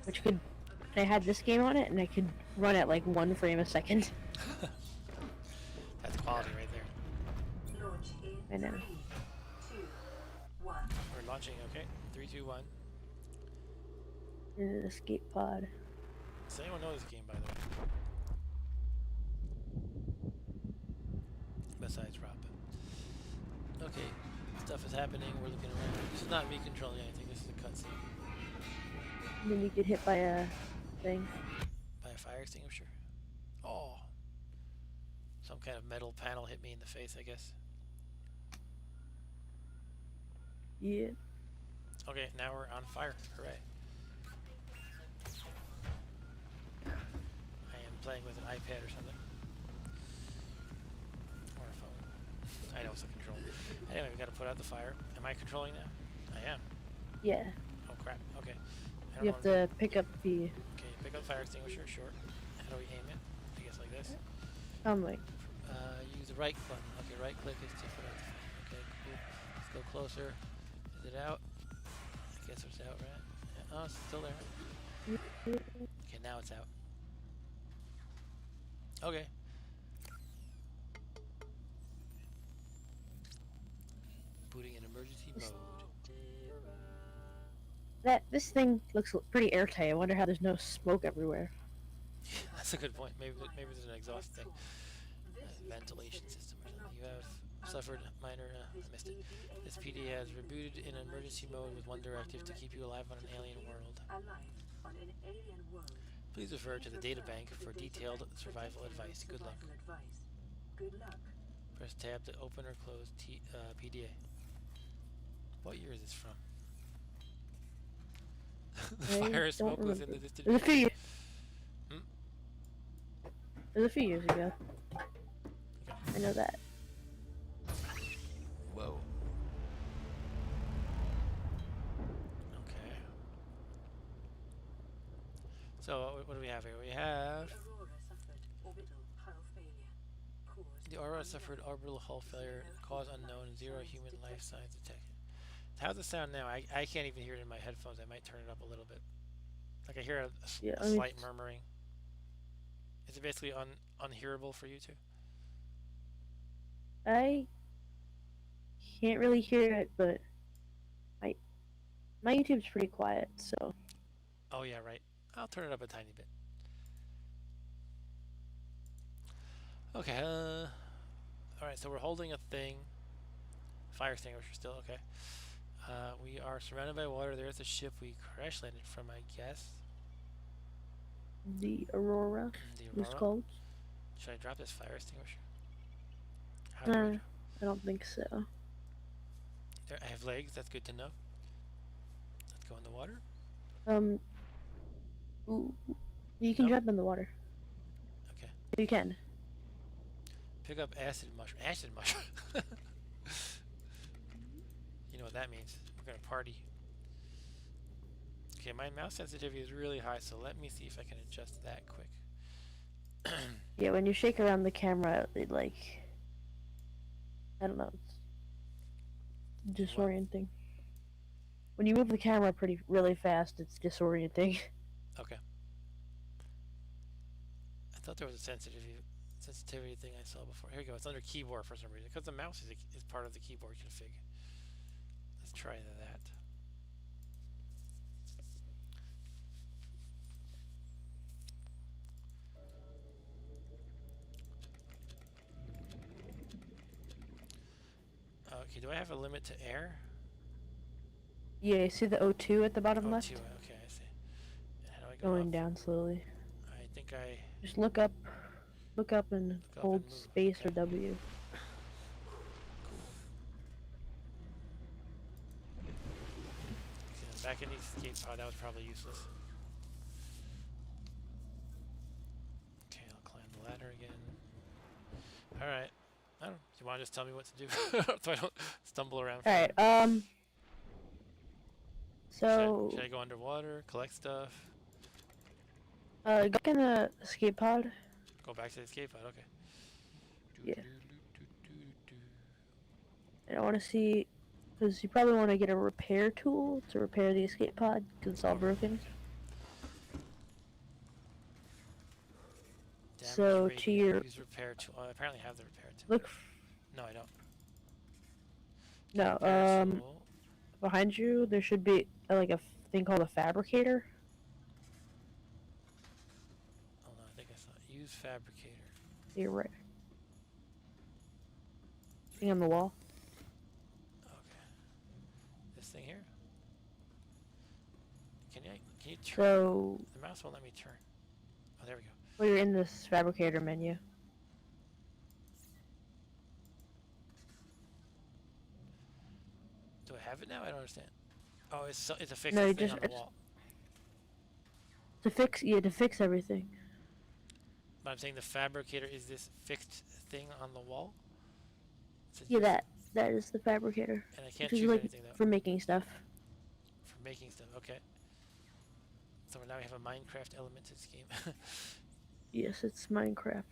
which I had this game on it, and I could run at like 1 frame a second. That's quality right there. I know. 3, 2, 1. We're launching, okay? 3, 2, 1. There's an escape pod. Does anyone know this game, by the way? Besides Rob. Okay, stuff is happening, we're looking around. This is not me controlling anything, this is a cutscene. And then you get hit by a thing. By a fire extinguisher? Oh. Some kind of metal panel hit me in the face, I guess. Yeah. Okay, now we're on fire. Hooray. I am playing with an iPad or something. Or a phone. I know it's a control. Anyway, we gotta put out the fire. Am I controlling now? I am. Yeah. Oh crap. Okay. You have to pick up the. Okay, pick up fire extinguisher, sure. How do we aim it? I guess like this. Like. Use the right button. Okay, right click is to put out the fire. Okay, cool. Let's go closer. Is it out? I guess it's out, right? Yeah. Oh, it's still there. Okay, now it's out. Okay. Booting in emergency mode. This thing looks pretty airtight. I wonder how there's no smoke everywhere. That's a good point. Maybe there's an exhaust thing. Ventilation system or something. You have suffered minor, I missed it. This PD has rebooted in emergency mode with one directive to keep you alive on an alien world. Please refer to the data bank for detailed survival advice. Good luck. Press tab to open or close PDA. What year is this from? The I fire and don't smoke was in remember. the distant It was a few future. years. Hmm? It was a few years ago. Okay. I know that. Whoa. Okay. So what do we have here? We have Aurora suffered orbital hull failure. Caused the Aurora unknown. suffered orbital hull failure, Zero cause human unknown, life zero signs human life detected. signs detected. How's it sound now? I can't even hear it in my headphones. I might turn it up a little bit. Like I hear Yeah, a I mean, slight murmuring. Is it basically unhearable for you two? I can't really hear it, but my my YouTube's pretty quiet, so Oh yeah, right. I'll turn it up a tiny bit. Okay. All right. So we're holding a thing. Fire extinguisher still okay. We are surrounded by water. There's a ship we crash landed from, I guess. the Aurora The was Aurora. called. Should I drop this fire extinguisher? How do I Uh, drop? I don't think so. There, I have legs. That's good to know. Let's go in the water. Um, ooh, you can No. jump in the water. Okay. You can. Pick up acid mushroom. Acid mushroom. You know what that means. We're gonna party. Okay, my mouse sensitivity is really high, so let me see if I can adjust that quick. Yeah, when you shake around the camera, it like I don't know, it's What? disorienting. When you move the camera really fast, it's disorienting. Okay. I thought there was a sensitivity thing I saw before. Here we go. It's under keyboard for some reason because the mouse is part of the keyboard config. Let's try that. Okay, do I have a limit to air? Yeah, see the O2 at the bottom Oh, two. left? Okay, I see. And how do I go up? Going down slowly. I think I Just look up and look up and hold move. space Okay, or W. cool. Okay, I'm back in the escape pod. That was probably useless. Okay, I'll climb the ladder again. All right. I don't. Do you want to just tell me what to do so I don't stumble around All forever? right. Should I So go underwater, collect stuff, go back in the escape pod. go back to the escape pod? Okay. Yeah. And I want to see, because you probably want to get a repair tool to repair the escape pod because it's all Okay. broken. Damage So to rating. your Use repair tool. I apparently have the repair tool. look, No, I don't. Okay, no, repair tool. behind you there should be like a thing called a fabricator. Oh no, I think I saw it. Use fabricator. You're right. Thing on the wall. Okay. This thing here. Can you turn? So The mouse won't let me turn. Oh, there we go. well, you're in this fabricator menu. Do I have it now? I don't understand. Oh, it's a fixed No, you thing just on the wall. to fix everything. But I'm saying the fabricator is this fixed thing on the wall. Yeah, that is the fabricator. And I can't Which is choose like anything though. for making stuff. For making stuff. Okay. So now we have a Minecraft element to this game. Yes, it's Minecraft.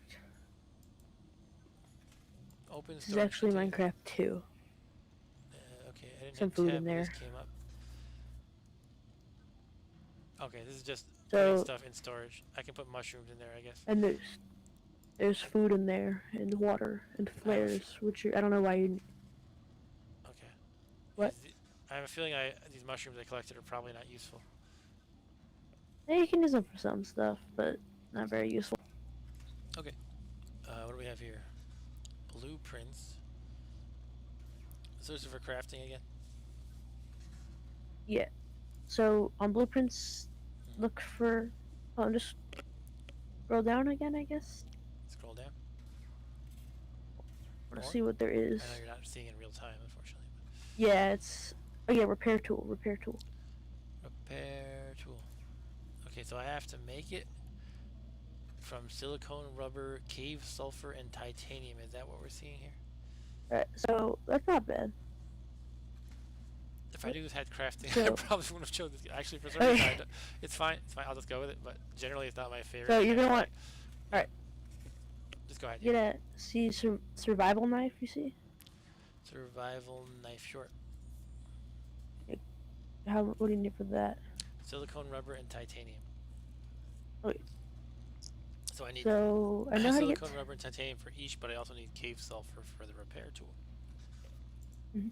Open This is storage actually container. Minecraft 2. Okay, I didn't Some hit food tab in when this there. came up. Okay, this is just putting So stuff in storage. I can put mushrooms in there, I guess. and there's food in there and water and flares, which I don't know why you. Okay. What? I have a feeling these mushrooms I collected are probably not useful. Yeah, you can use them for some stuff, but not very useful. Okay. What do we have here? Blueprints. So this is for crafting again? Yeah. So on blueprints, Mhm. look for. Oh, just scroll down again, I guess. Scroll down. Want to More? see what there is. I know you're not seeing in real time, unfortunately. Yeah, it's Oh yeah, repair tool, repair tool. Repair tool. Okay, so I have to make it from silicone, rubber, cave sulfur, and titanium. Is that what we're seeing here? Alright, so that's not bad. If I knew this had crafting, I So, probably wouldn't have chosen this. Actually, for some reason, okay. it's fine. It's fine. I'll just go with it. But generally, it's not my favorite. So Thing you're I gonna feel want. like. All right. Just go ahead. Yeah. Get a survival knife. You see? Survival knife, short. How? What do you need for that? Silicone, rubber, and titanium. Okay. So I need So I know how to get. silicone, rubber, and titanium for each, but I also need cave sulfur for the repair tool. Mhm.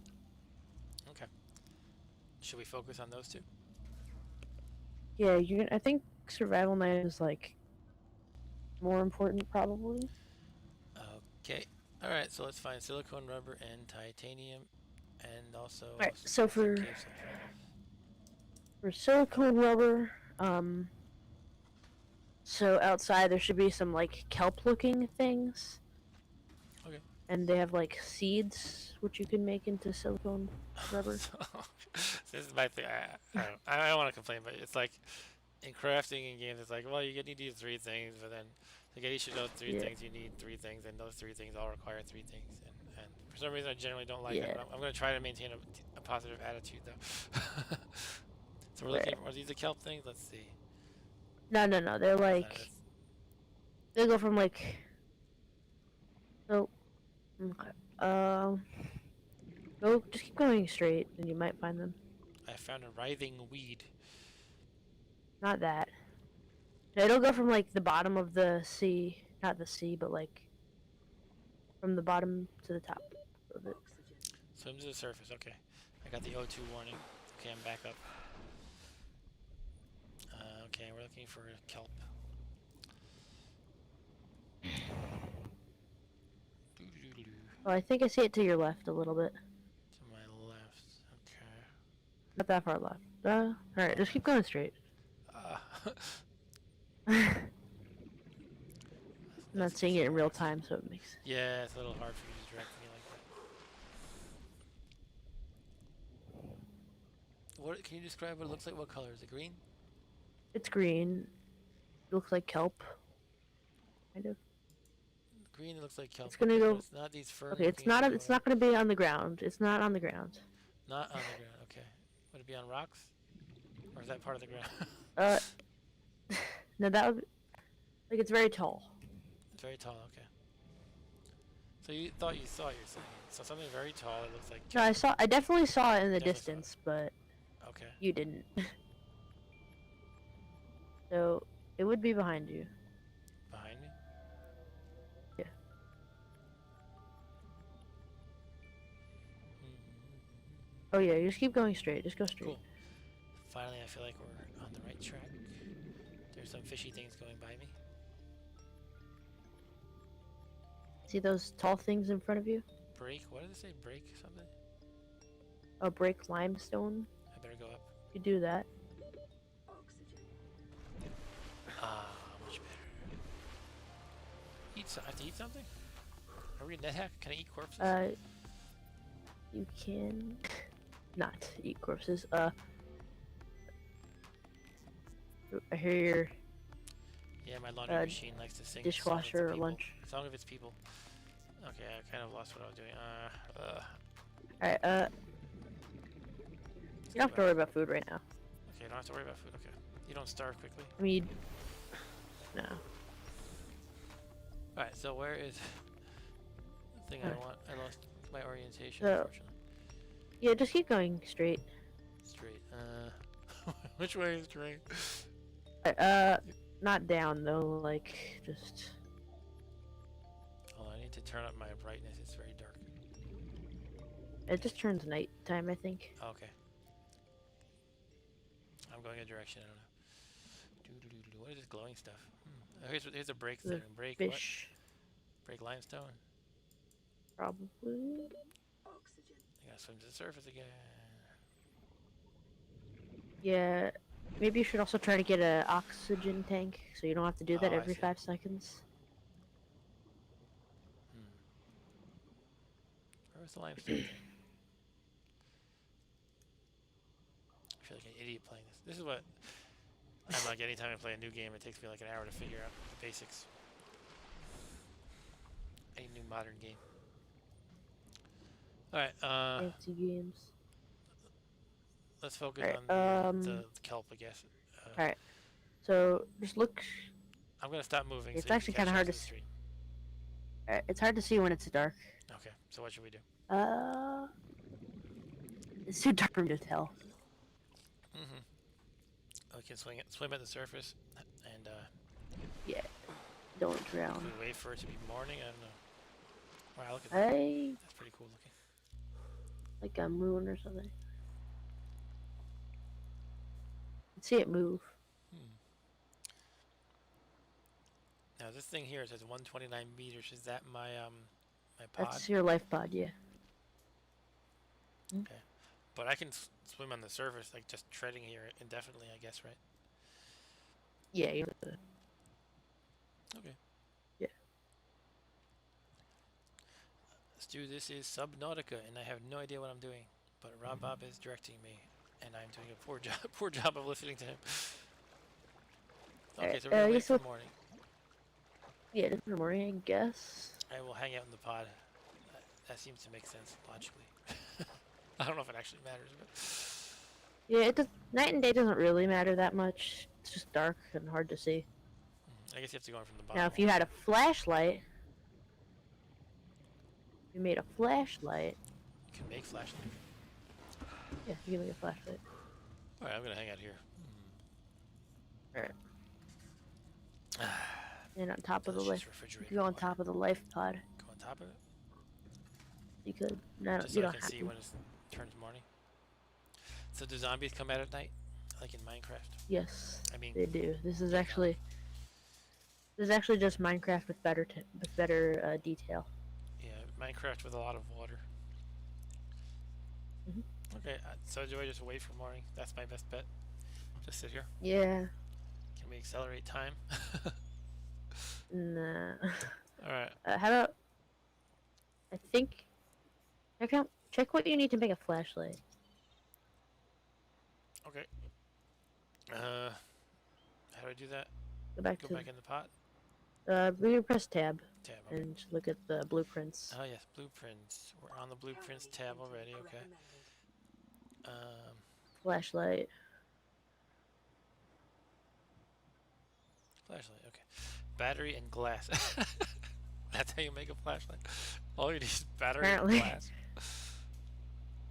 Okay. Should we focus on those two? Yeah, you're gonna. I think survival knife is like more important probably. Okay. All right. So let's find silicone, rubber, and titanium, and also All right. So some cave sulfur. for silicone rubber, so outside there should be some like kelp-looking things. Okay. And they have like seeds which you can make into silicone rubber. So, this is my thing. I don't want to complain, but it's like in crafting in games, it's like, well, you need these three things, but then to get each of those three Yeah. things, you need three things, and those three things all require three things. And for some reason, I generally don't like it. Yeah. But I'm going to try to maintain a positive attitude, though. So we're looking. Are these the kelp things? Let's see. No. They're like they go from like. So. Okay. Go. Just keep going straight, and you might find them. I found a writhing weed. Not that. It'll go from like the bottom of the sea, not the sea, but like from the bottom to the top of it. Oxygen. Swim to the surface. Okay. I got the O2 warning. Okay, I'm back up. Okay, we're looking for kelp. Oh, I think I see it to your left a little bit. To my left. Okay. Not that far left. All right, just keep going straight. I'm not seeing it in real time, so it makes. Yeah, it's a little hard for you to direct me like that. What can you describe what it looks like? What color is it? Green? It's green. It looks like kelp. Kind of. Green. It looks like kelp. It's gonna Okay, go. but it's not these ferns. Okay, it's not. It's not gonna be on the ground. It's not on the ground. Not on the ground. Okay. Would it be on rocks? Or is that part of the ground? Uh, no, that would. Like it's very tall. It's very tall. Okay. So you thought you saw it, you're saying. So something very tall. It looks like No, kelp. I definitely saw it in the Definitely saw it. distance, but Okay. you didn't. So it would be behind you. Behind me? Yeah. Oh yeah, you just keep going straight. Just go straight. Cool. Finally, I feel like we're on the right track. There's some fishy things going by me. See those tall things in front of you? Break? What did it say? Break something? Oh, break limestone. I better go up. You do that. Oxygen. Ah, much better. I have to eat something? Are we in Nethack? Can I eat corpses? You can not eat corpses. I hear your Yeah, my laundry machine likes to sing dishwasher songs of lunch. people. Song of its people. Okay, I kind of lost what I was doing. Alright, you don't have to worry about food right now. Okay, I don't have to worry about food. Okay. You don't starve quickly? I mean, no. Alright, so where is the thing I want? I lost my orientation, So- unfortunately. Yeah, just keep going straight. Straight. Which way is straight? Not down though, like, just... Oh, I need to turn up my brightness. It's very dark. It just turns nighttime, I think. Oh, okay. I'm going a direction. I don't know. What is this glowing stuff? Oh, here's a break The thing. Break what? Fish, Break limestone. probably. Oxygen. I gotta swim to the surface again. Yeah, maybe you should also try to get an oxygen tank, so you don't have to do that Oh, I every see. 5 seconds. Where was the limestone thing? idiot playing this. This is what I'm like. Anytime I play a new game, it takes me like an hour to figure out the basics. A new modern game. All right. Fancy games. Let's focus Alright, on the kelp, I guess. alright. So just look. I'm gonna stop moving. It's so actually kind of hard to the stream. It's hard to see when it's dark. Okay. So what should we do? It's too dark for me to tell. We can swim at the surface, and Yeah. Don't drown. we wait for it to be morning. I don't know. Wow, look at that. That's pretty cool looking. Like a moon or something. See it move. Now this thing here says 129 meters. Is that my my pod? That's your life pod, yeah. Okay, but I can swim on the surface, like just treading here indefinitely, I guess, right? Yeah. Okay. Yeah. Stu, this is Subnautica, and I have no idea what I'm doing, but Rob Bob is directing me, and I'm doing a poor job of listening to him. Okay, so we're gonna wait for morning. Yeah, just in the morning, I guess. I will hang out in the pod. That seems to make sense logically. I don't know if it actually matters, but Yeah, it does. Night and day doesn't really matter that much. It's just dark and hard to see. I guess you have to go in from the bottom. Now, if you had a flashlight, you made a flashlight. You can make flashlight. Yeah, you can make a flashlight. All right, I'm gonna hang out here. Alright. And on top of the life, refrigerator. you go on top of the life pod. Go on top of it. You could. No, Just you so I don't can have see to. when it turns morning. So do zombies come out at night, like in Minecraft? Yes, I mean, they do. This is actually just Minecraft with better detail. yeah, Minecraft with a lot of water. Okay, so do I just wait for morning? That's my best bet. Just sit here. Yeah. Can we accelerate time? Nah. All right. How about? I think. Check what you need to make a flashlight. Okay. How do I do that? Go back Go to. back in the pot. We press tab Tab. Okay. and look at the blueprints. Oh yes, blueprints. We're on the blueprints tab already. Okay. Flashlight. Flashlight. Okay. Battery and glass. That's how you make a flashlight. All you need is battery Apparently. and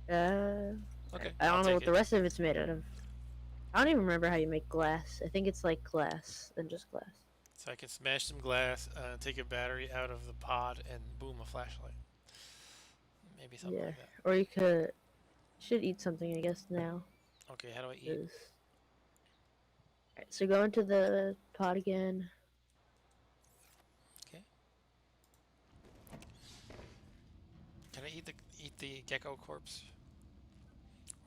glass. Okay. I I'll don't know take what it. the rest of it's made out of. I don't even remember how you make glass. I think it's like glass and just glass. So I can smash some glass, take a battery out of the pod, and boom, a flashlight. Maybe something like that. Or you should eat something, I guess, now. Okay, how do I eat? Alright, so go into the pod again. Okay. Can I eat the gecko corpse?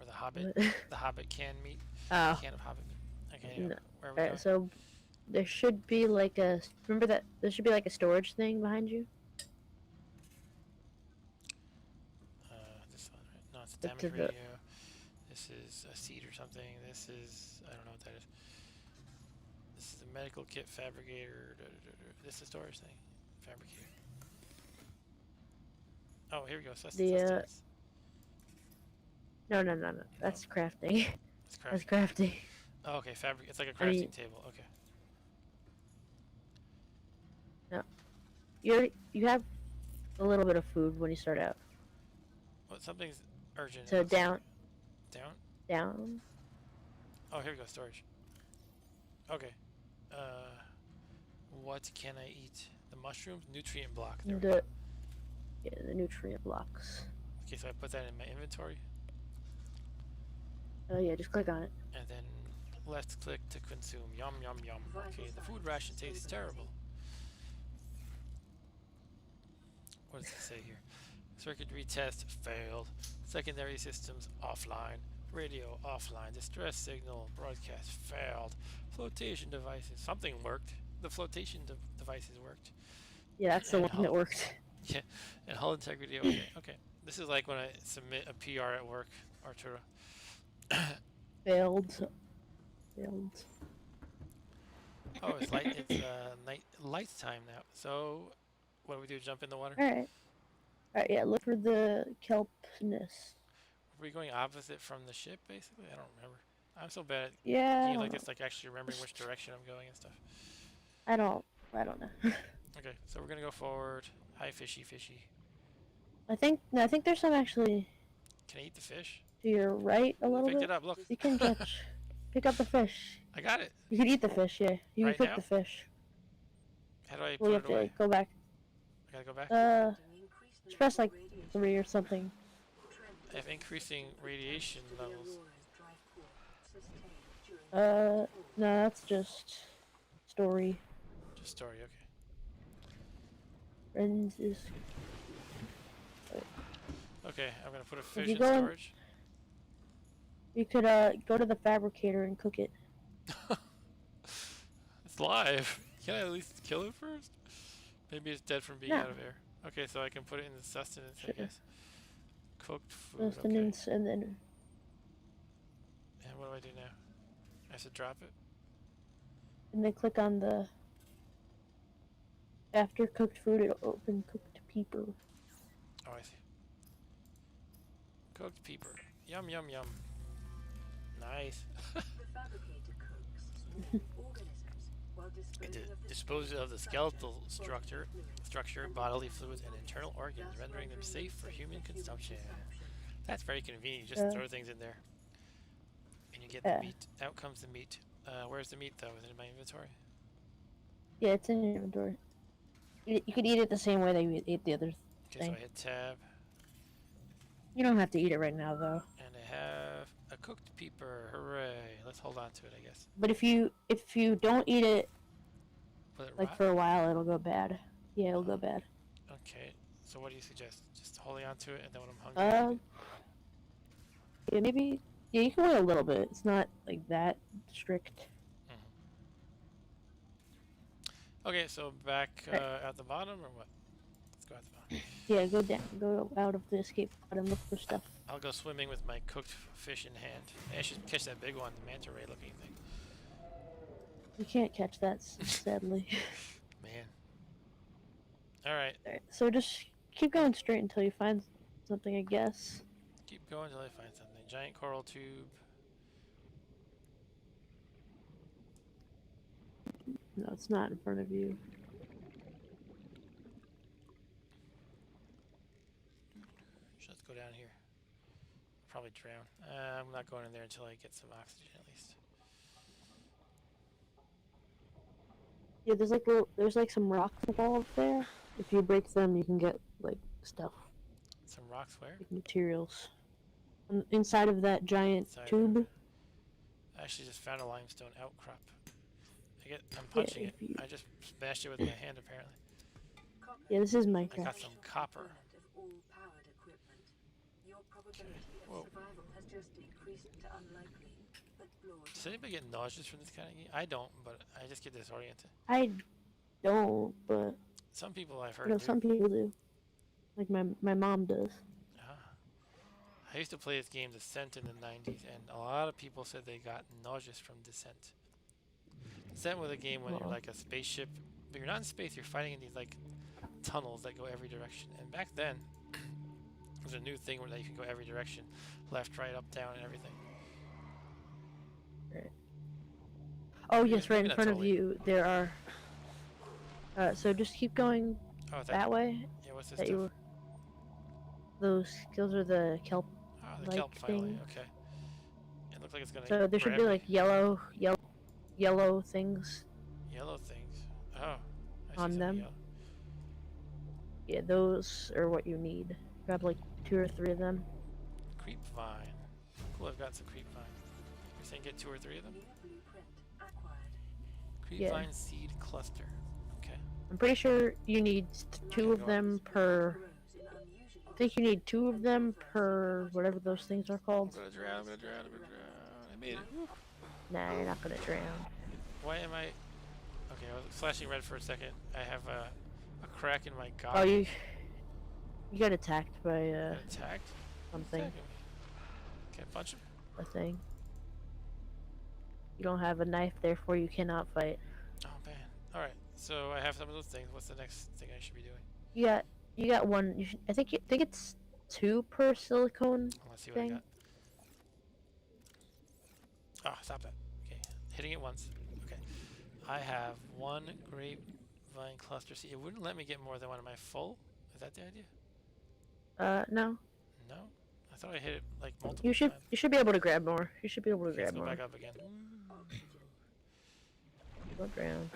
Or the hobbit? The hobbit canned meat? Oh. Can of hobbit meat. Okay, No. where are we going? So there should be like a. Remember that? There should be like a storage thing behind you. This one, right? No, it's a Look damage to the- radio. This is a seed or something. This is, I don't know what that is. This is a medical kit fabricator. This is a storage thing. Fabricator. Oh, here we go. Sustenance. No. That's crafting. It's That's crafting. crafting. Oh, okay, fabric. It's like a crafting table. Okay. You have a little bit of food when you start out. What? Something's urgent. So down. Down? Oh, here we go. Storage. Okay. What can I eat? The mushrooms? Nutrient block. There we go. The nutrient blocks. Okay, so I put that in my inventory. Oh yeah, just click on it. And then let's click to consume. Yum, yum, yum. Okay, the food ration tastes terrible. What does it say here? Circuitry test failed. Secondary systems offline. Radio offline. Distress signal broadcast failed. Flotation devices. Something worked. The flotation devices worked. Yeah, that's the one that worked. Yeah, and hull integrity. Okay, okay. This is like when I submit a PR at work, Arturo. Failed. Failed. Oh, it's light. It's night lights time now. So, what do we do? Jump in the water? Alright. Alright, yeah, look for the kelpness. Are we going opposite from the ship, basically? I don't remember. I'm so bad at Yeah, I games don't like know. this, like actually remembering which direction I'm going and stuff. I don't know. Okay, so we're gonna go forward. Hi, fishy, fishy. I think there's some actually Can I eat the fish? to your right a I little picked bit. it up. Look. You can pick up the fish. I got it. You can eat the fish, yeah. You can Right cook now? the fish. How do I Well, you put have it away? to go back. I gotta go back. Just press like 3 or something. I have increasing radiation levels. No, that's just story. Just story, okay. Friends is. Okay, I'm gonna put a fish you in go in- storage. You could go to the fabricator and cook it. It's live. Can I at least kill it first? Maybe it's dead from being No. out of air. Okay, so I can put it in the sustenance, I Sure. guess. Cooked food. Okay. Sustenance, and then And what do I do now? I have to drop it. click on the after cooked food. It'll open cooked peeper. Oh, I see. Cooked peeper. Yum, yum, yum. Nice. It disposes of the skeletal structure, bodily fluids, and internal organs, rendering them safe for human consumption. That's very convenient. You just throw things in there, and you get the meat. Out comes the meat. Where's the meat, though? Is it in my inventory? Yeah, it's in your inventory. You could eat it the same way that you ate the other Okay, thing. so I hit tab, You don't have to eat it right now, though. and I have a cooked peeper. Hooray! Let's hold on to it, I guess. But if you don't eat it Will it like rot? for a while, it'll go bad. Yeah, it'll go bad. Okay, so what do you suggest? Just holding on to it, and then when I'm hungry, I'll eat it? Yeah, maybe. Yeah, you can wait a little bit. It's not like that strict. Okay, so back at the bottom, or what? Let's go at the bottom. Yeah, go down. Go out of the escape pod and look for stuff. I'll go swimming with my cooked fish in hand. I should catch that big one, the manta ray looking thing. You can't catch that, sadly. Man. Alright, Alright, so just keep going straight until you find something, I guess. keep going until I find something. Giant coral tube. No, it's not in front of you. Let's go down here. Probably drown. I'm not going in there until I get some oxygen at least. Yeah, there's like some rocks involved there. If you break them, you can get like stuff, Some rocks where? like materials. Inside of that giant Inside tube. I actually just found a limestone outcrop. I'm punching if it. you- I just smashed it with my hand apparently. Yeah, this is I Minecraft. got some copper. Whoa. Does anybody get nauseous from this kind of game? I don't, but I just get disoriented. I don't, but Some people I've heard you know, do. some people do. Like my mom does. I used to play this game Descent in the 90s, and a lot of people said they got nauseous from Descent. Descent was a game when you're like a spaceship, but you're not in space, you're fighting in these like tunnels that go every direction. And back then, it was a new thing where you can go every direction, left, right, up, down, and everything. Right. Oh Maybe- yes, right maybe in not front of totally. you there are. So just keep going Oh, thank that you. way. Yeah, what's this That stuff? you were. Those are the kelp. Oh, the like kelp finally. thing. Okay. It looks like it's gonna. So there should grab be me. like yellow things Yellow things. Oh. I see on something them. yellow. Yeah, those are what you need. Grab like 2 or 3 of them. Creep vine. Cool, I've got some creep vine. You're saying get 2 or 3 of them? Creep Yeah. vine seed cluster. Okay. I'm pretty sure you need 2 of them per. I think you need 2 of them per whatever those things are I'm called. gonna drown, I'm gonna drown, I'm gonna drown. I made it. Woo. Nah, you're not gonna drown. Why am I... Okay, I was flashing red for a second. I have a crack in my Oh, goggle. you got attacked by Got attacked? something. Attacking me. Can I punch him? A thing. You don't have a knife, therefore you cannot fight. Oh man. All right. So I have some of those things. What's the next thing I should be doing? You got one. You should, think it's 2 per silicone Let's see what I got. thing. Oh, stop that. Okay, hitting it once. Okay, I have 1 grapevine cluster seed. It wouldn't let me get more than one. Am I full? Is that the idea? No. No. I thought I hit it like multiple You should times. be able to grab more. You should be able to Okay, let's grab go more. back up again. Look around.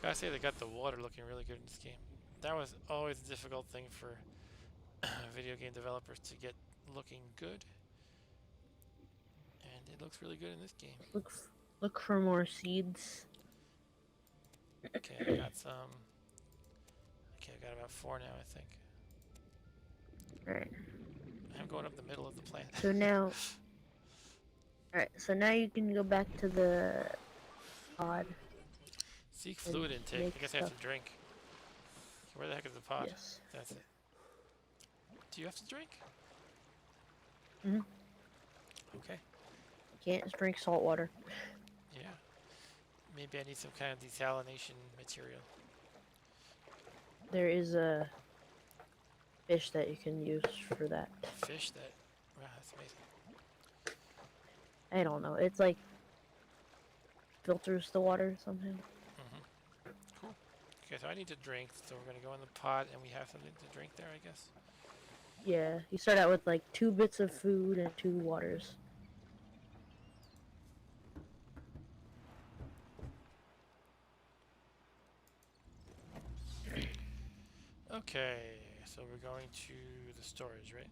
Gotta say they got the water looking really good in this game. That was always a difficult thing for video game developers to get looking good, and it looks really good in this game. Look for more seeds. Okay, I got some. Okay, I got about 4 now, I think. Alright. I'm going up the middle of the plant. So now. Alright, so now you can go back to the pod. Seek fluid intake. I guess I have to drink. Okay, where the heck is the pod? Yes. That's it. Do you have to drink? Mhm. Okay. You can't drink salt water. Yeah. Maybe I need some kind of desalination material. There is a fish that you can use for that. Fish that. Wow, that's amazing. I don't know. It's like filters the water somehow. Cool. Okay, so I need to drink, so we're gonna go in the pod and we have something to drink there, I guess. Yeah, you start out with like 2 bits of food and 2 waters. Okay, so we're going to the storage, right?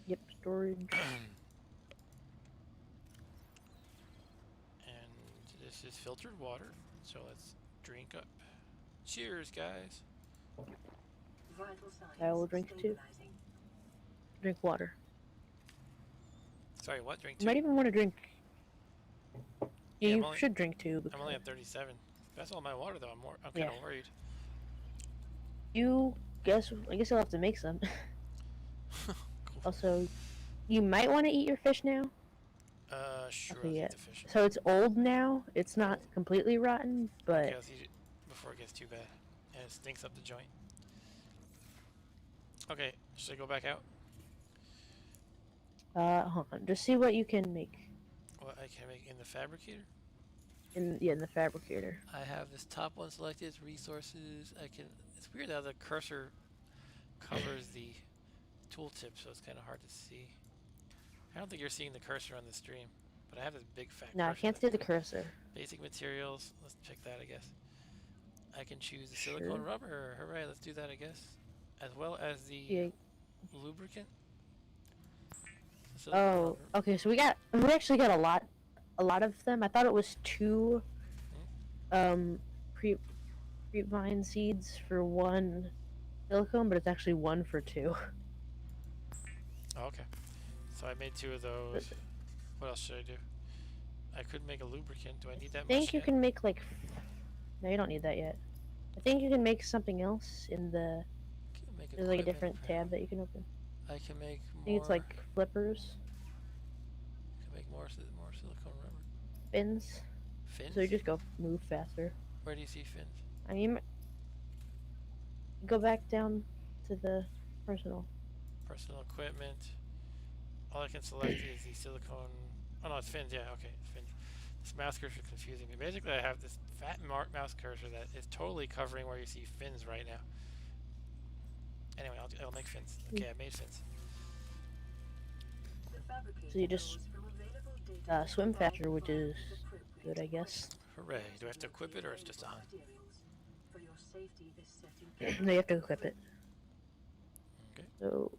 Yep, storage. And this is filtered water, so let's drink up. Cheers, guys. Vital signs I will drink too. stabilizing. Drink water. Sorry, what? Drink You two? might even want to drink. Yeah, Yeah, I'm you only- should drink 2. I'm only at 37. That's all my water, though. I'm kind Yeah. of worried. I guess you'll have to make some. Cool. Also, you might want to eat your fish now. Sure, Okay, I'll yeah. eat the fish. So it's old now. It's not completely rotten, but Okay, let's eat it before it gets too bad. And it stinks up the joint. Okay, should I go back out? hold on. Just see what you can make What I can make in the fabricator? in the fabricator. I have this top one selected, resources. It's weird how the cursor covers the tooltip, so it's kind of hard to see. I don't think you're seeing the cursor on the stream, but I have this big fat No, I cursor. can't see the cursor. Basic materials, let's pick that, I guess. I can choose the Sure. silicone rubber, hooray, let's do that, I guess. As well as the Yeah. lubricant. Silicone Oh, rubber. okay. So we actually got a lot of them. I thought it was 2 grapevine seeds for 1 silicone, but it's actually 1 for 2. Oh, okay. So I made 2 of those. What else should I do? I could make a lubricant. Do I need that I much think you yet? can make like. No, you don't need that yet. I think you can make something else in the. Can make There's like a equipment, different tab apparently. that you can open. I can make more. I think it's like flippers, Can make more silicone rubber. fins. Fins? So you just move faster. Where do you see fins? I mean, go back down to the personal. Personal equipment. All I can select is the silicone. Oh no, it's fins. Yeah, okay, it's fins. This mouse cursor is confusing me. Basically, I have this fat mouse cursor that is totally covering where you see fins right now. Anyway, I'll make fins. Okay, I made fins. The fabricator So you just, knows from available data swim that faster, which vital is signs appropriate good, I guess. Hooray! Do I have to equip it or it's just on? materials. For your safety, this setting No, you have to equip it. Okay. So,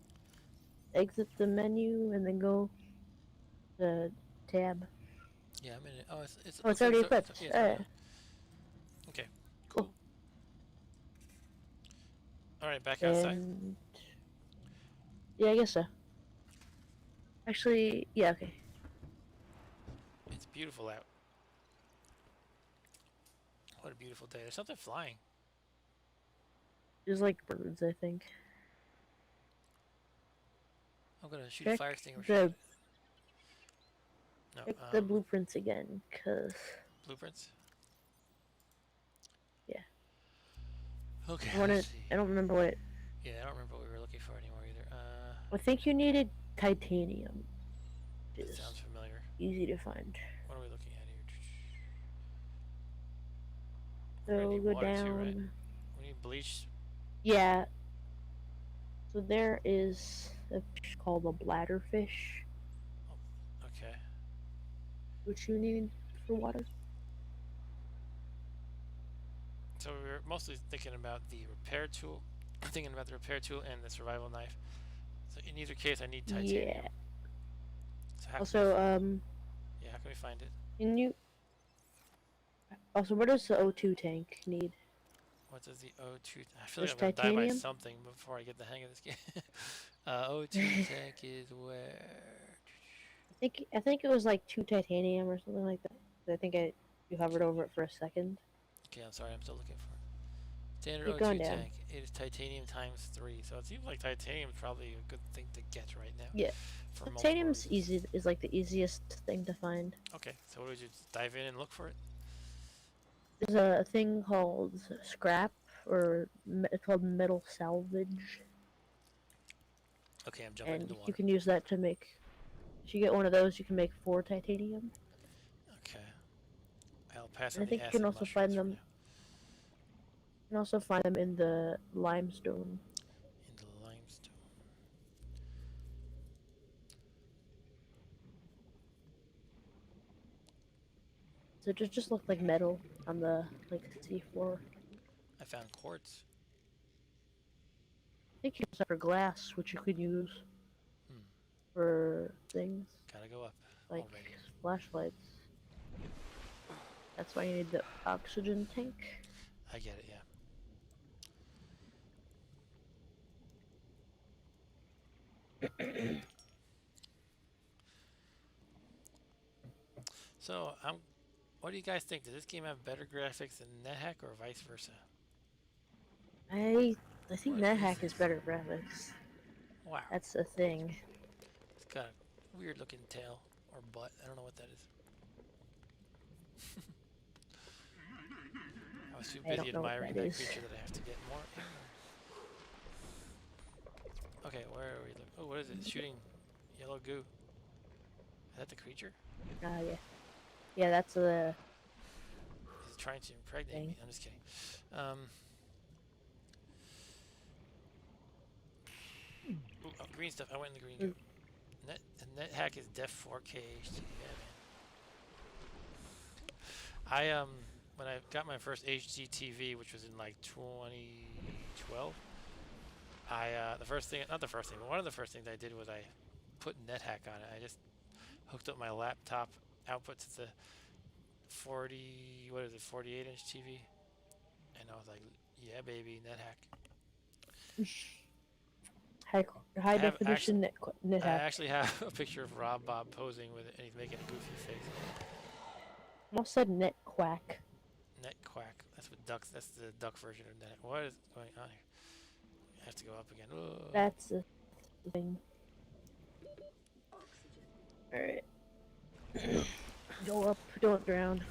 exit the menu and then go to tab. Yeah, I'm in it. Oh, it's Oh, it's already equipped. yeah, it's Alright. on. Okay, cool. All right, back outside. And yeah, I guess so. Actually, yeah, okay. It's beautiful out. What a beautiful day. There's something flying. There's like birds, I think. I'm gonna shoot a Check fire extinguisher. No. Check the blueprints again, cause Blueprints. yeah, Okay. I want Let's to. see. I don't remember what it. Yeah, I don't remember what we were looking for anymore either. I think you needed titanium, which That is sounds familiar. easy to find. What are we looking at here? We're gonna So need go water too, right? down. We need bleach. Yeah. So there is a fish called a bladderfish, Okay. which you need for water. So we were mostly thinking about the repair tool, thinking about the repair tool and the survival knife. So in either case, I need titanium. Yeah. So how can we Also, find it? Yeah, how can we find it? can you? Also, what does the O2 tank need? What does the O2? I feel like Just I'm gonna die by titanium. something before I get the hang of this game. O2 tank is where? I think it was like 2 titanium or something like that. I think you hovered over it for a second. Okay, I'm sorry, I'm still looking for it. Standard Keep O2 going down. tank. It is titanium times 3, so it seems like titanium is probably a good thing to get right now. Yeah. For multiple Titanium's reasons. is like the easiest thing to find. Okay, so what would you just dive in and look for it? There's a thing called scrap, or it's called metal salvage, Okay, I'm jumping in and the you water. can use that to make. If you get one of those, you can make 4 titanium. Okay. I'll pass And on I the think you can acid also mushrooms find for them. now. You can also find them in the limestone. In the limestone. So it just looked like metal on the seafloor. I found quartz. I think you use that for glass, which you could use Hmm. for things Gotta go up like already. flashlights. That's why you need the oxygen tank. I get it, yeah. So, what do you guys think? Does this game have better graphics than Nethack or vice versa? I think What Nethack is is better graphics. Wow. That's a thing. It's got a weird looking tail or butt. I don't know what that is. I was too I busy don't know what admiring that that is. creature that I have to get more. Okay, where are we? Oh, what is it? It's shooting yellow goo. Is that the creature? Yeah. Yeah, that's a Is it trying to impregnate thing. me? I'm just kidding. Ooh, oh, green stuff. I went in the green goo. Nethack is def 4K HD. Yeah, man. When I got my first HD TV, which was in like 2012, the first thing, not the first thing, but one of the first things I did was I put Nethack on it. I just hooked up my laptop output to the 48-inch TV, and I was like, yeah, baby, Nethack. High definition I Nethack. actually have a picture of Rob Bob posing with it, and he's making a goofy face. Almost said net quack. Net quack. That's what ducks. That's the duck version of net. What is going on here? I have to go up again. Ugh. That's the thing. Alright. Go up, don't drown.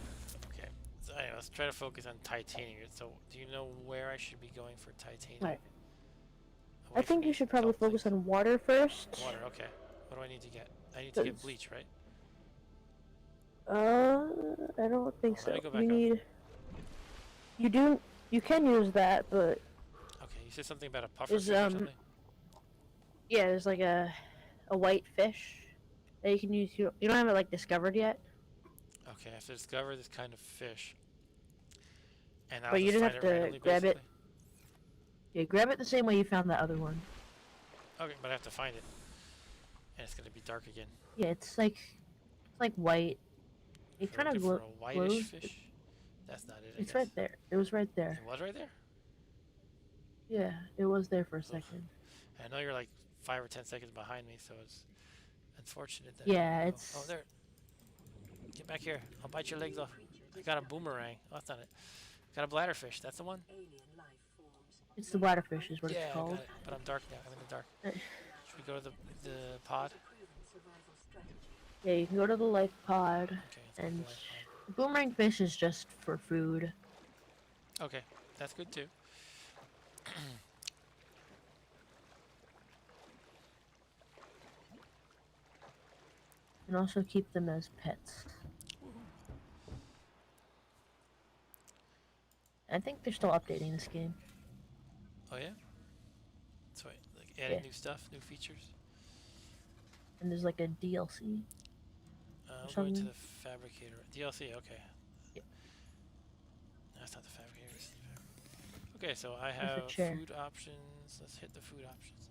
Okay. So anyway, let's try to focus on titanium. So, do you know where I should be going for titanium? Right. Away I think from you should probably adult focus things. on water first. Water. Okay. What do I need to get? I need to get bleach, right? I don't think Let so. me go back You up. need. You can use that, but Okay. You said something about a puffer there's fish or something. yeah, there's like a white fish that you can use. You don't have it like discovered yet, Okay. I have to discover this kind of fish, and I'll but you just just find have it to randomly, grab basically. it. Yeah, grab it the same way you found that other one. Okay, but I have to find it, and it's gonna be dark again. Yeah, it's like white. It If we're kind of looking for a whitish glows. fish. That's not it. I It's guess. right there. It was right there. It was right there. Yeah, it was there for a second. I know you're like 5 or 10 seconds behind me, so it's unfortunate that. Yeah, oh, it's. Oh, there. Get back here. I'll bite your legs off. I got a boomerang. Oh, that's not it. Got a bladderfish. That's the one. Alien life forms. It's the bladderfish, is what Yeah, it's I called. got it. But I'm dark now. I'm in the dark. Should we go to the pod? Proven survival strategy. Yeah, you can go to the life pod, Okay, let's go to the and life pod. the boomerang fish is just for food. Okay, that's good too. You can also keep them as pets. Woohoo. I think they're still updating this game. Oh yeah? So like adding Yeah, new stuff, new features. and there's like a DLC or I'm going to something. the fabricator. DLC, okay. Yeah, That's not the fabricator. This is the okay, so I there's a have chair. food options. Let's hit the food options.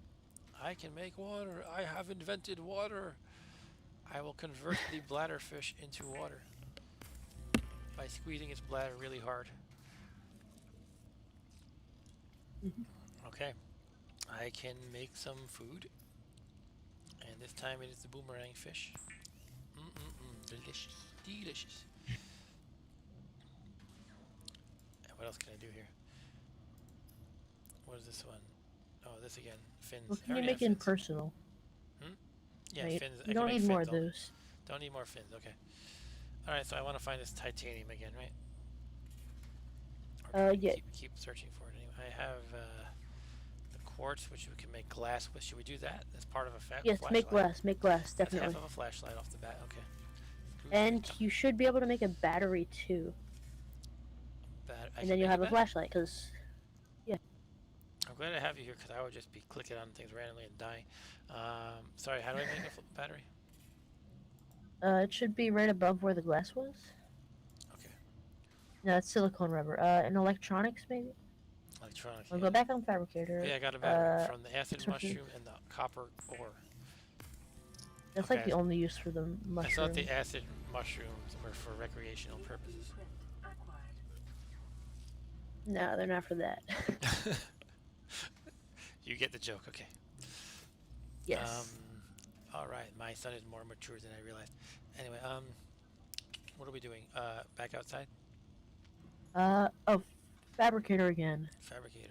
I can make water. I have invented water. I will convert the bladderfish into water by squeezing its bladder really hard. Mhm. Okay, I can make some food, and this time it is the boomerang fish. Delicious, delicious. And what else can I do here? What is this one? Oh, this again. What Fins. I can you already have make in fins. personal? Hmm? Yeah, No, you, fins. you I can don't make need more fins of only. those. Don't need more fins. Okay. All right. So I want to find this titanium again, right? Or Yeah. keep searching for it. Anyway, I have the quartz, which we can make glass with. Should we do that? That's part of a Yes, flashlight. make glass, That's half definitely. of a flashlight off the bat. Okay. And you should be able to make a battery too. I And can then you'll make a have a battery. flashlight, because, yeah. I'm glad I have you here because I would just be clicking on things randomly and dying. Sorry, how do I make a battery? It should be right above where the glass was. Okay. No, it's silicone rubber. In electronics, maybe? Electronics, I'll yeah. go back on fabricator. Oh, yeah, I got a battery from the acid mushroom and the copper ore. That's like Okay, the only use for the I thought mushroom. the acid mushrooms were for recreational purposes. Blueprint acquired. No, they're not for that. You get the joke, okay. Yes. All right, my son is more mature than I realized. Anyway, what are we doing? Back outside? Oh, fabricator again. Fabricator.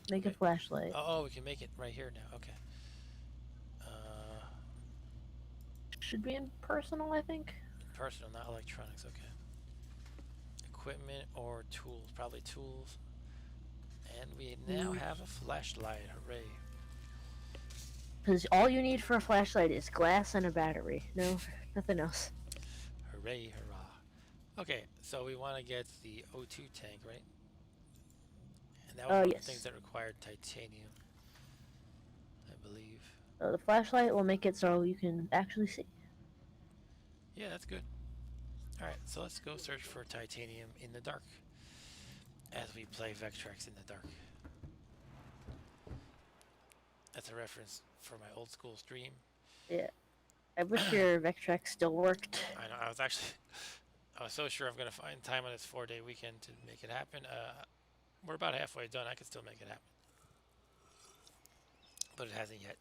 Make a Okay. flashlight. Oh, we can make it right here now. Okay. Uh, Should be in personal, I think. personal, not electronics. Okay. Equipment or tools? Probably tools. And we now have a flashlight. Hooray! Because all you need for a flashlight is glass and a battery. No, nothing else. Hooray! Hurrah! Okay, so we want to get the O2 tank, right? And that was one of the Yes. things that required titanium, I believe. The flashlight will make it so you can actually see. Yeah, that's good. All right, so let's go search for titanium in the dark as we play Vectrex in the dark. That's a reference for my old school stream. Yeah. I wish your Vectrex still worked. I know. I was so sure I'm gonna find time on this 4-day weekend to make it happen. We're about halfway done. I can still make it happen, but it hasn't yet.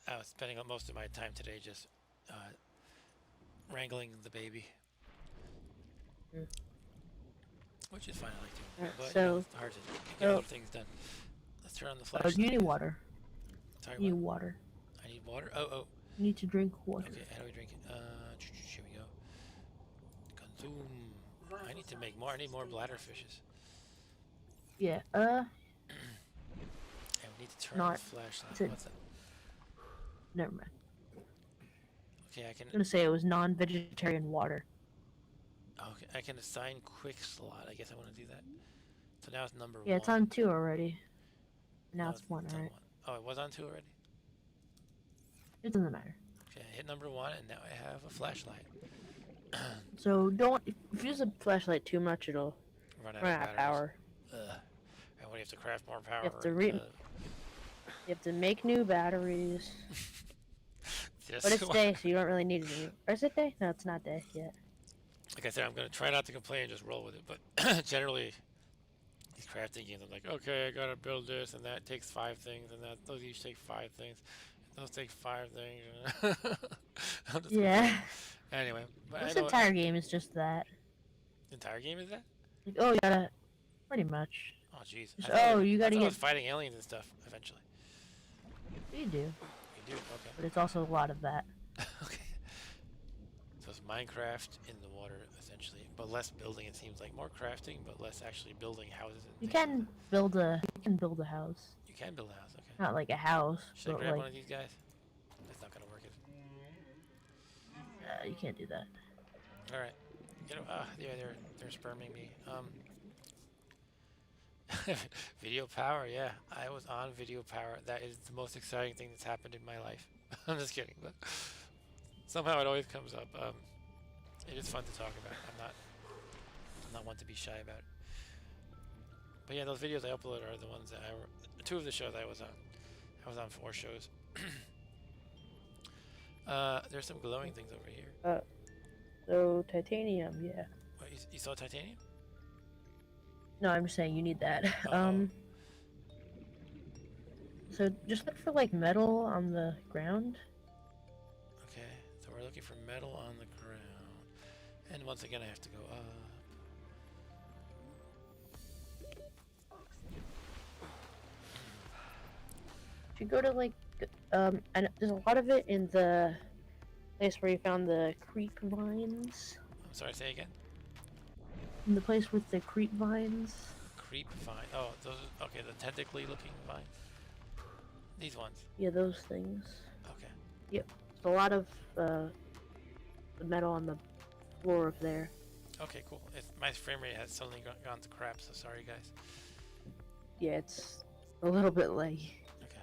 I was spending most of my time today just wrangling the baby, Mm. which is fine. I like doing, Alright, but so- it's hard to get other things done. Let's turn on the Oh, flashlight. you need water. Sorry, You need what? water. I need water. Oh. You need to drink water. Okay, how do we drink it? Here we go. Consume. I need to make more. I need more bladder fishes. Yeah, And we need to turn on the Not- flashlight. to- What's that? never mind. Okay, I'm gonna say it was non-vegetarian water. Okay, I can assign quick slot. I guess I want to do that. So now it's number 1. Yeah, it's on 2 already. Now No, it's 1, on alright? 1. Oh, it was on 2 already? It doesn't matter. Okay, I hit number 1, and now I have a flashlight. So don't, if you use a flashlight too much, it'll Run out run of out of batteries. power. Ugh. And when you have to craft more power. have to You have to make new batteries. Just But it's so day, so you don't really need it anymore. Or is it day? No, it's not day yet. Like I said, I'm going to try not to complain and just roll with it. But generally, these crafting games, I'm like, okay, I got to build this, and that takes 5 things, and those each take 5 things. Those take 5 things. I'm just Yeah. Anyway, but This I know entire game is just that. the entire game is that? Like, oh, you gotta, pretty much. Oh, jeez. Just, oh, you gotta I get, was fighting aliens and stuff eventually. you do. We You do? Okay. but it's also a lot of that. Okay. So it's Minecraft in the water, essentially, but less building. It seems like more crafting, but less actually building houses and You things like can that. build a house. You can build a house. Okay. Not like a house, Should I but grab like one of these guys? That's not gonna work. Is you can't do that. it? All right. You know, yeah, they're sperming me. Video power. Yeah, I was on video power. That is the most exciting thing that's happened in my life. I'm just kidding, but somehow it always comes up. It is fun to talk about. I'm not one to be shy about it. But yeah, those videos I uploaded are the ones that two of the shows I was on. I was on 4 shows. There's some glowing things over here. So titanium, yeah. What, you saw titanium? No, I'm just saying you need that. Uh-oh. So just look for like metal on the ground. Okay, so we're looking for metal on the ground. And once again, I have to go up. If you go to like, and there's a lot of it in the place where you found the creep vines. I'm sorry, say again? In the place with the creep vines. Creep vine. Oh, those are, okay, the tentacly looking vines. These ones. Yeah, those things. Okay. Yep. There's a lot of the metal on the floor of there. Okay, cool. My frame rate has suddenly gone to crap, so sorry, guys. Yeah, it's a little bit laggy. Okay.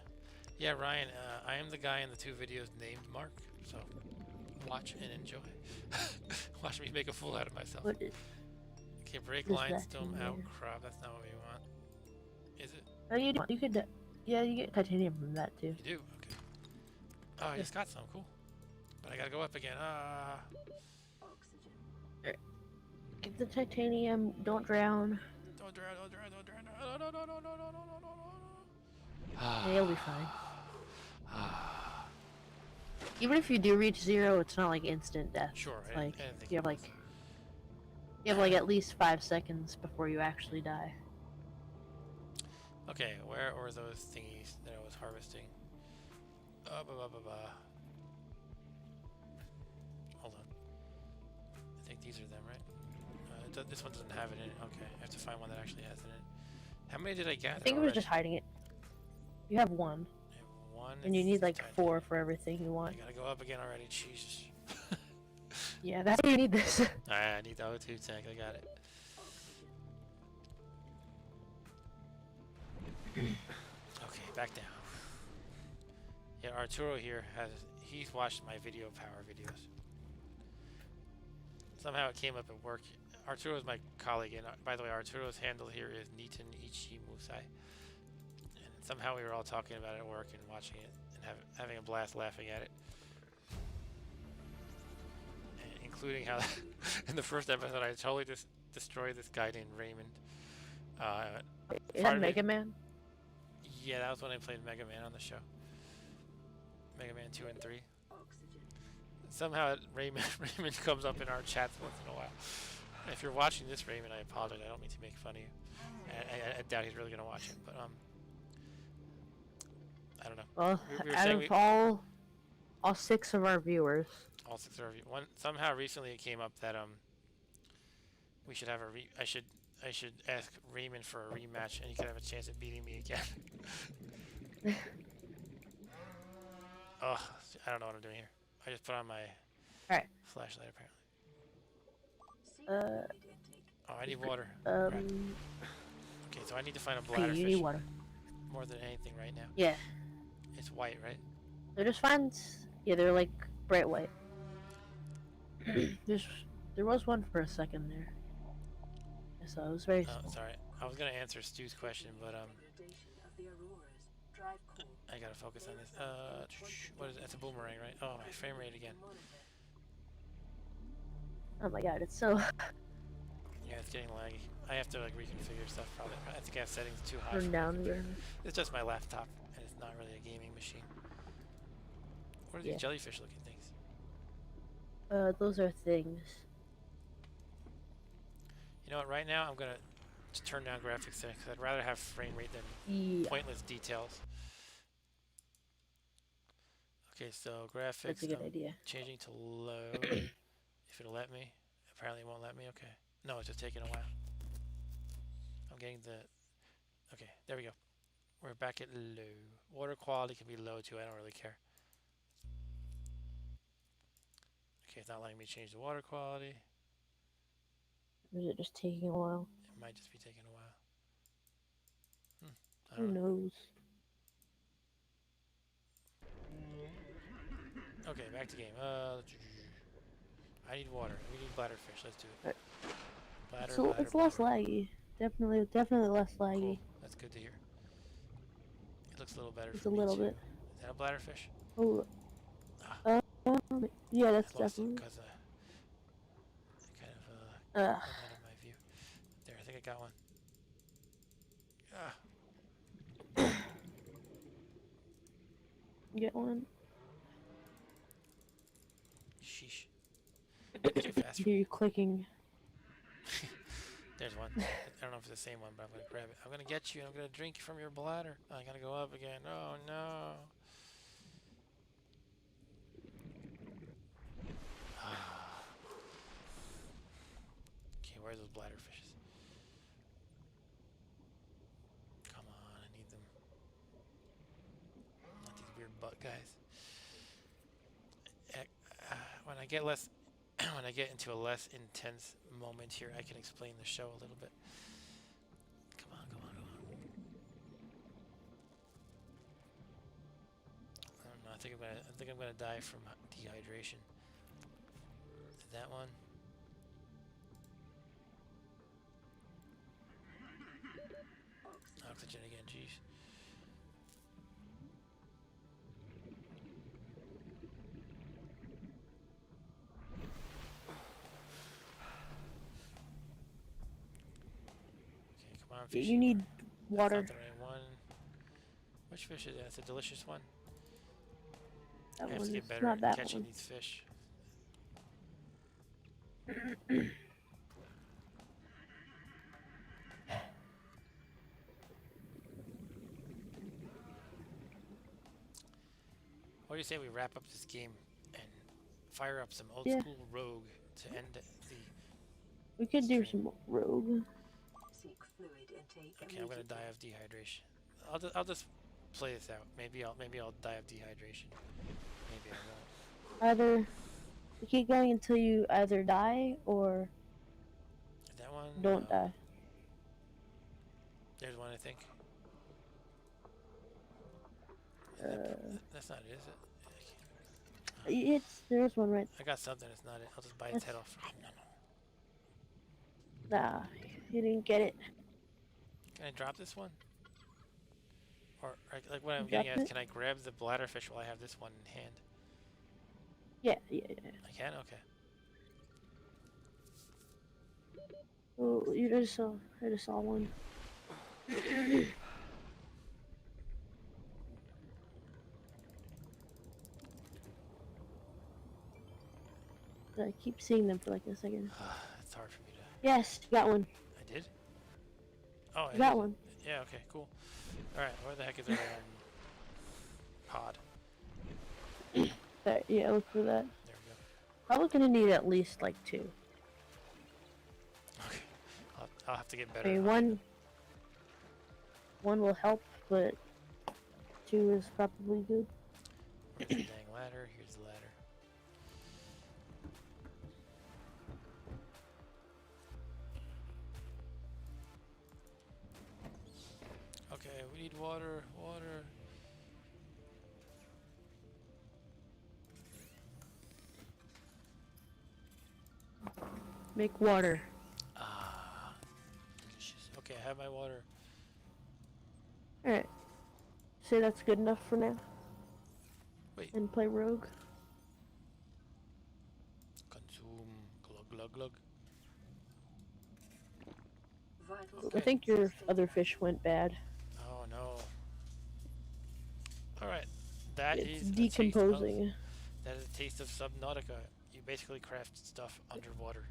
Yeah, Ryan, I am the guy in the 2 videos named Mark, so watch and enjoy. Watch me make a fool out of myself. What is, Okay, break what is that limestone in there? outcrop. That's not what we want. Is it? Oh, you could, yeah, you get titanium from that too. You do? Okay. Oh, I just got some. Cool. But I gotta go up again. Oxygen. Get the titanium. Don't drown. Don't drown, don't drown, don't drown. No, no, no, no, no, no, no, no, no, Yeah, you'll be fine. no. Even if you do reach 0, it's not like instant death. Sure, It's like I didn't think you it have was. like at least 5 seconds before you actually die. Okay, where were those thingies that I was harvesting? Hold on. I think these are them, right? This one doesn't have it in it. Okay, I have to find one that actually has it in it. How many did I gather? I think it was already? just hiding it. You have 1, I have 1. and you it's need like tiny. 4 for everything you I want. gotta go up again already. Jesus. Yeah, that's why you need this. Alright, I need the O2 tank. I got it. Okay, back down. Yeah, Arturo here he's watched my video power videos. Somehow it came up at work. Arturo is my colleague, and by the way, Arturo's handle here is Nitin Ichimusai. And somehow we were all talking about it at work and watching it and having a blast laughing at it. And including how in the first episode I totally destroyed this guy named Raymond. Is that Mega Man? Yeah, that was when I played Mega Man on the show. Mega Man 2 and 3. Oxygen. Somehow Raymond comes up in our chats once in a while. If you're watching this, Raymond, I apologize. I don't mean to make fun of you. I doubt he's really gonna watch it, but I don't know. Well, We were out saying of all 6 of our viewers. all 6 of you. Somehow recently it came up that we should have I should ask Raymond for a rematch, and he could have a chance at beating me again. Oh, I don't know what I'm doing here. I just put on my flashlight apparently. Uh, Oh, I need water. Crap. Okay, so I need to find a bladder you fish need water. more than anything right now. Yeah, It's white, right? they're just fine. Yeah, they're like bright white. There was one for a second there. So it was very Oh, small. sorry. I was gonna answer Stu's question, but Degradation of the auroras. Drive core. I gotta focus on this. What is it? That's a boomerang, right? Oh, my frame rate again. Monitor. Oh my god, it's so Yeah, it's getting laggy. I have to like reconfigure stuff probably. I think I have settings too high. turned for down. my Yeah. computer. It's just my laptop, and it's not really a gaming machine. What are these Yeah. jellyfish-looking things? Those are things. You know what? Right now, I'm gonna just turn down graphics settings because I'd rather have frame rate than Yeah. pointless details. Okay, so That's graphics, a good I'm idea. changing to low. If it'll let me. Apparently it won't let me. Okay. No, it's just taking a while. I'm getting the... Okay, there we go. We're back at low. Water quality can be low too. I don't really care. Okay, it's not letting me change the water quality. Or is it just taking a while? It might just be taking a while. I Who don't know. knows? Okay, back to game. I need water. We need bladderfish. Let's do it. Right. Bladder, So bladder, it's less bladder. laggy. Definitely less laggy. Cool. That's good to hear. It looks a little better Just for a me little too. bit. Is that a bladderfish? Oh, Ah, yeah, that's I lost it definitely. because it kind of Ugh. went out of my view. There, I think I got one. Ah, Get one. sheesh. Too fast for Hear me. you clicking. There's one. I don't know if it's the same one, but I'm gonna grab it. I'm gonna get you. And I'm gonna drink from your bladder. I gotta go up again. Oh no. Ah. Okay, where's those bladderfishes? Come on, I need them. Not these weird butt guys. When I get less, when I get into a less intense moment here, I can explain the show a little bit. Come on, come on, come on. I don't know. I think I'm gonna die from dehydration. That one. Oxygen again. Jeez. Okay, come on, fishy. You need That's water. not the right one. Which fish is that? It's a delicious one. That I have one to get is better not at that catching one. these fish. What do you say we wrap up this game and fire up some old Yeah. school Rogue to end the We could do stream? some rogue. Seek fluid intake Okay, I'm gonna immediately. die of dehydration. I'll just play this out. Maybe I'll die of dehydration. Maybe I won't. Either you keep going until you either die or Is that one? don't No. die. There's one I think. That's not it, is it? There's one right. I got something. It's not it. I'll just bite its head off. Nah, you didn't get it. Can I drop this one? Or like what I'm Drop getting at is, it? can I grab the bladderfish while I have this one in hand? Yeah. I can. Okay. Oh, I just saw one. I keep seeing them for like a second. It's hard for me to. Yes, you got one. I did. Oh, I You got did. one. Yeah. Okay. Cool. All right. Where the heck is our pod? There, yeah, look for that. There we go. Probably gonna need at least like 2. Okay. I'll have to get I better. mean, one will help, but 2 is probably good. Where's the dang ladder? Here's the ladder. Okay, we need water. Water. Make water. Ah, delicious. Okay, I have my water. Alright. Say that's good enough for now. Wait. And play rogue. Consume. Glug glug glug. Vital Okay. I think your stay other alive. fish went bad. Oh no. All right. That It's is a decomposing. that is a taste of Subnautica. You basically craft stuff underwater.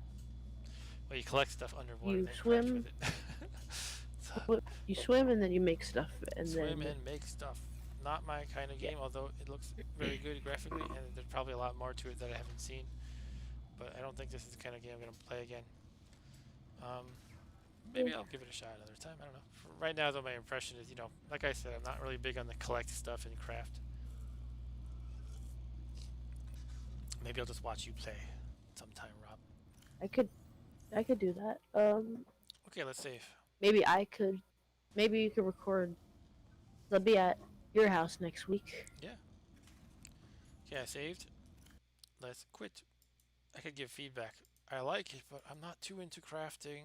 Well, you collect stuff underwater. You and then swim. craft with it. So, You swim and then you make stuff, and swim then and make stuff. not my kind of Yeah. game, although it looks very good graphically, and there's probably a lot more to it that I haven't seen. But I don't think this is the kind of game I'm going to play again. Um, Maybe I'll give it a shot another time. I don't know. For right now, though, my impression is, like I said, I'm not really big on the collect stuff and craft. Maybe I'll just watch you play sometime, Rob. I could I could do that. Okay, let's save. Maybe I could. Maybe you could record. I'll be at your house next week. Yeah. Okay, I saved. Let's quit. I could give feedback. I like it, but I'm not too into crafting.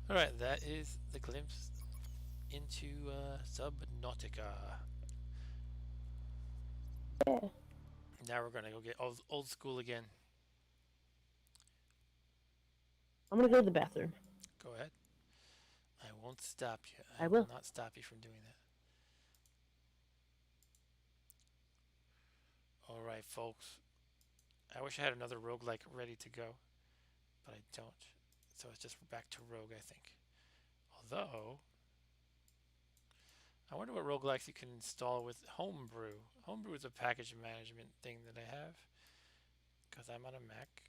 Alright, that is the glimpse into Subnautica. Yeah. Now we're gonna go get old school again. I'm gonna go to the bathroom. Go ahead. I won't stop you. I will will. not stop you from doing that. Alright, folks. I wish I had another roguelike ready to go, but I don't. So it's just back to rogue, I think. Although, I wonder what roguelikes you can install with Homebrew. Homebrew is a package management thing that I have because I'm on a Mac.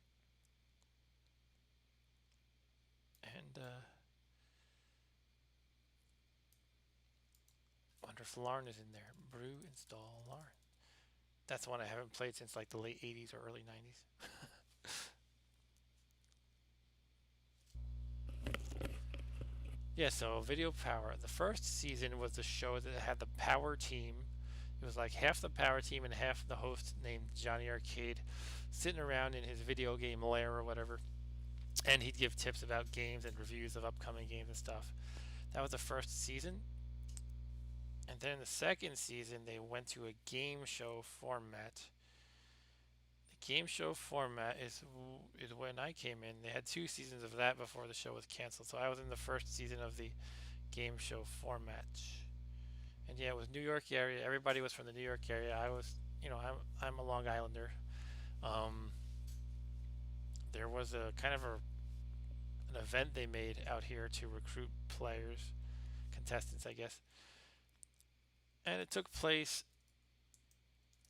And wonder if Larn is in there. Brew install Larn. That's one I haven't played since like the late 80s or early 90s. Yeah, so Video Power. The first season was the show that had the Power Team. It was like half the Power Team and half the host named Johnny Arcade sitting around in his video game lair or whatever. And he'd give tips about games and reviews of upcoming games and stuff. That was the first season. And then the second season, they went to a game show format. The game show format is when I came in. They had 2 seasons of that before the show was canceled. So I was in the first season of the game show format. And yeah, it was New York area. Everybody was from the New York area. I was, I'm a Long Islander. There was a kind of an event they made out here to recruit players, contestants, I guess. And it took place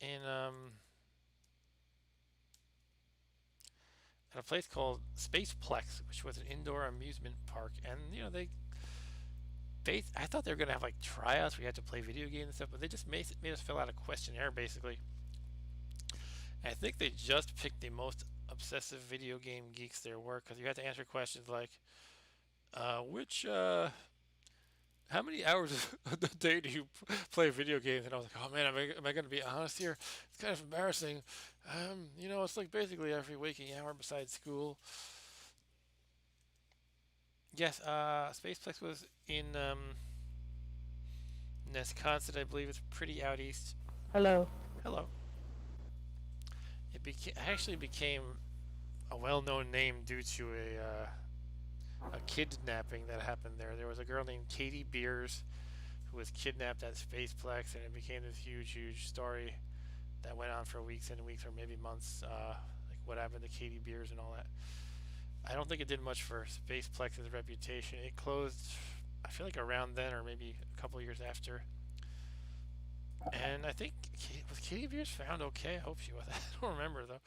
in at a place called Spaceplex, which was an indoor amusement park. And I thought they were gonna have like tryouts where you had to play video games and stuff, but they just made us fill out a questionnaire basically. And I think they just picked the most obsessive video game geeks there were, because you had to answer questions like, how many hours of the day do you play video games? And I was like, oh man, am I going to be honest here? It's kind of embarrassing. It's like basically every waking hour besides school. Yes, Spaceplex was in Wisconsin, I believe. It's pretty out east. Hello. Hello. It actually became a well-known name due to a kidnapping that happened there. There was a girl named Katie Beers who was kidnapped at Spaceplex, and it became this huge, huge story that went on for weeks and weeks, or maybe months. Like what happened to Katie Beers and all that. I don't think it did much for Spaceplex's reputation. It closed, I feel like around then, or maybe a couple years after. And I think was Katie Beers found okay? I hope she was. I don't remember though.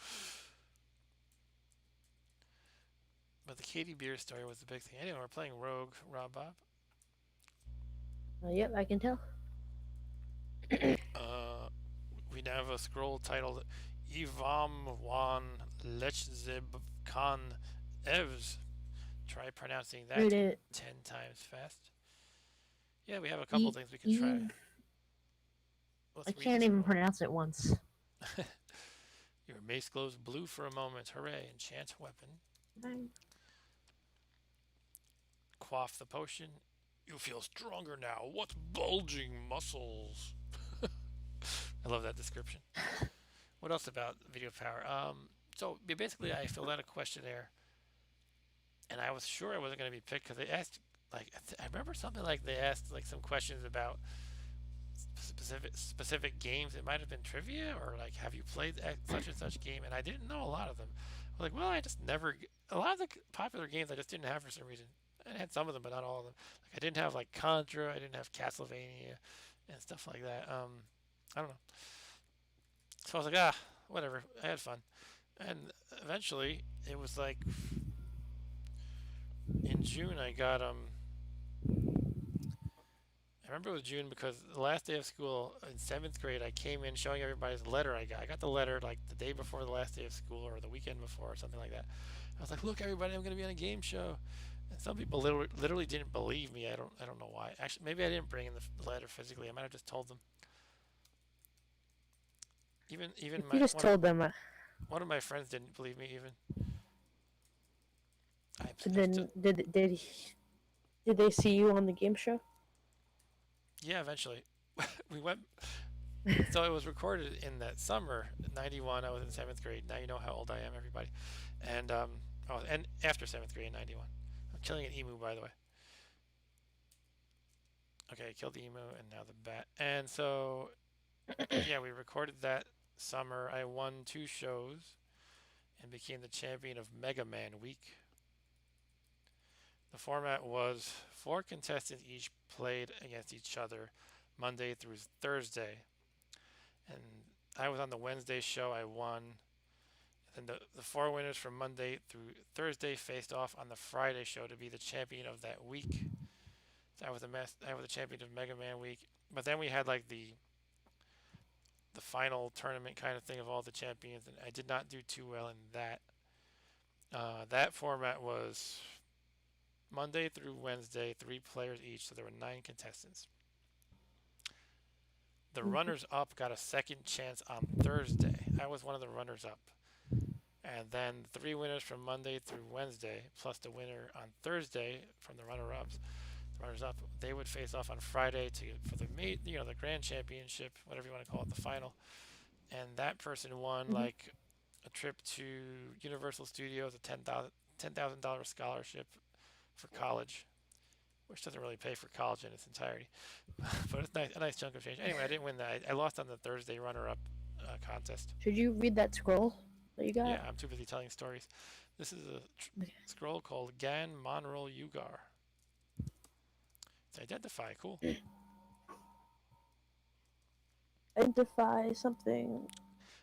But the Katie Beers story was the big thing. Anyway, we're playing Rogue, Rob Bob. Yep, I can tell. We now have a scroll titled Ivam Wan Lechzeb Khan Evs. Try pronouncing that Read it. 10 times fast. Yeah, we have a couple things we can try. I can't even pronounce it once. Your mace glows blue for a moment. Hooray. Enchant weapon. Quaff the potion. You feel stronger now. What bulging muscles. I love that description. What else about video power? So basically I filled out a questionnaire, and I was sure I wasn't going to be picked because they asked, like, I remember something like they asked like some questions about specific games. It might have been trivia, or like, have you played such and such game? And I didn't know a lot of them. I was like, well, I just never, a lot of the popular games I just didn't have for some reason. I had some of them, but not all of them. Like I didn't have like Contra, I didn't have Castlevania, and stuff like that. I don't know. So I was like, whatever. I had fun, and eventually it was like in June I got. I remember it was June because the last day of school in seventh grade, I came in showing everybody's letter I got. I got the letter like the day before the last day of school or the weekend before or something like that. I was like, "Look, everybody, I'm going to be on a game show." And some people literally didn't believe me. I don't know why. Actually, maybe I didn't bring in the letter physically. I might have just told them. Even If you my just told them, one of my friends didn't believe me. Even I'm still then did they see you on the game show? yeah. Eventually, we went. So it was recorded in that summer, '91. I was in seventh grade. Now you know how old I am, everybody. And and after seventh grade in '91, I'm killing an emu, by the way. Okay, I killed the emu, and now the bat. And so yeah, we recorded that summer. I won two shows and became the champion of Mega Man Week. The format was four contestants each played against each other Monday through Thursday. And I was on the Wednesday show. I won. And the four winners from Monday through Thursday faced off on the Friday show to be the champion of that week. So I was the champion of Mega Man Week. But then we had like the final tournament kind of thing of all the champions, and I did not do too well in that. That format was Monday through Wednesday, three players each, so there were nine contestants. The runners up got a second chance on Thursday. I was one of the runners up. And then three winners from Monday through Wednesday, plus the winner on Thursday from the runner-ups, the runners-up, they would face off on Friday for the grand championship, whatever you want to call it, the final. And that person won Mm-hmm. like a trip to Universal Studios, a $10,000 scholarship for college, which doesn't really pay for college in its entirety, but it's nice, a nice chunk of change. Anyway, I didn't win that. I lost on the Thursday runner-up contest. Should you read that scroll that you got? Yeah, I'm too busy telling stories. This is a scroll called Gan Monrol Ugar. It's identify. Cool. Identify something.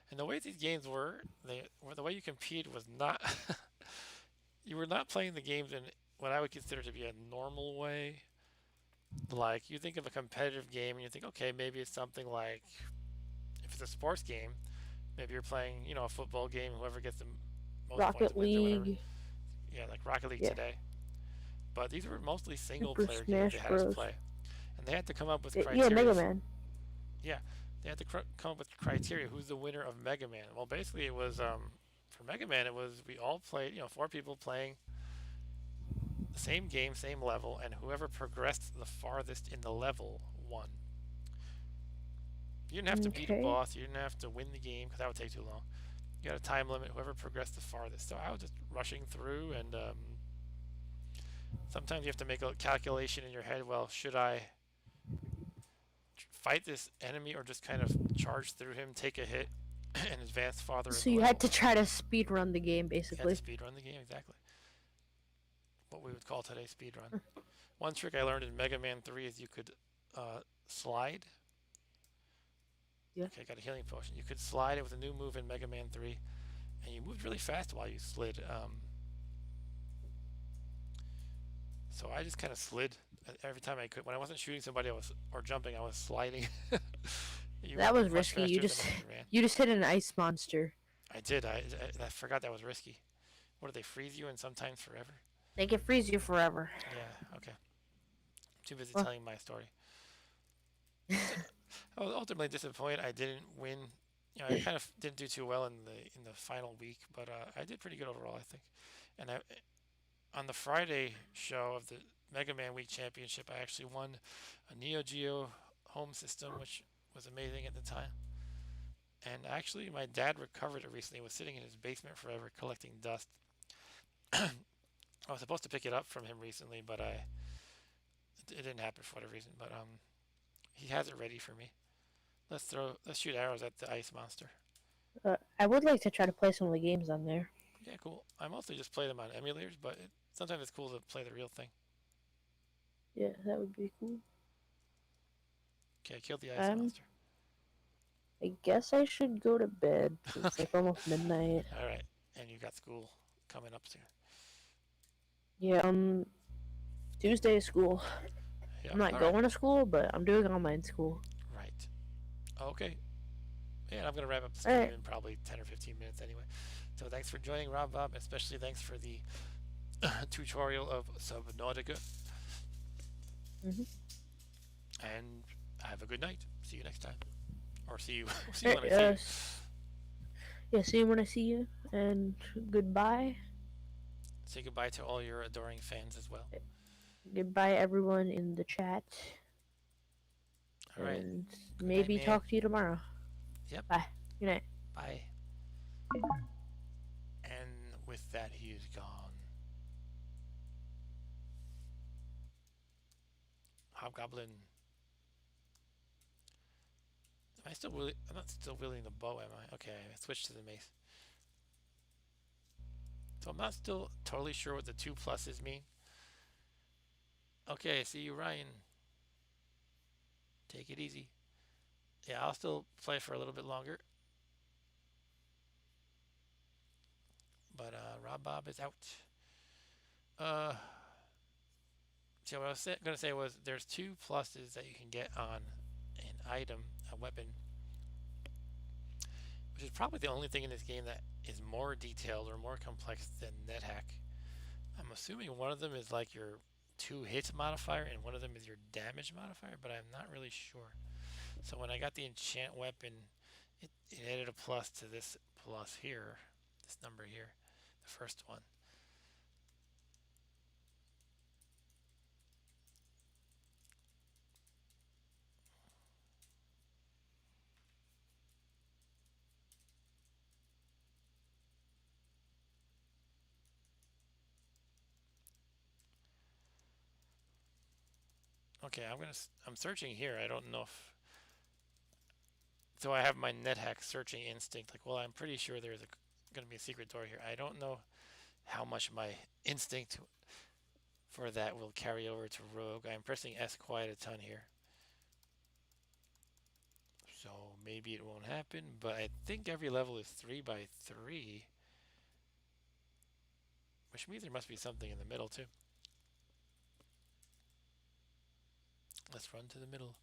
And the way these games were, the way you compete was not. You were not playing the games in what I would consider to be a normal way. Like you think of a competitive game and you think, okay, maybe it's something like if it's a sports game, maybe you're playing, a football game. Whoever gets the most points Rocket wins or whatever. League. Yeah, like Rocket League Yeah. today. But these were mostly single Super player games they Smash had us Bros. play. And they had to come up with Yeah, criteria. Mega Man. Yeah, they had to come up with criteria. Who's the winner of Mega Man? Well, basically, it was for Mega Man. It was we all played. Four people playing the same game, same level, and whoever progressed the farthest in the level won. You didn't have to beat a Okay. boss. You didn't have to win the game because that would take too long. You had a time limit. Whoever progressed the farthest. So I was just rushing through, and sometimes you have to make a calculation in your head. Well, should I fight this enemy or just kind of charge through him, take a hit, and advance farther in So the you had level? to try to speed run the game, You had to basically. speed run the game, exactly. What we would call today speed run. One trick I learned in Mega Man 3 is you could slide. Yeah. Okay, I got a healing potion. You could slide. It was a new move in Mega Man 3, and you moved really fast while you slid. So I just kind of slid every time I could. When I wasn't shooting somebody, or jumping, I was sliding. You That was much risky. faster than when you ran. You just hit an ice monster. I did. I forgot that was risky. What do they freeze you and sometimes forever? They can freeze you forever. Yeah. Okay. I'm too busy Well, telling my story. So I was ultimately disappointed. I didn't win. I kind of didn't do too well in the final week, but I did pretty good overall, I think. And on the Friday show of the Mega Man Week Championship, I actually won a Neo Geo home system, which was amazing at the time. And actually, my dad recovered it recently. It was sitting in his basement forever, collecting dust. I was supposed to pick it up from him recently, but it didn't happen for whatever reason. But he has it ready for me. Let's shoot arrows at the ice monster. I would like to try to play some of the games on there. Yeah, cool. I mostly just play them on emulators, but sometimes it's cool to play the real thing. Yeah, that would be cool. Okay, kill the ice Um, monster. I guess I should go to bed. It's Okay. like almost midnight. All right. And you got school coming up soon. Yeah, Tuesday is school. I'm Yep. not All right. going to school, but I'm doing online school. Right. Okay. Yeah, I'm going to wrap up the All stream right. in probably 10 or 15 minutes anyway. So thanks for joining, Rob Bob. Especially thanks for the tutorial of Subnautica. Mm-hmm. And have a good night. See you next time. Or see you see All you right. when I see you. Yeah. See you when I see you, and goodbye. Say goodbye to all your adoring fans as well. Goodbye, everyone in the chat, All right. and Good night, maybe man. talk to you tomorrow. Yep. Bye. Good night. Bye. And with that, he is gone. Hobgoblin. Am I still willing? I'm not still wielding the bow, am I? Okay, I switched to the mace. So I'm not still totally sure what the two pluses mean. Okay, see you, Ryan. Take it easy. Yeah, I'll still play for a little bit longer. But Rob Bob is out. Uh, so what I was going to say was there's two pluses that you can get on an item, a weapon, which is probably the only thing in this game that is more detailed or more complex than Nethack. I'm assuming one of them is like your two hit modifier and one of them is your damage modifier, but I'm not really sure. So when I got the enchant weapon, it added a plus to this plus here, this number here, the first one. Okay, I'm searching here. I don't know if so. I have my Nethack searching instinct. Like, well, I'm pretty sure there's going to be a secret door here. I don't know how much my instinct for that will carry over to Rogue. I'm pressing S quite a ton here. So maybe it won't happen, but I think every level is 3 by 3, which means there must be something in the middle too. Let's run to the middle.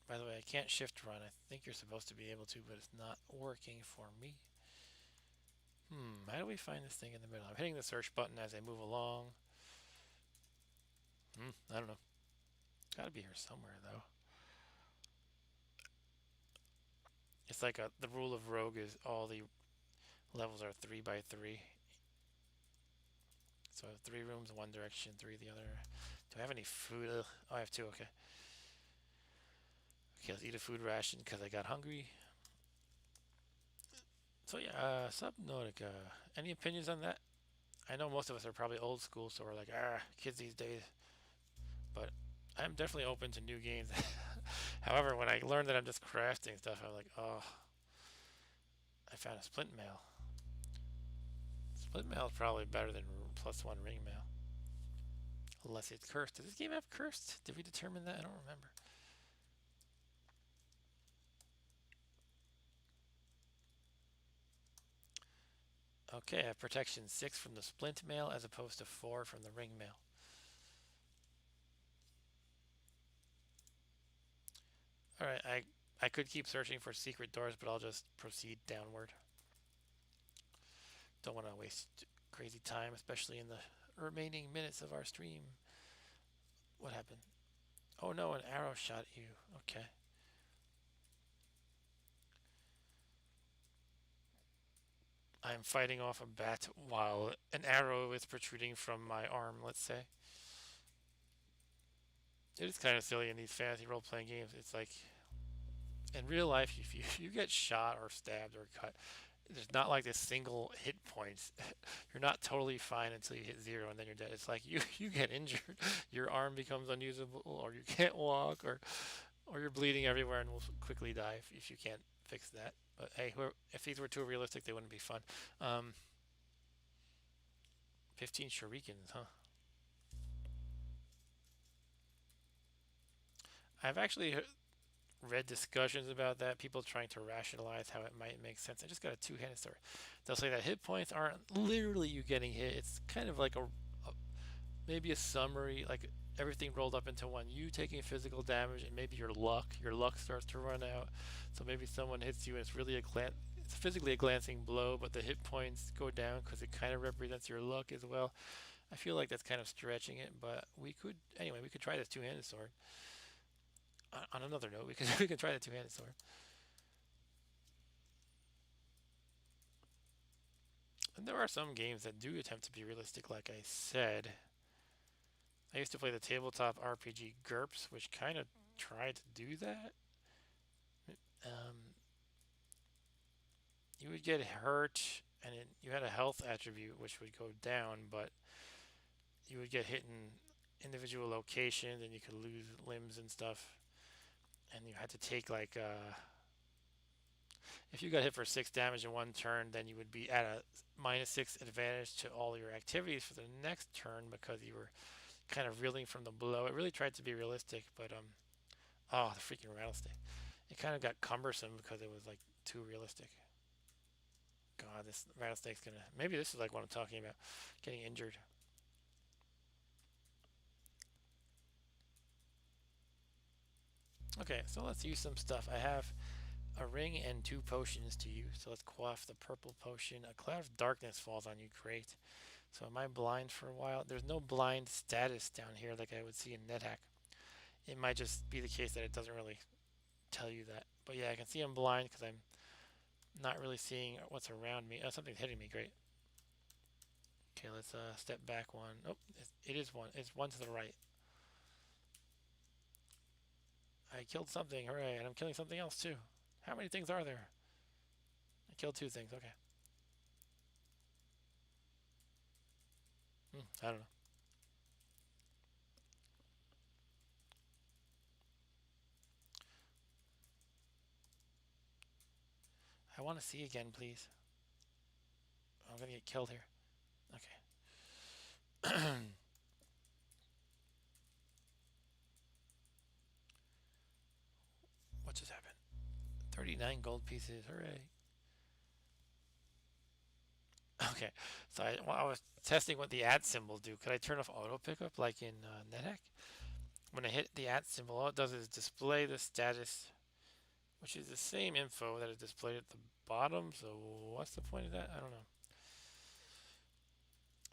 By the way, I can't shift run. I think you're supposed to be able to, but it's not working for me. How do we find this thing in the middle? I'm hitting the search button as I move along. I don't know. Gotta be here somewhere though. It's like the rule of Rogue is all the levels are 3 by 3. So I have 3 rooms, one direction, 3 the other. Do I have any food? Ugh. Oh, I have 2, okay. Okay, let's eat a food ration because I got hungry. So yeah, Subnautica. Any opinions on that? I know most of us are probably old school, so we're like, kids these days. But I'm definitely open to new games. However, when I learned that I'm just crafting stuff, I'm like, oh, I found a splint mail. Splint mail is probably better than +1 ring mail. Unless it's cursed. Does this game have cursed? Did we determine that? I don't remember. Okay, I have protection 6 from the splint mail as opposed to 4 from the ring mail. Alright, I could keep searching for secret doors, but I'll just proceed downward. Don't want to waste crazy time, especially in the remaining minutes of our stream. What happened? Oh no, an arrow shot you. Okay. I'm fighting off a bat while an arrow is protruding from my arm, let's say. It is kind of silly in these fantasy role-playing games. It's like, in real life, if you get shot or stabbed or cut, there's not like this single hit points. You're not totally fine until you hit 0 and then you're dead. It's like you get injured, your arm becomes unusable, or you can't walk, or you're bleeding everywhere and will quickly die if you can't fix that. But hey, if these were too realistic, they wouldn't be fun. 15 shurikens, huh? I've actually read discussions about that, people trying to rationalize how it might make sense. I just got a two-handed sword. They'll say that hit points aren't literally you getting hit. It's kind of like a maybe a summary, like everything rolled up into one. You taking physical damage and maybe your luck starts to run out. So maybe someone hits you and it's really it's physically a glancing blow, but the hit points go down because it kind of represents your luck as well. I feel like that's kind of stretching it, but we could try this two-handed sword. On another note, we could try the two-handed sword. And there are some games that do attempt to be realistic, like I said. I used to play the tabletop RPG GURPS, which kind of tried to do that. Um, you would get hurt, and you had a health attribute which would go down, but you would get hit in individual locations, and you could lose limbs and stuff. And you had to take like if you got hit for 6 damage in one turn, then you would be at a -6 advantage to all your activities for the next turn because you were kind of reeling from the blow. It really tried to be realistic, but oh, the freaking rattlesnake! It kind of got cumbersome because it was like too realistic. God, this rattlesnake's gonna. Maybe this is like what I'm talking about, getting injured. Okay, so let's use some stuff. I have a ring and 2 potions to use. So let's quaff the purple potion. A cloud of darkness falls on you. Great. So am I blind for a while? There's no blind status down here like I would see in Nethack. It might just be the case that it doesn't really tell you that. But yeah, I can see I'm blind because I'm not really seeing what's around me. Oh, something's hitting me. Great. Okay, let's step back one. Oh, it is one. It's one to the right. I killed something. Hooray. And I'm killing something else too. How many things are there? I killed 2 things. Okay. I don't know. I want to see again, please. I'm going to get killed here. Okay. What just happened? 39 gold pieces. Hooray. Okay. So I was testing what the at symbols do. Could I turn off auto pickup like in Nethack? When I hit the at symbol, all it does is display the status, which is the same info that is displayed at the bottom. So what's the point of that? I don't know.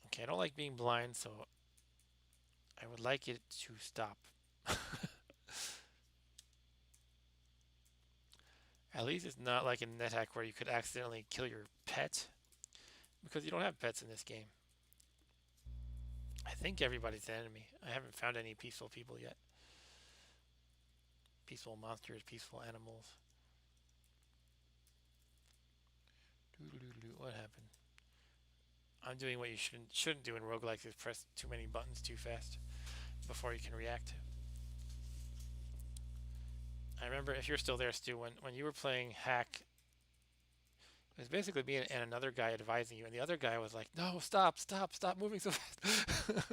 Okay, I don't like being blind, so I would like it to stop. At least it's not like in NetHack where you could accidentally kill your pet, because you don't have pets in this game. I think everybody's an enemy. I haven't found any peaceful people yet. Peaceful monsters, peaceful animals. What happened? I'm doing what you shouldn't do in roguelikes, is press too many buttons too fast before you can react. I remember, if you're still there, Stu, when you were playing Hack, it was basically me and another guy advising you, and the other guy was like, "No, stop, stop, stop moving so fast."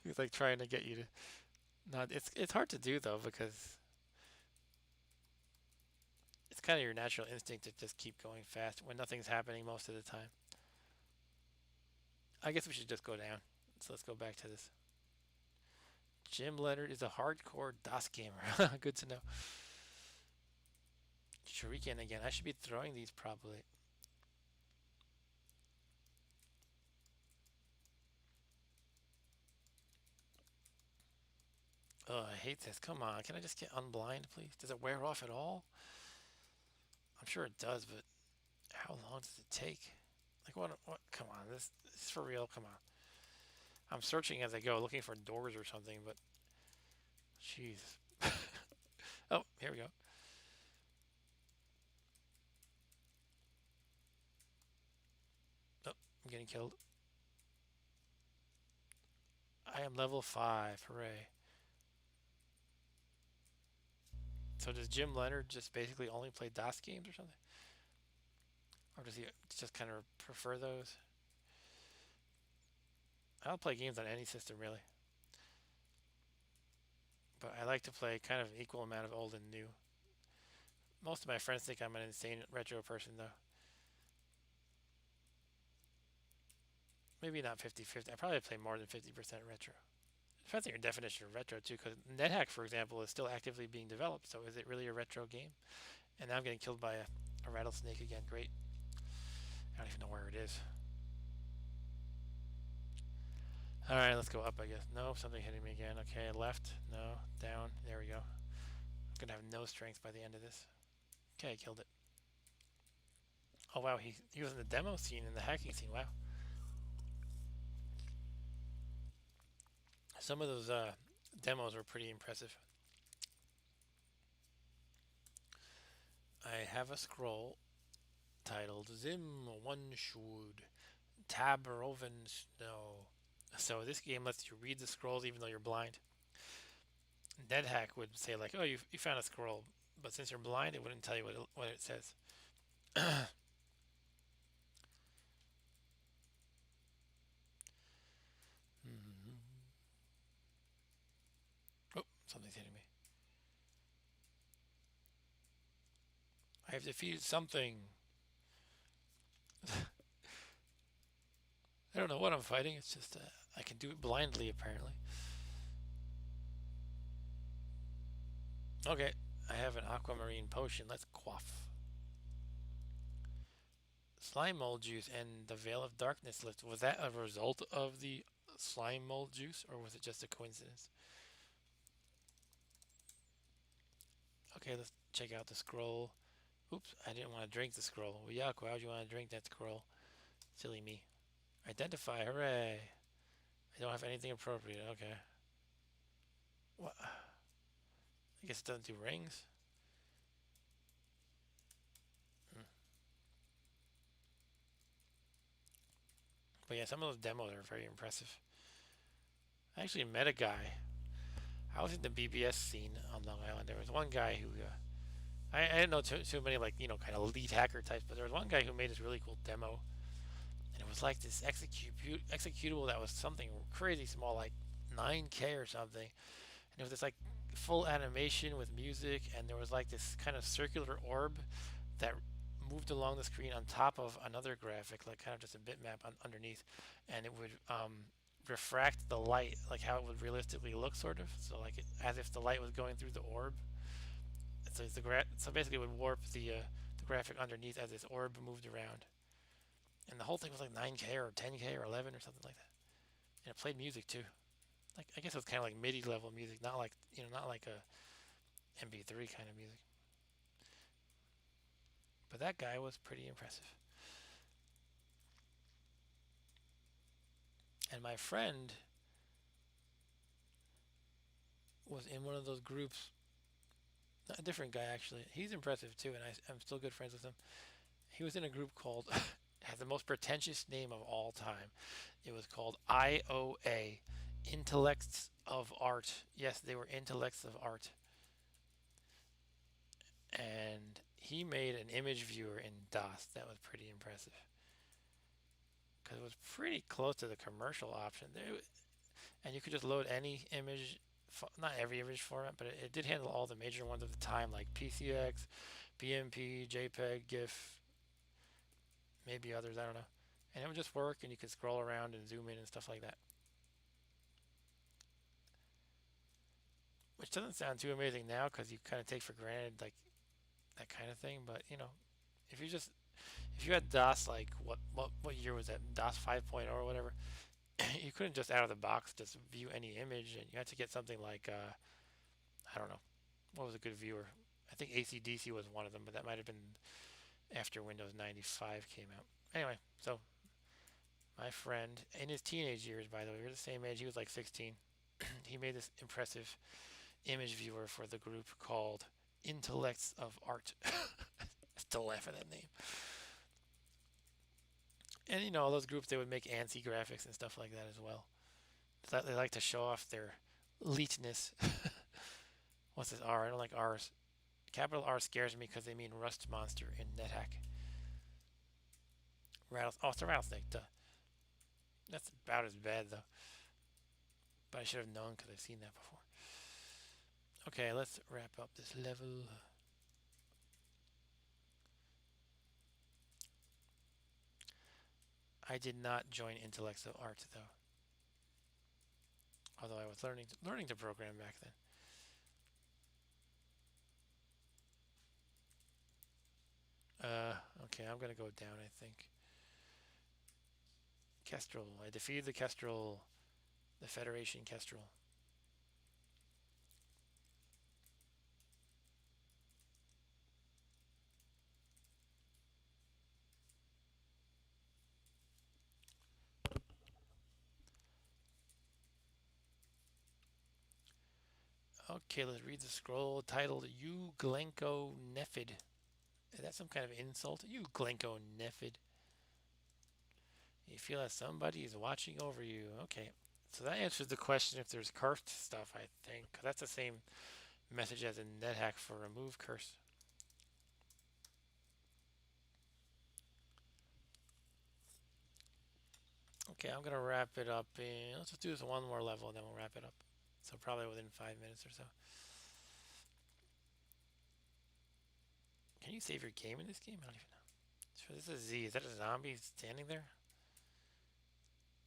He was like trying to get you to not. It's hard to do though, because it's kind of your natural instinct to just keep going fast when nothing's happening most of the time. I guess we should just go down. So let's go back to this. Jim Leonard is a hardcore DOS gamer. Good to know. Shuriken again. I should be throwing these probably. Oh, I hate this. Come on. Can I just get unblind, please? Does it wear off at all? I'm sure it does, but how long does it take? Like, what? Come on. This is for real. Come on. I'm searching as I go, looking for doors or something, but jeez. Oh, here we go. Oh, I'm getting killed. I am level 5. Hooray. So does Jim Leonard just basically only play DOS games or something? Or does he just kind of prefer those? I'll play games on any system, really. But I like to play kind of an equal amount of old and new. Most of my friends think I'm an insane retro person, though. Maybe not 50-50. I probably play more than 50% retro. Depends on your definition of retro, too, because Nethack, for example, is still actively being developed. So is it really a retro game? And now I'm getting killed by a rattlesnake again. Great. I don't even know where it is. Alright, let's go up, I guess. No, something hitting me again. Okay, left. No, down. There we go. I'm going to have no strength by the end of this. Okay, I killed it. Oh, wow, he was in the demo scene, in the hacking scene. Wow. Some of those demos were pretty impressive. I have a scroll titled Zim One Shood Taberoven Snow. So this game lets you read the scrolls even though you're blind. Nethack would say like, "Oh, you found a scroll," but since you're blind, it wouldn't tell you what it says. Oh, something's hitting me. I have defeated something. I don't know what I'm fighting. It's just I can do it blindly, apparently. Okay, I have an aquamarine potion. Let's quaff. Slime mold juice and the Veil of Darkness lift. Was that a result of the slime mold juice, or was it just a coincidence? Okay, let's check out the scroll. Oops, I didn't want to drink the scroll. Well, yuck, why would you want to drink that scroll? Silly me. Identify, hooray. I don't have anything appropriate, okay. What? I guess it doesn't do rings. Hmm. But yeah, some of those demos are very impressive. I actually met a guy. I was in the BBS scene on Long Island. There was one guy who, I didn't know too many like, kind of lead hacker types, but there was one guy who made this really cool demo. And it was like this executable that was something crazy small, like 9K or something. And it was this like full animation with music, and there was like this kind of circular orb that moved along the screen on top of another graphic, like kind of just a bitmap underneath, and it would refract the light, like how it would realistically look, sort of. So like as if the light was going through the orb. So so basically, it would warp the graphic underneath as this orb moved around, and the whole thing was like 9K or 10K or 11 or something like that. And it played music too. Like I guess it was kind of like MIDI level music, not like not like a MP3 kind of music. But that guy was pretty impressive. And my friend was in one of those groups. A different guy actually. He's impressive too, and I'm still good friends with him. He was in a group called has the most pretentious name of all time. It was called IOA, Intellects of Art. Yes, they were intellects of art. And he made an image viewer in DOS that was pretty impressive because it was pretty close to the commercial option. And you could just load any image, not every image format, but it did handle all the major ones of the time, like PCX, BMP, JPEG, GIF, maybe others, I don't know. And it would just work, and you could scroll around and zoom in and stuff like that. Which doesn't sound too amazing now because you kind of take for granted like that kind of thing. But if you just if you had DOS, like what year was that? DOS 5.0 or whatever. You couldn't just out of the box just view any image, and you had to get something like I don't know, what was a good viewer. I think ACDC was one of them, but that might have been after Windows 95 came out. Anyway, so my friend in his teenage years, by the way, we were the same age. He was like 16. He made this impressive image viewer for the group called Intellects of Art. I still laugh at that name. And all those groups, they would make ANSI graphics and stuff like that as well. They like to show off their eliteness. What's this R? I don't like R's. Capital R scares me because they mean rust monster in Nethack. Oh, it's a rattlesnake. Duh. That's about as bad though. But I should have known because I've seen that before. Okay, let's wrap up this level. I did not join Intellects of Art though, although I was learning to program back then. Okay, I'm gonna go down. I think Kestrel. I defeated the Kestrel, the Federation Kestrel. Okay, let's read the scroll titled "You Glenko Nephid." Is that some kind of insult? You Glenko Nephid. You feel that somebody is watching over you. Okay, so that answers the question if there's cursed stuff. I think that's the same message as in Nethack for remove curse. Okay, I'm gonna wrap it up in. Let's just do this one more level and then we'll wrap it up. So probably within 5 minutes or so. Can you save your game in this game? I don't even know. So this is Z. Is that a zombie standing there?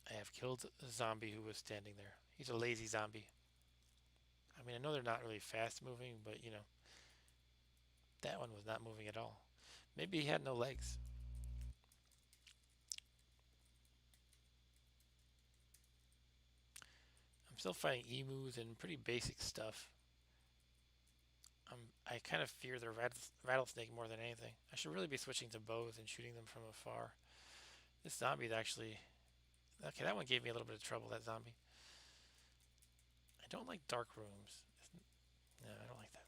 I have killed a zombie who was standing there. He's a lazy zombie. I mean, I know they're not really fast moving, but that one was not moving at all. Maybe he had no legs. I'm still fighting emus and pretty basic stuff. I kind of fear the rattlesnake more than anything. I should really be switching to bows and shooting them from afar. This zombie is actually... Okay, that one gave me a little bit of trouble, that zombie. I don't like dark rooms. No, I don't like that.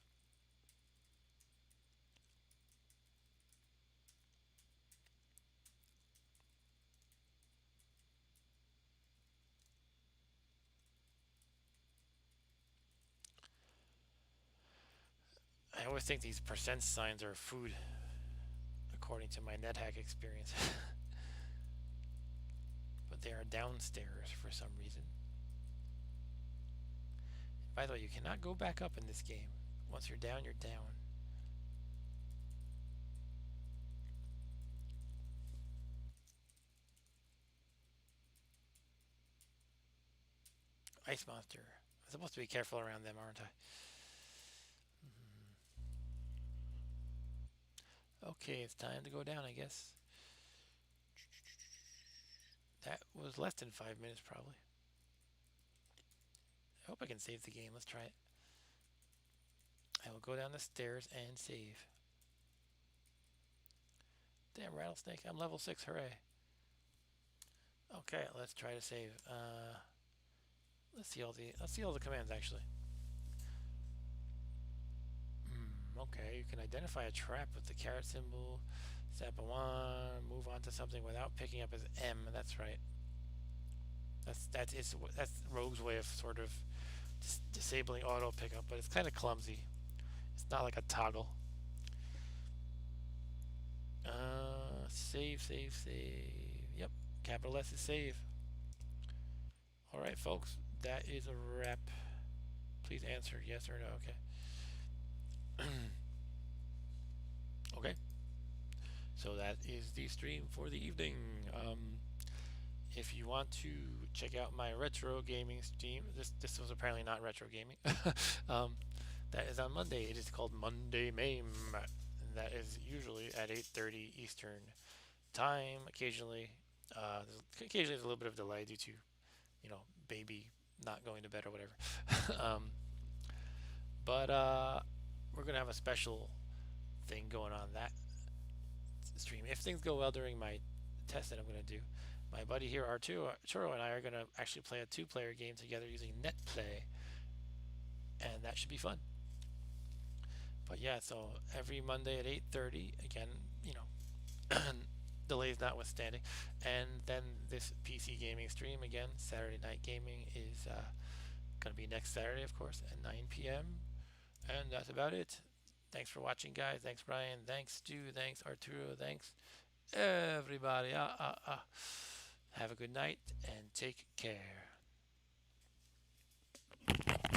I always think these percent signs are food, according to my Nethack experience. But they are downstairs for some reason. By the way, you cannot go back up in this game. Once you're down, you're down. Ice monster. I'm supposed to be careful around them, aren't I? Okay, it's time to go down, I guess. That was less than 5 minutes, probably. I hope I can save the game. Let's try it. I will go down the stairs and save. Damn rattlesnake! I'm level 6. Hooray! Okay, let's try to save. Let's see all the commands actually. Okay, you can identify a trap with the carrot symbol. Step 1. Move on to something without picking up as M. That's right. That's Rogue's way of sort of disabling auto pickup, but it's kind of clumsy. It's not like a toggle. Save, save, save. Yep, capital S is save. All right, folks, that is a wrap. Please answer yes or no. Okay. Okay. So that is the stream for the evening. If you want to check out my retro gaming stream, this was apparently not retro gaming. That is on Monday. It is called Monday Mame. And that is usually at 8:30 Eastern time. Occasionally there's a little bit of delay due to, baby not going to bed or whatever. um, but we're gonna have a special thing going on that stream if things go well during my test that I'm gonna do. My buddy here, Arturo, and I are gonna actually play a two-player game together using NetPlay, and that should be fun. But yeah, so every Monday at 8:30, again, delays notwithstanding, and then this PC gaming stream again, Saturday night gaming is gonna be next Saturday, of course, at 9 p.m. And that's about it. Thanks for watching, guys. Thanks, Brian. Thanks, Stu. Thanks, Arturo. Thanks, everybody. Have a good night and take care.